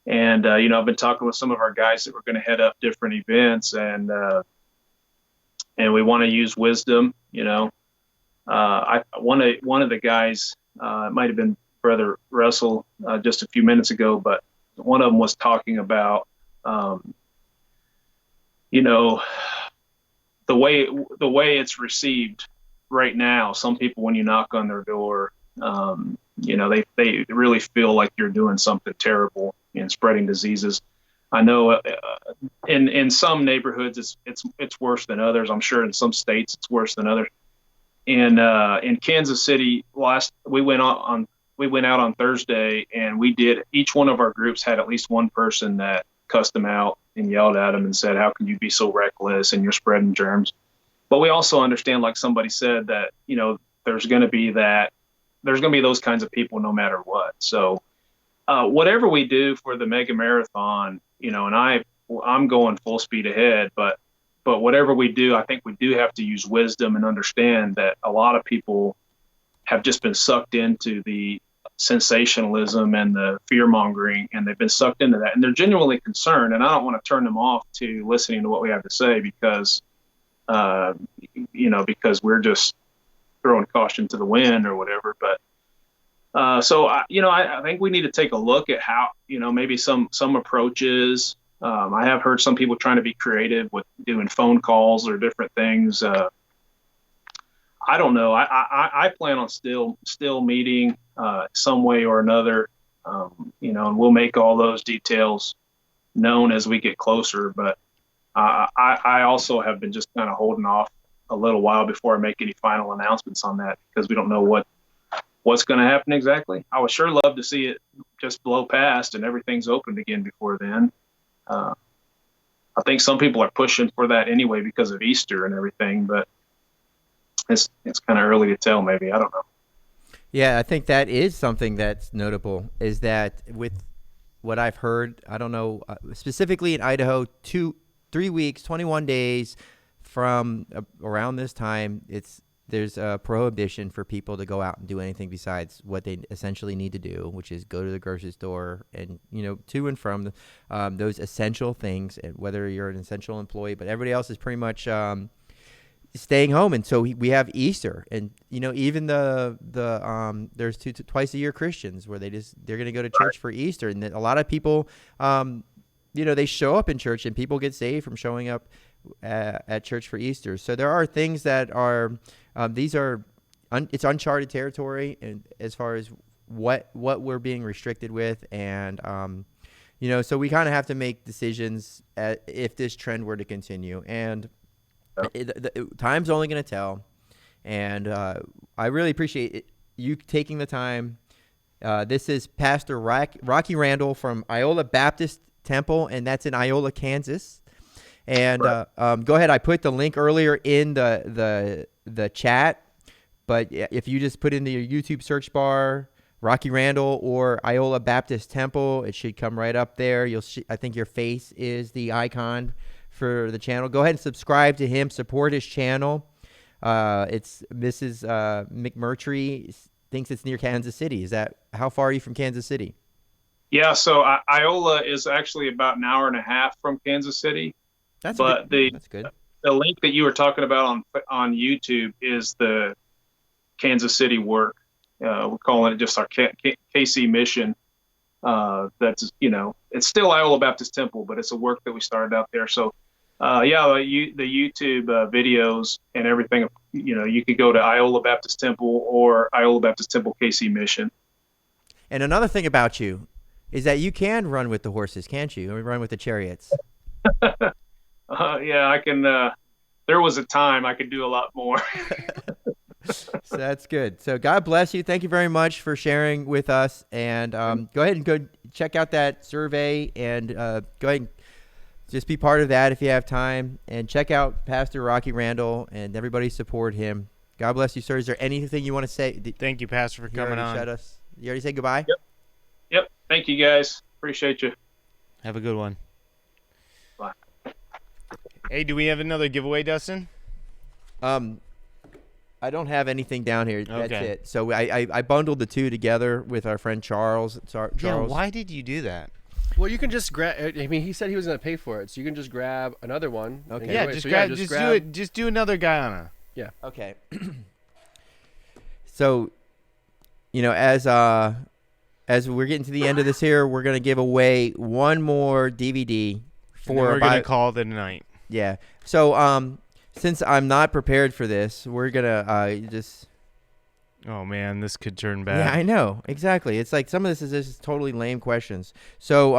And, I've been talking with some of our guys that we're going to head up different events, and we want to use wisdom. One of the guys, it might have been Brother Ressl just a few minutes ago, but one of them was talking about, the way it's received right now. Some people, when you knock on their door, they really feel like you're doing something terrible and spreading diseases. I know in some neighborhoods it's worse than others. I'm sure in some states it's worse than others. And in Kansas City, we went out on Thursday, and each one of our groups had at least one person that cussed them out and yelled at them and said, how can you be so reckless, and you're spreading germs. But we also understand, like somebody said, that there's going to be those kinds of people no matter what. So whatever we do for the mega marathon, and I'm going full speed ahead, but But whatever we do, I think we do have to use wisdom and understand that a lot of people have just been sucked into the sensationalism and the fear mongering, and they've been sucked into that, and they're genuinely concerned. And I don't want to turn them off to listening to what we have to say because, because we're just throwing caution to the wind or whatever. But I think we need to take a look at how, maybe some approaches. I have heard some people trying to be creative with doing phone calls or different things. I don't know. I plan on still meeting some way or another, and we'll make all those details known as we get closer. But I also have been just kind of holding off a little while before I make any final announcements on that because we don't know what's going to happen exactly. I would sure love to see it just blow past and everything's opened again before then. I think some people are pushing for that anyway because of Easter and everything, but it's kind of early to tell. Maybe, I don't know. Yeah, I think that is something that's notable. Is that with what I've heard? I don't know specifically in Idaho, 3 weeks, 21 days from around this time. There's a prohibition for people to go out and do anything besides what they essentially need to do, which is go to the grocery store and, to and from those essential things, and whether you're an essential employee, but everybody else is pretty much staying home. And so we have Easter, and, even there's twice a year Christians where they're going to go to church for Easter. And a lot of people, they show up in church, and people get saved from showing up at church for Easter. So there are things that are, it's uncharted territory, and as far as what we're being restricted with, and so we kind of have to make decisions if this trend were to continue, and time's only going to tell. And I really appreciate you taking the time. This is Pastor Rocky Randall from Iola Baptist Temple, and that's in Iola, Kansas. And go ahead. I put the link earlier in the chat, but if you just put into your YouTube search bar Rocky Randall or Iola Baptist Temple, it should come right up there. I think your face is the icon for the channel. Go ahead and subscribe to him. Support his channel. It's Mrs. McMurtry thinks it's near Kansas City. How far are you from Kansas City? Yeah, so Iola is actually about an hour and a half from Kansas City. That's good. The link that you were talking about on YouTube is the Kansas City work. We're calling it just our KC mission. That's it's still Iola Baptist Temple, but it's a work that we started out there. So the YouTube videos and everything. You could go to Iola Baptist Temple or Iola Baptist Temple KC mission. And another thing about you is that you can run with the horses, can't you? Or run with the chariots. Yeah, I can. There was a time I could do a lot more. So that's good. So God bless you. Thank you very much for sharing with us. And go ahead and go check out that survey, and go ahead and just be part of that if you have time. And check out Pastor Rocky Randall, and everybody support him. God bless you, sir. Is there anything you want to say? Thank you, Pastor, for coming on. You already said goodbye? Yep. Thank you, guys. Appreciate you. Have a good one. Bye. Hey, do we have another giveaway, Dustin? I don't have anything down here. That's Okay. it. So I bundled the two together with our friend Charles. Yeah, why did you do that? Well, you can just grab. I mean, he said he was going to pay for it, so you can just grab another one. Okay. Yeah, just do another Guyana. Yeah. Okay. So, as we're getting to the end of this here, we're gonna give away one more DVD we're gonna call it a night. Yeah. So since I'm not prepared for this, we're gonna just. Oh man, this could turn bad. Yeah, I know exactly. It's like some of this is just totally lame questions. So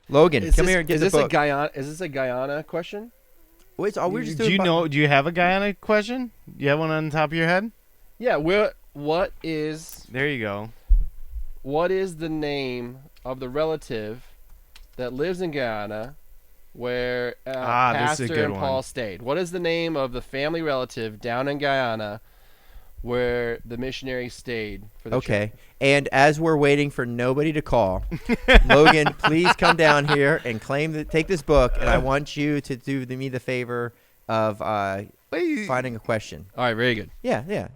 Logan, come here and get the book. Is this a Guyana question? Wait, we're just doing. Do you have a Guyana question? Do you have one on the top of your head? Yeah. What is? There you go. What is the name of the relative that lives in Guyana where Pastor and Paul stayed? What is the name of the family relative down in Guyana where the missionary stayed for the Okay. trip. And as we're waiting for nobody to call, Logan, please come down here and take this book, and I want you to do me the favor of finding a question. All right, very good. Yeah,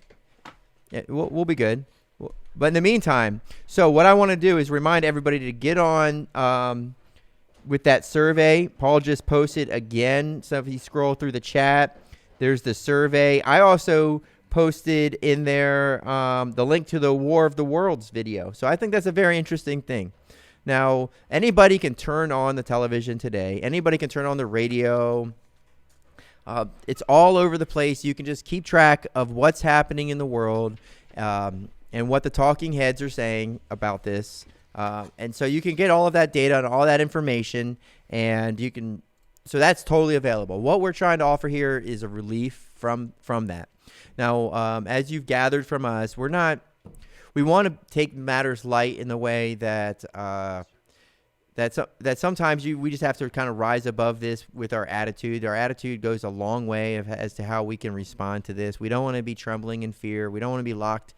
we'll be good. But in the meantime, so what I want to do is remind everybody to get on with that survey. Paul just posted again. So if you scroll through the chat, there's the survey. I also posted in there the link to the War of the Worlds video. So I think that's a very interesting thing. Now, anybody can turn on the television today. Anybody can turn on the radio. It's all over the place. You can just keep track of what's happening in the world and what the talking heads are saying about this. And so you can get all of that data and all that information, and you can. So that's totally available. What we're trying to offer here is a relief from that. Now, as you've gathered from us, we want to take matters light in the way that that sometimes we just have to kind of rise above this with our attitude. Our attitude goes a long way as to how we can respond to this. We don't want to be trembling in fear. We don't want to be locked.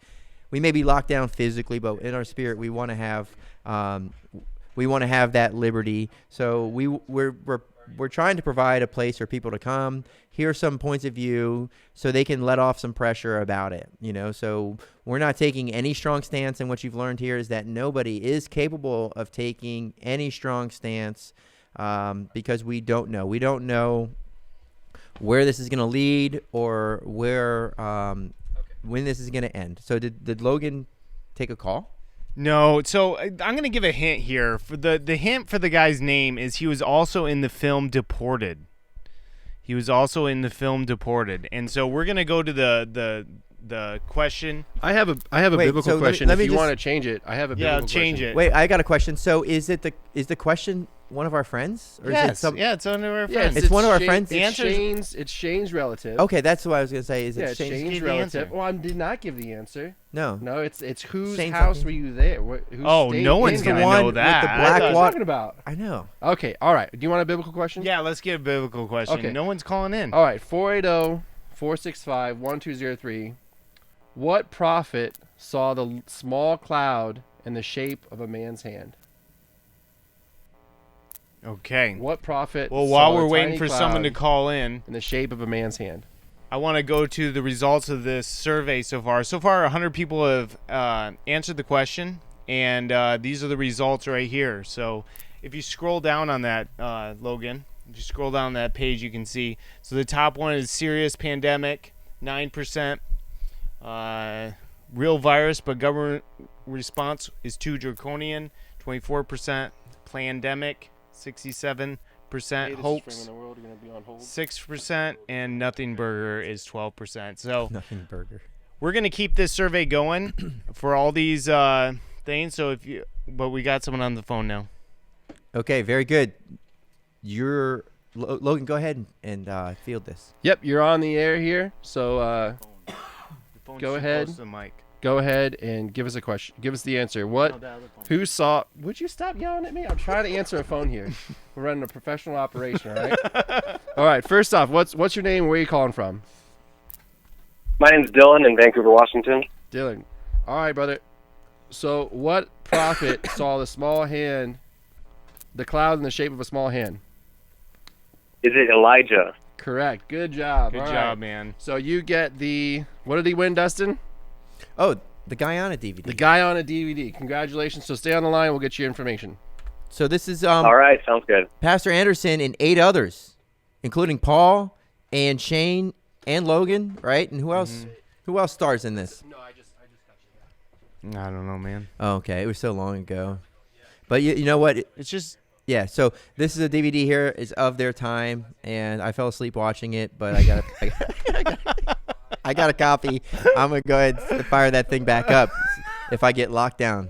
We may be locked down physically, but in our spirit, we want to have that liberty. So we're trying to provide a place for people to come, hear some points of view, so they can let off some pressure about it. So we're not taking any strong stance, and what you've learned here is that nobody is capable of taking any strong stance because we don't know. We don't know where this is going to lead or when this is going to end. So did Logan take a call? No, so I'm going to give a hint here. For the hint for the guy's name is he was also in the film Deported. And so we're going to go to the question. I have a biblical question. If you want to change it, I have a biblical question. Yeah, change it. Wait, I got a question. So is the question one of our friends? Or yes, is it it's one of our friends. It's one of our friends? It's Shane's relative. Okay, that's what I was going to say. Is it Shane's relative? Well, I did not give the answer. No, it's whose Shane's house talking. were you there? No one's going to know that. With the black what are you talking about? I know. Okay, all right. Do you want a biblical question? Yeah, let's get a biblical question. Okay. No one's calling in. All right, 480-465-1203. What prophet saw the small cloud in the shape of a man's hand? Okay. What prophet Well, saw while a we're waiting tiny for cloud someone to call in the shape of a man's hand? I want to go to the results of this survey so far. So far, 100 people have answered the question, and these are the results right here. So if you scroll down on that, Logan, if you scroll down that page, you can see. So the top one is serious pandemic, 9%. Real virus, but government response is too draconian, 24%. Pandemic, 67%. Hoax, 6%, and Nothing Burger is 12%. So Nothing Burger. We're gonna keep this survey going for all these things. But we got someone on the phone now. Okay, very good. Logan. Go ahead and field this. Yep, you're on the air here. So go ahead. Close to the mic. Go ahead and give us a question. Give us the answer. Who saw? Would you stop yelling at me? I'm trying to answer a phone here. We're running a professional operation, all right? All right. First off, what's your name? Where are you calling from? My name's Dylan in Vancouver, Washington. Dylan. All right, brother. So, what prophet saw the cloud in the shape of a small hand? Is it Elijah? Correct. Good job. Good All job, right. man. So you get what did he win, Dustin? Oh, the guy on a DVD. The guy on a DVD. Congratulations. So stay on the line. We'll get you information. So this is all right. Sounds good. Pastor Anderson and 8 others, including Paul and Shane and Logan, right? And who else? Mm-hmm. Who else stars in this? No, I just got you. I don't know, man. Oh, okay, it was so long ago. But you know what? It's just. Yeah, so this is a DVD here. It's of their time, and I fell asleep watching it, but I got a copy. I'm going to go ahead and fire that thing back up if I get locked down.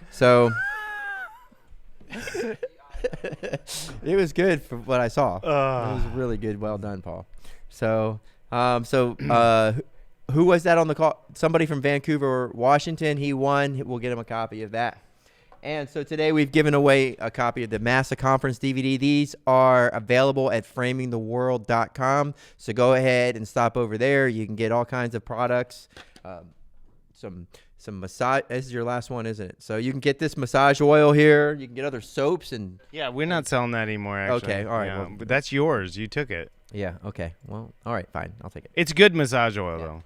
So it was good for what I saw. It was really good. Well done, Paul. So who was that on the call? Somebody from Vancouver, Washington. He won. We'll get him a copy of that. And so today we've given away a copy of the Massa Conference DVD. These are available at framingtheworld.com. So go ahead and stop over there. You can get all kinds of products some massage. This is your last one, isn't it? So you can get this massage oil here. You can get other soaps and. Yeah, we're not selling that anymore. Actually. Okay, all right. Yeah, Well, but that's yours. You took it. Yeah. Okay. Well, all right. Fine. I'll take it. It's good massage oil though.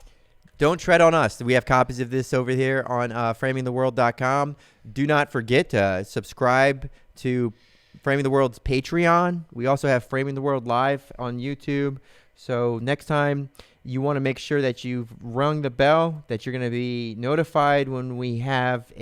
Don't tread on us. We have copies of this over here on framingtheworld.com. Do not forget to subscribe to Framing the World's Patreon. We also have Framing the World Live on YouTube. So next time you want to make sure that you've rung the bell, that you're going to be notified when we have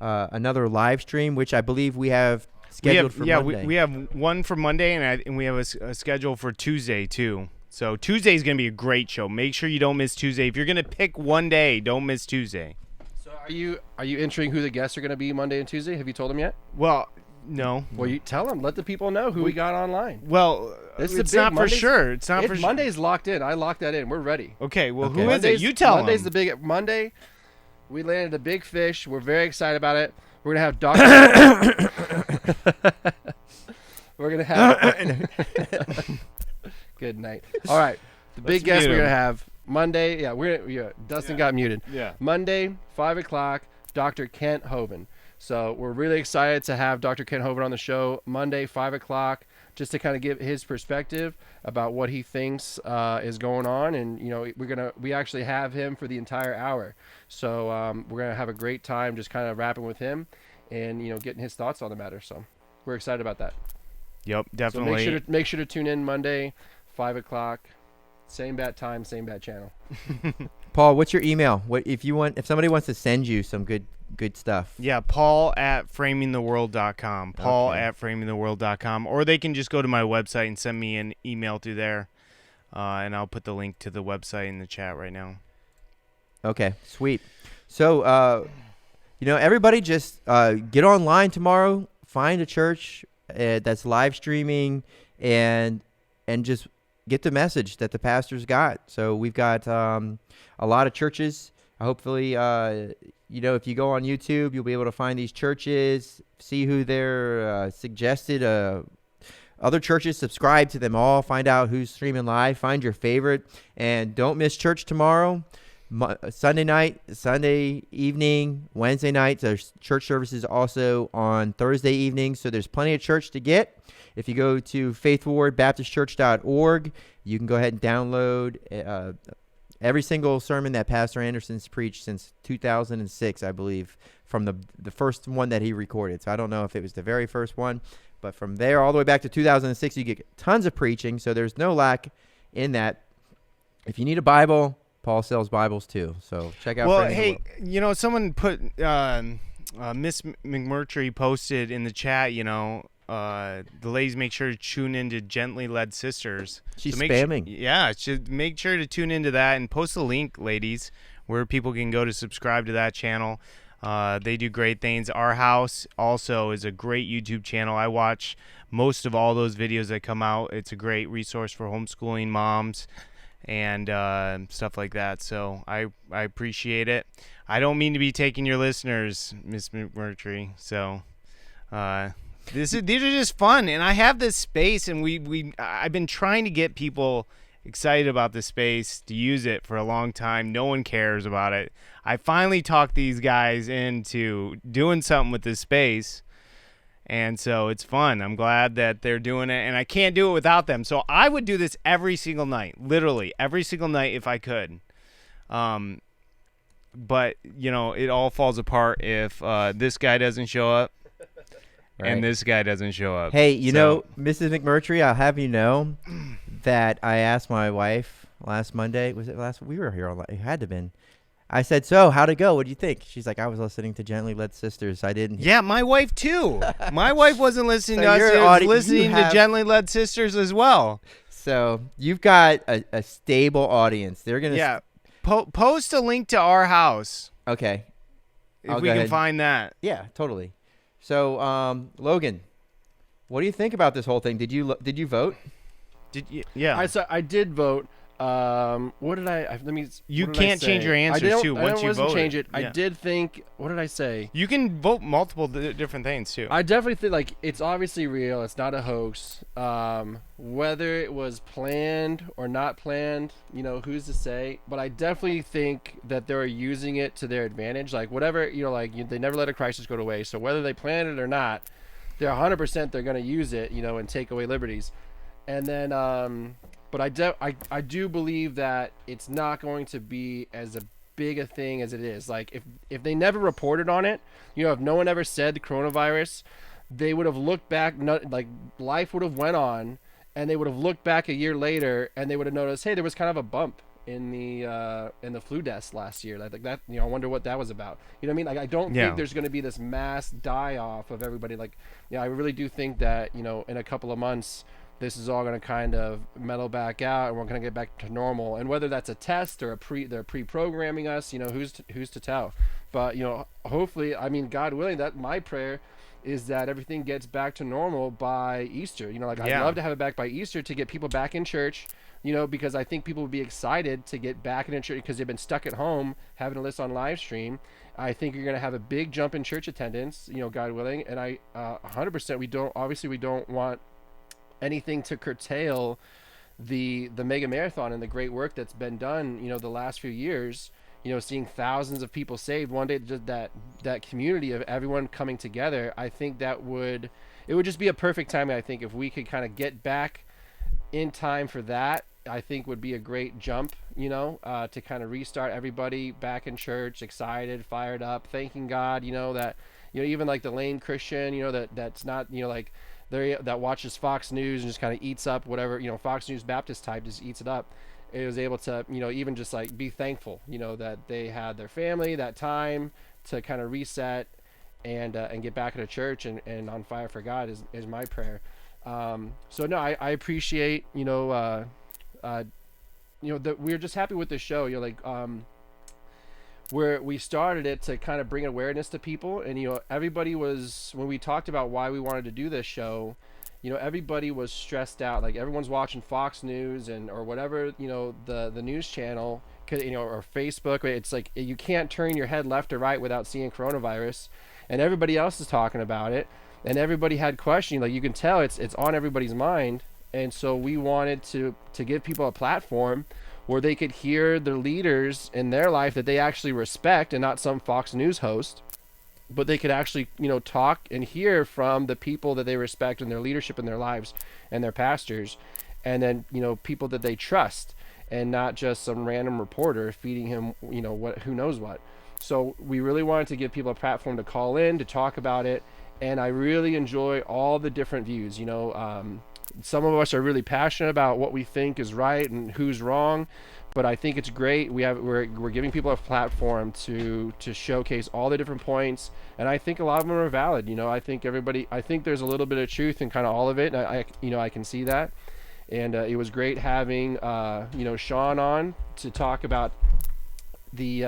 another live stream, which I believe we have scheduled for Monday. We have one for Monday, and we have a schedule for Tuesday too. So Tuesday is going to be a great show. Make sure you don't miss Tuesday. If you're going to pick one day, don't miss Tuesday. So are you entering who the guests are going to be Monday and Tuesday? Have you told them yet? Well, no. Well, you tell them. Let the people know who we got online. Well, it's not for sure. It's not for sure. Monday's locked in. I locked that in. We're ready. Okay. Well, who is it? You tell them. Monday's the big Monday. We landed a big fish. We're very excited about it. We're gonna have Dr. We're gonna have. Good night. All right. The big guest we're going to have Monday. Yeah, Dustin got muted. Yeah. Monday, 5 o'clock, Dr. Kent Hovind. So we're really excited to have Dr. Kent Hovind on the show Monday, 5 o'clock, just to kind of give his perspective about what he thinks is going on. And, we actually have him for the entire hour. So we're going to have a great time just kind of rapping with him and, getting his thoughts on the matter. So we're excited about that. Yep, definitely. So make sure to tune in Monday, 5 o'clock, same bat time, same bat channel. Paul, what's your email? If somebody wants to send you some good stuff? Yeah, Paul@framingtheworld.com. Paul@framingtheworld.com, or they can just go to my website and send me an email through there, and I'll put the link to the website in the chat right now. Okay, sweet. So, everybody just get online tomorrow, find a church that's live streaming, and just get the message that the pastors got. So we've got a lot of churches. Hopefully, if you go on YouTube, you'll be able to find these churches, see who they're suggested. Other churches, subscribe to them all. Find out who's streaming live. Find your favorite. And don't miss church tomorrow. Sunday night, Sunday evening, Wednesday night. There's church services also on Thursday evening. So there's plenty of church to get. If you go to faithforwardbaptistchurch.org, you can go ahead and download every single sermon that Pastor Anderson's preached since 2006, I believe, from the first one that he recorded. So I don't know if it was the very first one, but from there all the way back to 2006, you get tons of preaching. So there's no lack in that. If you need a Bible, Paul sells Bibles too. So check out. Well, hey, someone put Miss McMurtry posted in the chat. The ladies make sure to tune into Gently Led Sisters. She's spamming. Should make sure to tune into that and post a link, ladies, where people can go to subscribe to that channel. They do great things. Our House also is a great YouTube channel. I watch most of all those videos that come out. It's a great resource for homeschooling moms and stuff like that. So I appreciate it. I don't mean to be taking your listeners, Miss McMurtry. So these are just fun, and I have this space, and I've been trying to get people excited about this space to use it for a long time. No one cares about it. I finally talked these guys into doing something with this space, and so it's fun. I'm glad that they're doing it, and I can't do it without them. So I would do this every single night, literally every single night if I could. But it all falls apart if this guy doesn't show up. Right. And this guy doesn't show up. Hey, Mrs. McMurtry, I'll have you know that I asked my wife last Monday. Was it last? We were here all. It had to have been. I said, "So, how'd it go? What do you think?" She's like, "I was listening to Gently Led Sisters. I didn't." Yeah, my wife too. My wife wasn't listening to us. She was listening to Gently Led Sisters as well. So you've got a stable audience. They're gonna. Post a link to Our House. Okay. If we can find that. Yeah, totally. So, Logan, what do you think about this whole thing? Did you vote? Yeah. I did vote. What did I? Let me. You what did I can't change say? your answers, too, once you wasn't voted. change it. I Yeah. did think. What did I say? You can vote multiple different things too. I definitely think like it's obviously real. It's not a hoax. Whether it was planned or not planned, who's to say? But I definitely think that they're using it to their advantage. Like whatever, they never let a crisis go to waste. So whether they planned it or not, they're 100% they're going to use it, and take away liberties. And then, but I do believe that it's not going to be as a big a thing as it is. Like if they never reported on it, if no one ever said the coronavirus, they would have looked back, like life would have went on, and they would have looked back a year later and they would have noticed, hey, there was kind of a bump in the flu deaths last year. Like that, I wonder what that was about. You know what I mean? Like I don't think there's going to be this mass die off of everybody. Like, I really do think that, in a couple of months, this is all going to kind of mellow back out and we're going to get back to normal. And whether that's a test or they're pre-programming us, who's to tell. But, hopefully, God willing, that my prayer is that everything gets back to normal by Easter. I'd love to have it back by Easter to get people back in church, because I think people would be excited to get back in church because they've been stuck at home having to listen on live stream. I think you're going to have a big jump in church attendance, God willing. And I 100% we don't want anything to curtail the mega marathon and the great work that's been done, the last few years, seeing thousands of people saved one day, just that community of everyone coming together. I think it would just be a perfect timing. I think if we could kind of get back in time for that, I think would be a great jump, to kind of restart everybody back in church, excited, fired up, thanking God, that, even like the lame Christian, that's not, like, that watches Fox News and just kind of eats up whatever, Fox News Baptist type just eats it up. It was able to, even just like be thankful, that they had their family, that time to kind of reset and get back into church and on fire for God is my prayer. So no, I appreciate, that we're just happy with the show, where we started it to kind of bring awareness to people. And, everybody was, when we talked about why we wanted to do this show, everybody was stressed out. Like everyone's watching Fox News or whatever, the news channel, or Facebook. It's like, you can't turn your head left or right without seeing coronavirus, and everybody else is talking about it. And everybody had questions. Like you can tell it's on everybody's mind. And so we wanted to give people a platform where they could hear the leaders in their life that they actually respect, and not some Fox News host, but they could actually, talk and hear from the people that they respect and their leadership in their lives and their pastors, and then, people that they trust, and not just some random reporter feeding him, who knows what. So we really wanted to give people a platform to call in, to talk about it. And I really enjoy all the different views, some of us are really passionate about what we think is right and who's wrong, but I think it's great. We're giving people a platform to showcase all the different points, and I think a lot of them are valid. I think there's a little bit of truth in kind of all of it. And I can see that, and it was great having Sean on to talk about the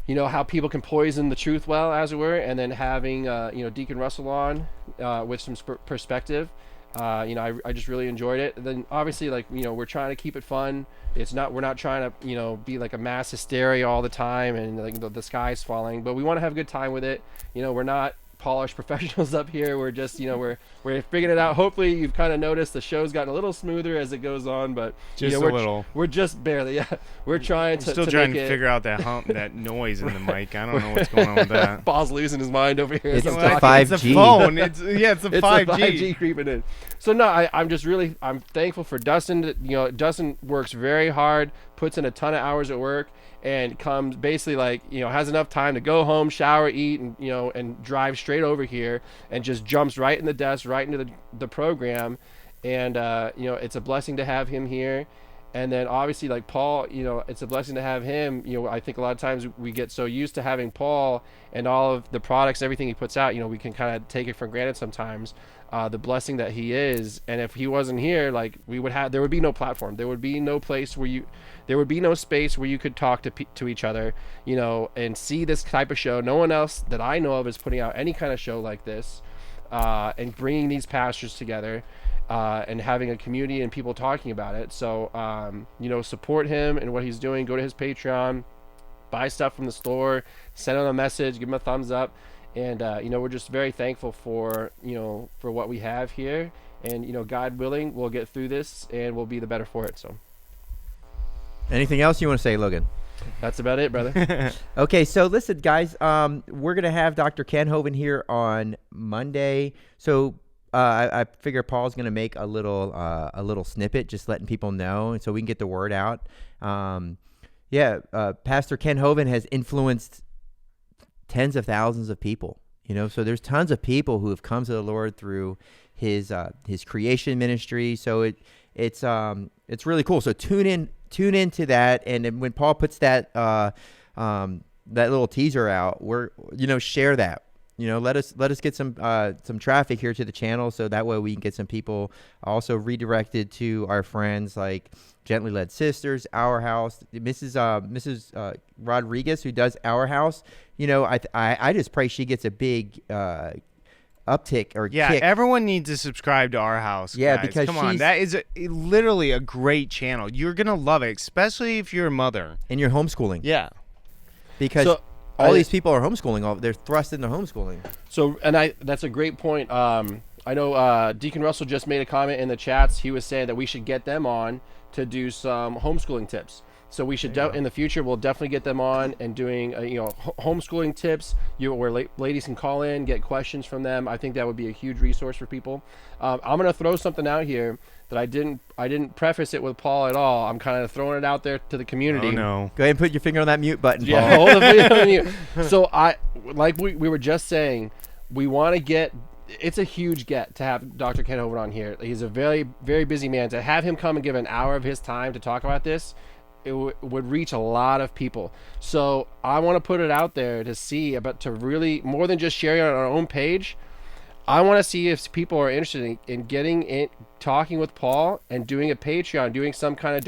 how people can poison the truth well, as it were, and then having Deacon Ressl on with some perspective. I just really enjoyed it. And then obviously, we're trying to keep it fun. We're not trying to be like a mass hysteria all the time and like the sky's falling, but we want to have a good time with it. We're not polished professionals up here. We're just we're figuring it out. Hopefully you've kind of noticed the show's gotten a little smoother as it goes on, but just a little. We're just barely. We're trying to still trying to figure out that that noise in the mic. I don't know what's going on with that. Paul's losing his mind over here. It's the 5G. It's a phone. It's a 5G. 5G creeping in. So no, I'm thankful for Dustin. Dustin works very hard, puts in a ton of hours at work, and comes basically has enough time to go home, shower, eat, and and drive straight over here, and just jumps right in the desk, right into the program. And it's a blessing to have him here. And then obviously Paul, it's a blessing to have him. I think a lot of times we get so used to having Paul and all of the products, everything he puts out, we can kind of take it for granted sometimes, the blessing that he is. And if he wasn't here, there would be no platform. There would be no place there would be no space where you could talk to each other, and see this type of show. No one else that I know of is putting out any kind of show like this, and bringing these pastors together. and having a community and people talking about it. So, support him and what he's doing. Go to his Patreon, buy stuff from the store, send him a message, give him a thumbs up. And, we're just very thankful for what we have here. And, God willing, we'll get through this and we'll be the better for it. So anything else you want to say, Logan? That's about it, brother. Okay, so listen, guys, we're going to have Dr. Ken Hovind here on Monday. So I figure Paul's going to make a little snippet, just letting people know, and so we can get the word out. Pastor Ken Hovind has influenced tens of thousands of people, so there's tons of people who have come to the Lord through his creation ministry. So it's really cool. So tune into that, and then when Paul puts that little teaser out, share that. Let us get some traffic here to the channel, so that way we can get some people also redirected to our friends like Gently Led Sisters, Our House, Mrs. Rodriguez, who does Our House. I just pray she gets a big uptick or kick. Everyone needs to subscribe to Our House. Yeah, guys. because come on, that is literally a great channel. You're gonna love it, especially if you're a mother and you're homeschooling. Yeah, because all these people are homeschooling. They're thrust into homeschooling. So, that's a great point. I know Deacon Russell just made a comment in the chats. He was saying that we should get them on to do some homeschooling tips. So we should in the future we'll definitely get them on and doing homeschooling tips. Where ladies can call in, get questions from them. I think that would be a huge resource for people. I'm gonna throw something out here that I didn't preface it with Paul at all. I'm kind of throwing it out there to the community. Oh no! Go ahead and put your finger on that mute button, Paul. Yeah, hold the video on mute. So we were just saying, we want to get. It's a huge get to have Dr. Ken Hovind on here. He's a very, very busy man. To have him come and give an hour of his time to talk about this, it would reach a lot of people. So I want to put it out there to see to really, more than just sharing on our own page, I want to see if people are interested in getting in, talking with Paul and doing a Patreon, doing some kind of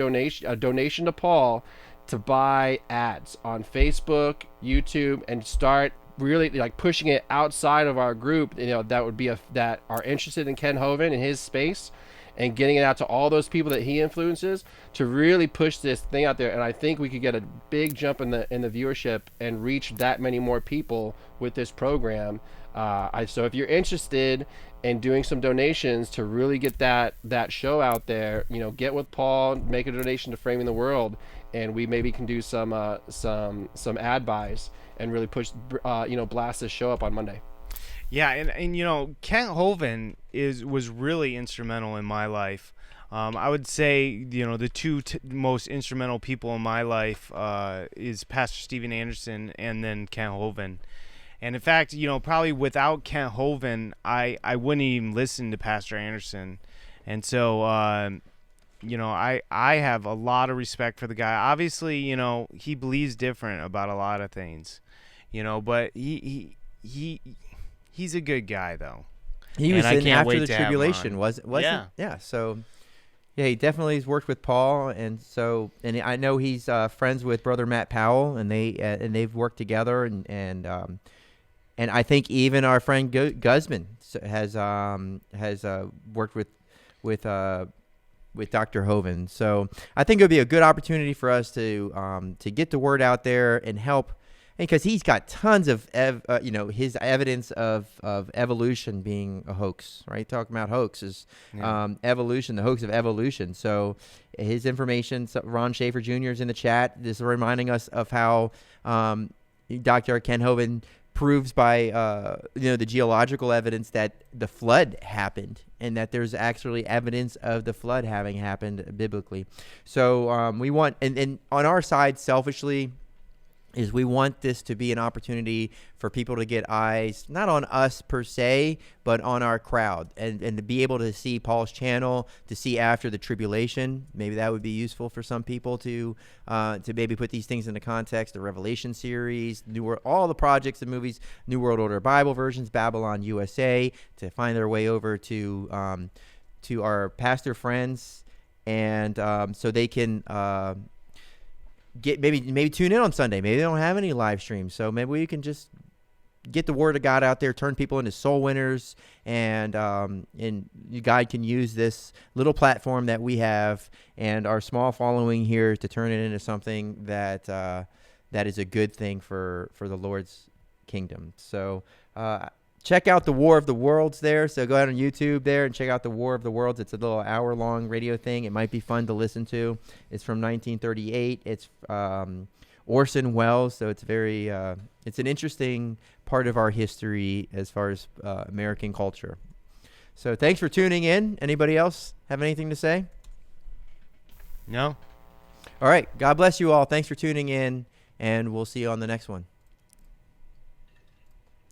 donation to Paul to buy ads on Facebook, YouTube, and start really pushing it outside of our group, that would be that are interested in Ken Hovind and his space, and getting it out to all those people that he influences to really push this thing out there. And I think we could get a big jump in the viewership and reach that many more people with this program. So if you're interested in doing some donations to really get that show out there, get with Paul, make a donation to Framing the World, and we maybe can do some ad buys and really push, blast this show up on Monday. Yeah, and Ken Hovind was really instrumental in my life. I would say the two most instrumental people in my life is Pastor Steven Anderson and then Ken Hovind. And in fact, probably without Ken Hovind, I wouldn't even listen to Pastor Anderson. And so I have a lot of respect for the guy. Obviously, he believes different about a lot of things, but he's a good guy though. He was in After the Tribulation, wasn't? Yeah. So, yeah, he definitely has worked with Paul, and I know he's friends with Brother Matt Powell, and they've worked together, and I think even our friend Guzman has worked with Dr. Hovind. So I think it would be a good opportunity for us to get the word out there and help. Because he's got tons of, his evidence of evolution being a hoax, right? Talking about hoaxes, evolution, the hoax of evolution. So his information, Ron Schaefer Jr. is in the chat, just reminding us of how Dr. Ken Hovind proves by, the geological evidence that the flood happened and that there's actually evidence of the flood having happened biblically. So we want, and on our side, selfishly, is we want this to be an opportunity for people to get eyes, not on us per se, but on our crowd, and to be able to see Paul's channel, to see After the Tribulation. Maybe that would be useful for some people to maybe put these things into context. The Revelation series, New World, all the projects and movies, New World Order Bible versions, Babylon USA, to find their way over to our pastor friends, and so they can maybe tune in on Sunday. Maybe they don't have any live streams, so maybe we can just get the word of God out there, turn people into soul winners, and you guys can use this little platform that we have and our small following here to turn it into something that that is a good thing for the Lord's kingdom. So check out the War of the Worlds there. So go out on YouTube there and check out the War of the Worlds. It's a little hour-long radio thing. It might be fun to listen to. It's from 1938. It's Orson Welles, so it's very it's an interesting part of our history as far as American culture. So thanks for tuning in. Anybody else have anything to say? No. All right. God bless you all. Thanks for tuning in, and we'll see you on the next one.